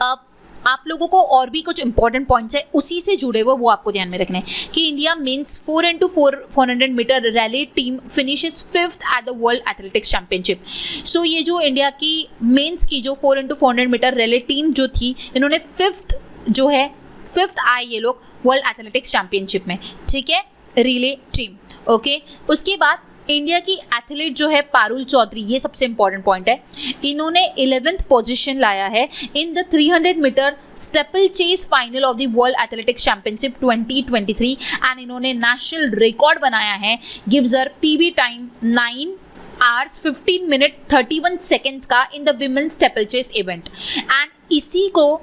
[SPEAKER 1] अब आप लोगों को और भी कुछ इंपॉर्टेंट पॉइंट्स है उसी से जुड़े हुए वो आपको ध्यान में रखने हैं कि India men's 4x400 metre relay team finishes 5th at the world athletics championship. So ये जो इंडिया की मेंस की जो 4x400 मीटर रैली टीम जो थी, इन्होंने 5th आए ये लोग वर्ल्ड एथलेटिक्स चैंपियनशिप में, ठीक है, रिले टीम। ओके, उसके बाद इंडिया की एथलीट जो है पारुल चौधरी, ये सबसे इंपॉर्टेंट पॉइंट है, इन्होंने 11th पोजीशन लाया है in the 300 metre steeplechase final of the world athletics championship 2023 and इन्होंने नेशनल रिकॉर्ड बनाया है, gives her PB time 9 hours 15 minute 31 seconds का in the women steeplechase event and इसी को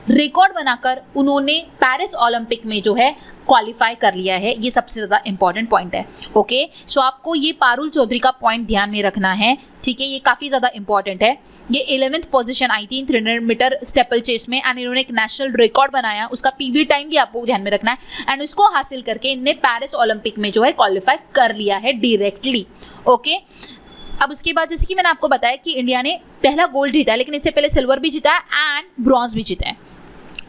[SPEAKER 1] रिकॉर्ड बनाकर उन्होंने पेरिस ओलंपिक में जो है क्वालिफाई कर लिया है। ये सबसे ज़्यादा इंपॉर्टेंट पॉइंट है। ओके, सो आपको ये पारुल चौधरी का पॉइंट ध्यान में रखना है, ठीक है, ये काफ़ी ज़्यादा इंपॉर्टेंट है। ये 11th पोजीशन आई थी 300 मीटर स्टेपल चेस में एंड इन्होंने एक नेशनल रिकॉर्ड बनाया, उसका पीबी टाइम भी आपको ध्यान में रखना है एंड उसको हासिल करके इनने पेरिस ओलंपिक में जो है क्वालिफाई कर लिया है डायरेक्टली। ओके, अब उसके बाद जैसे कि मैंने आपको बताया कि इंडिया ने पहला गोल्ड जीता है, लेकिन इससे पहले सिल्वर भी जीता है एंड ब्रॉन्ज भी जीता है।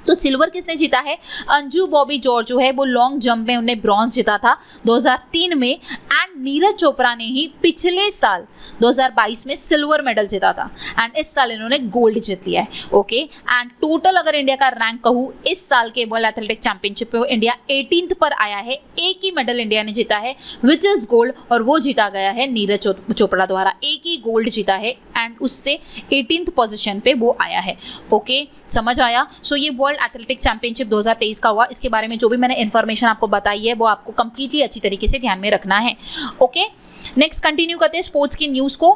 [SPEAKER 1] तो सिल्वर किसने जीता है? अंजू बॉबी जॉर्ज जो है वो लॉन्ग जंप में उन्होंने ब्रॉन्ज जीता था 2003 में एंड नीरज चोपड़ा ने ही पिछले साल 2022 में सिल्वर मेडल जीता था एंड इस साल इन्होंने गोल्ड जीत लिया है। ओके, एंड टोटल अगर इंडिया का रैंक कहूँ इस साल के वर्ल्ड एथलेटिक चैंपियनशिप पे इंडिया 18th पर आया है। एक ही मेडल इंडिया ने जीता है विच इज गोल्ड और वो जीता गया है नीरज चोपड़ा द्वारा, एक ही गोल्ड जीता है एंड उससे 18th पोजीशन पे वो आया है। ओके, समझ आया? सो ये वर्ल्ड एथलेटिक चैंपियनशिप 2023 का हुआ, इसके बारे में जो भी मैंने इन्फॉर्मेशन आपको बताई है वो आपको कंप्लीटली अच्छी तरीके से ध्यान में रखना है। ओके, नेक्स्ट कंटिन्यू करते हैं स्पोर्ट्स की न्यूज को।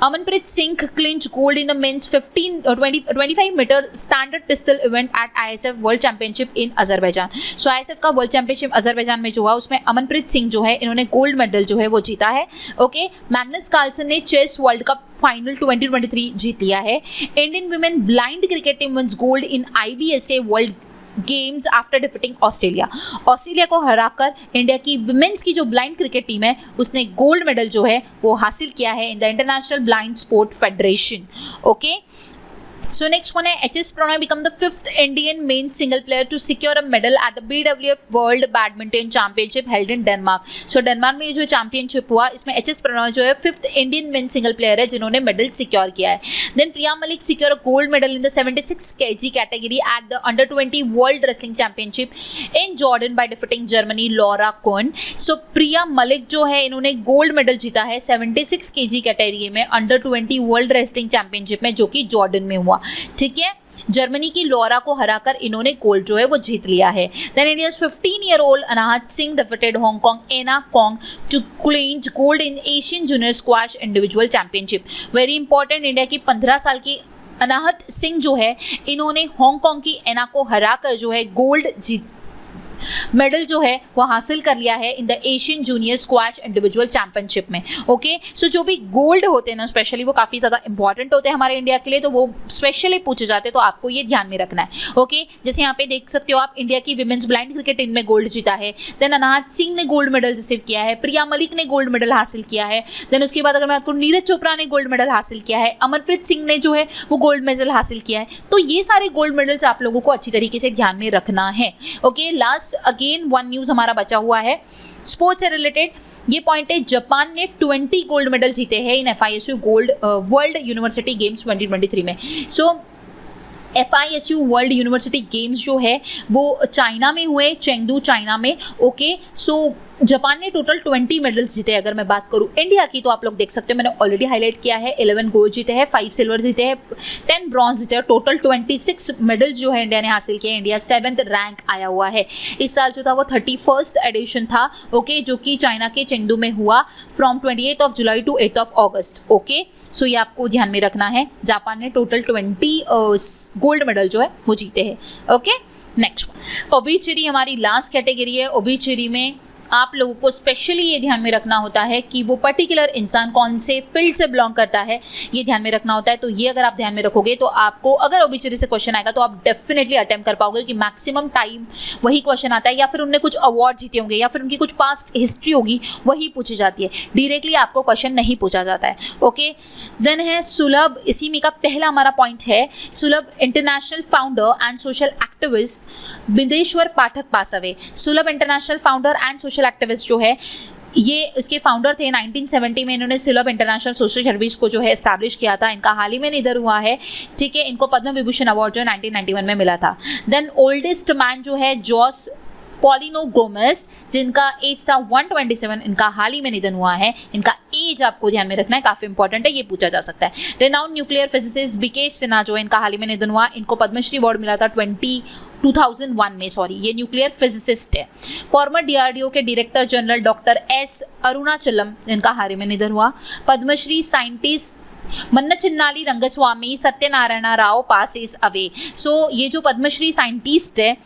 [SPEAKER 1] Amanpreet Singh clinch gold in the men's 25 metre standard pistol event at ISSF world championship in Azerbaijan. So ISSF का वर्ल्ड चैंपियनशिप अजरबैजान में जो हुआ उसमें अमनप्रीत सिंह जो है इन्होंने गोल्ड मेडल जो है वो जीता है। ओके, मैग्नस कार्लसन ने चेस वर्ल्ड कप फाइनल 2023 जीत लिया है। Indian women blind cricket team wins gold in IBSA world games after defeating Australia को हराकर इंडिया की विमेंस की जो ब्लाइंड क्रिकेट टीम है उसने गोल्ड मेडल जो है वो हासिल किया है in the international blind sport federation. Okay, so next one है HS Prannoy become the 5th Indian main single player to secure a medal at the BWF World Badminton Championship held in Denmark। So Denmark में जो championship हुआ इसमें HS Prannoy जो है 5th Indian men single player है जिन्होंने medal secure किया है। Then Priya Malik secure a gold medal in the 76 kg category at the under 20 world wrestling championship in Jordan by defeating Germany Laura Kuehn. So Priya Malik जो है इन्होंने gold medal जीता है 76 kg category में अंडर 20 वर्ल्ड रेसलिंग चैंपियनशिप में जो कि Jordan में हुआ, ठीक है। जर्मनी की लॉरा को हराकर इन्होंने गोल्ड जो है वो जीत लिया है। Then India's 15-year-old Anahat Singh defeated Hong Kong Ena Kwong to clinch gold in Asian junior squash individual championship. Very important, India की 15 साल की अनाहत सिंह जो है इन्होंने हांगकांग की एना को हराकर जो है गोल्ड मेडल जो है वो हासिल कर लिया है in the Asian junior squash individual championship में। ओके, सो जो भी गोल्ड होते हैं ना स्पेशली वो काफ़ी ज़्यादा इंपॉर्टेंट होते हैं हमारे इंडिया के लिए, तो वो स्पेशली पूछे जाते हैं, तो आपको ये ध्यान में रखना है। ओके, जैसे यहाँ पे देख सकते हो आप, इंडिया की विमेंस ब्लाइंड क्रिकेट टीम में गोल्ड जीता है, देन अनाहत सिंह ने गोल्ड मेडल रिसीव किया है, प्रिया मलिक ने गोल्ड मेडल हासिल किया है, देन उसके बाद अगर मैं आपको नीरज चोपड़ा ने गोल्ड मेडल हासिल किया है, अमरप्रीत सिंह ने जो है वो गोल्ड मेडल हासिल किया है। तो ये सारे गोल्ड मेडल्स आप लोगों को अच्छी तरीके से ध्यान में रखना है। Okay, last again one news हमारा बचा हुआ है स्पोर्ट्स से रिलेटेड। ये पॉइंट है, जापान ने 20 गोल्ड मेडल जीते हैं इन FISU gold world university games 2023 में। सो FISU वर्ल्ड यूनिवर्सिटी गेम्स जो है वो चाइना में हुए, चेंगडू चाइना में। ओके, सो जापान ने टोटल 20 मेडल्स जीते हैं। अगर मैं बात करूं इंडिया की तो आप लोग देख सकते हो, मैंने ऑलरेडी हाईलाइट किया है, 11 गोल्ड जीते हैं, 5 सिल्वर जीते हैं, 10 ब्रॉन्ज जीते हैं, टोटल 26 मेडल्स जो है इंडिया ने हासिल किए। इंडिया 7th रैंक आया हुआ है। इस साल जो था वो 31st एडिशन था। ओके, जो कि चाइना के चेंगडू में हुआ from 28 July to 8 August. Okay, so ये आपको ध्यान में रखना है। जापान ने टोटल 20 गोल्ड मेडल जो है वो जीते हैं। ओके, नेक्स्ट ओबीचुरी हमारी लास्ट कैटेगरी है। ओबीचुरी में आप लोगों को स्पेशली ये ध्यान में रखना होता है कि वो पर्टिकुलर इंसान कौन से फील्ड से बिलोंग करता है, ये ध्यान में रखना होता है। तो ये अगर आप ध्यान में रखोगे तो आपको अगर ओबीचुरी से क्वेश्चन आएगा तो आप डेफिनेटली अटेम्प्ट कर पाओगे, कि मैक्सिमम टाइम वही क्वेश्चन आता है, या फिर उनने कुछ अवार्ड जीते होंगे, या फिर उनकी कुछ पास्ट हिस्ट्री होगी, वही पूछी जाती है। डायरेक्टली आपको क्वेश्चन नहीं पूछा जाता है। ओके, देन है सुलभ, इसी में का पहला हमारा पॉइंट है, Sulabh International founder and social activist Bindeshwar Pathak pass away. Sulabh International founder and social activist जो है ये इसके फाउंडर थे। 1970 में इन्होंने सुलभ इंटरनेशनल सोशल सर्विस को जो है एस्टैब्लिश किया था। इनका हाल ही में निधन हुआ है। ठीक है, इनको पद्म विभूषण अवार्ड जो 1991 में मिला था। देन ओल्डेस्ट मैन जो है जॉस पॉलिनो गोमेस, जिनका एज था 127, इनका हाल ही में निधन हुआ है। इनका एज आपको ध्यान में रखना है, काफी इंपॉर्टेंट है, ये पूछा जा सकता है। Renowned nuclear physicist Bikesh Sinha जो है इनका हाल ही में निधन हुआ। इनको पद्मश्री अवार्ड मिला था 2001 में। सॉरी, ये न्यूक्लियर फिजिसिस्ट है। फॉर्मर DRDO के director general doctor S Arunachalam, इनका हाल ही में निधन हुआ। Padma Shri scientist Mannachinnali Rangaswamy Satyanarayana Rao passes away. So ये जो पद्मश्री साइंटिस्ट है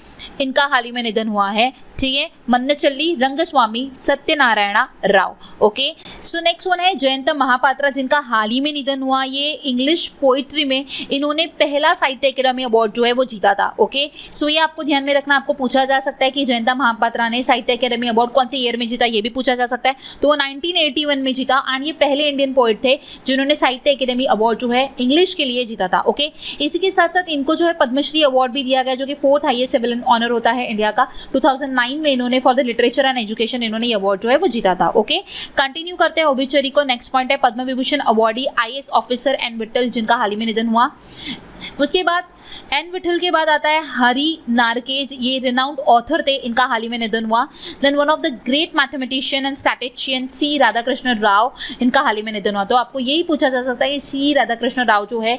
[SPEAKER 1] इनका हाल ही में निधन हुआ है। ठीक है, Mannachalli Rangaswamy Satyanarayana Rao. Okay, so next one है जयंता महापात्रा, जिनका हाल ही में निधन हुआ। ये इंग्लिश पोइट्री में इन्होंने पहला साहित्य अकेडमी अवार्ड जो है वो जीता था। ओके, सो ये आपको ध्यान में रखना। आपको पूछा जा सकता है कि जयंता महापात्रा ने साहित्य अकेडमी अवार्ड कौन से ईयर में जीता, ये भी पूछा जा सकता है। तो वो 1981 में जीता, एंड ये पहले इंडियन पोइट थे जिन्होंने साहित्य अकेडमी अवार्ड जो है इंग्लिश के लिए जीता था। ओके, इसी के साथ साथ इनको जो है पद्मश्री अवार्ड भी दिया गया, जो कि 4th हाईएस्ट सिविलियन ऑनर होता है इंडिया का। 2009 में इन्होंने for the literature and education इन्होंने ये अवार्ड जो है वो जीता था। ओके, कंटिन्यू करते हैं ओबीचुरी को। नेक्स्ट पॉइंट है Padma Vibhushan awardee IAS officer N Vittal, जिनका हाल ही में निधन हुआ। उसके बाद एन विठल के बाद आता है हरी नारकेज, ये रिनाउंड ऑथर थे, इनका हाल ही में निधन हुआ। Then one of the great mathematician and statistician C Radhakrishna Rao, इनका हाल ही में निधन हुआ। तो आपको यही पूछा जा सकता है कि C राधाकृष्ण राव जो है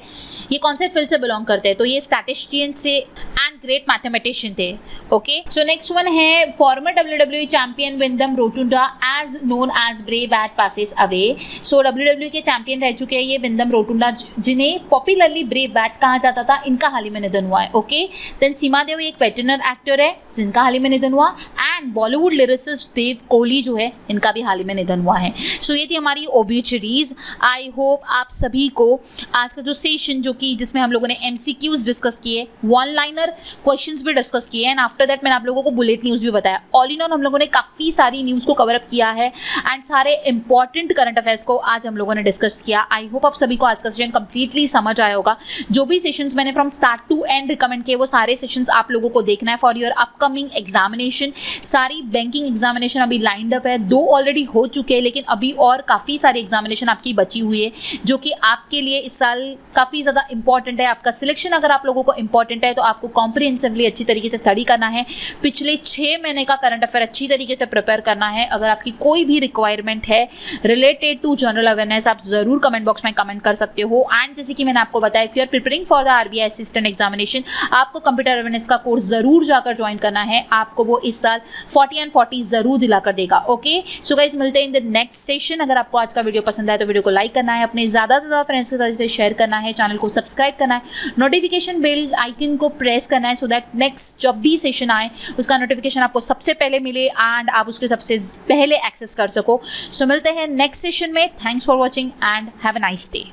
[SPEAKER 1] ये कौन से फील्ड से बिलोंग करते हैं, तो ये स्टैटिस्टिशियन से एंड ग्रेट मैथमेटिशियन थे। ओके, सो नेक्स्ट वन है former WWE champion Windham Rotunda as known as Bray Wyatt passes away. So WWE के चैंपियन रह चुके हैं ये विंदम रोटुंडा, जिन्हें पॉपुलरली ब्रे बैट कहा जाता था, इनका हाल ही में निधन हुआ है। ओके, देन सीमा देव एक वेटरनर एक्टर है जिनका हाल ही में निधन हुआ, एंड बॉलीवुड लिरिसिस्ट देव कोहली जो है इनका भी हाल ही में निधन हुआ है। सो ये थी हमारी ओबीचुरीज। आई होप आप सभी को आज का जो सेशन जो कि जिसमें हम लोगों ने MCQs डिस्कस किए, वन लाइनर क्वेश्चंस भी डिस्कस किए, एंड आफ्टर दैट मैंने आप लोगों को बुलेट न्यूज़ भी बताया। ऑल इन ऑल हम लोगों ने काफ़ी सारी न्यूज़ को कवर अप किया है, एंड सारे इंपॉर्टेंट करंट अफेयर्स को आज हम लोगों ने डिस्कस किया। आई होप आप सभी को आज का सेशन कंप्लीटली समझ आया होगा। जो भी सेशंस मैंने from start to end recommend किए वो सारे सेशंस आप लोगों को देखना है फॉर योर अपकमिंग एग्जामिनेशन। सारी बैंकिंग एग्जामिनेशन अभी लाइंड अप है, 2 ऑलरेडी हो चुके हैं, लेकिन अभी और काफ़ी सारी एग्जामिनेशन आपकी बची हुई है जो कि आपके लिए इस साल काफ़ी ज़्यादा इंपॉर्टेंट है। आपका सिलेक्शन अगर आप लोगों को इंपॉर्टेंट है तो आपको कॉम्प्रिहेंसिवली अच्छी तरीके से स्टडी करना है। पिछले 6 महीने का करंट अफेयर अच्छी तरीके से प्रिपेयर करना है। अगर आपकी कोई भी रिक्वायरमेंट है रिलेटेड टू जनरल अवेयरनेस, आप जरूर कमेंट बॉक्स में कमेंट कर सकते हो। एंड जैसे कि मैंने आपको बताया, if you are preparing for the RBI assistant examination, आपको कंप्यूटर अवेयरनेस का कोर्स जरूर जाकर ज्वाइन करना है, आपको वो इस साल 40 and 40 जरूर दिलाकर देगा। ओके, सो गाइस मिलते हैं इन द नेक्स्ट सेशन। अगर आपको आज का वीडियो पसंद आए तो वीडियो को लाइक करना है, अपने ज़्यादा से ज़्यादा फ्रेंड्स के साथ इसे शेयर करना है, चैनल को सब्सक्राइब करना है, नोटिफिकेशन बेल आइकन को प्रेस करना है, सो दैट नेक्स्ट जब भी सेशन आए उसका नोटिफिकेशन आपको सबसे पहले मिले एंड आप उसके सबसे पहले एक्सेस कर सको। सो मिलते हैं नेक्स्ट सेशन में। Thanks for watching and have a nice day.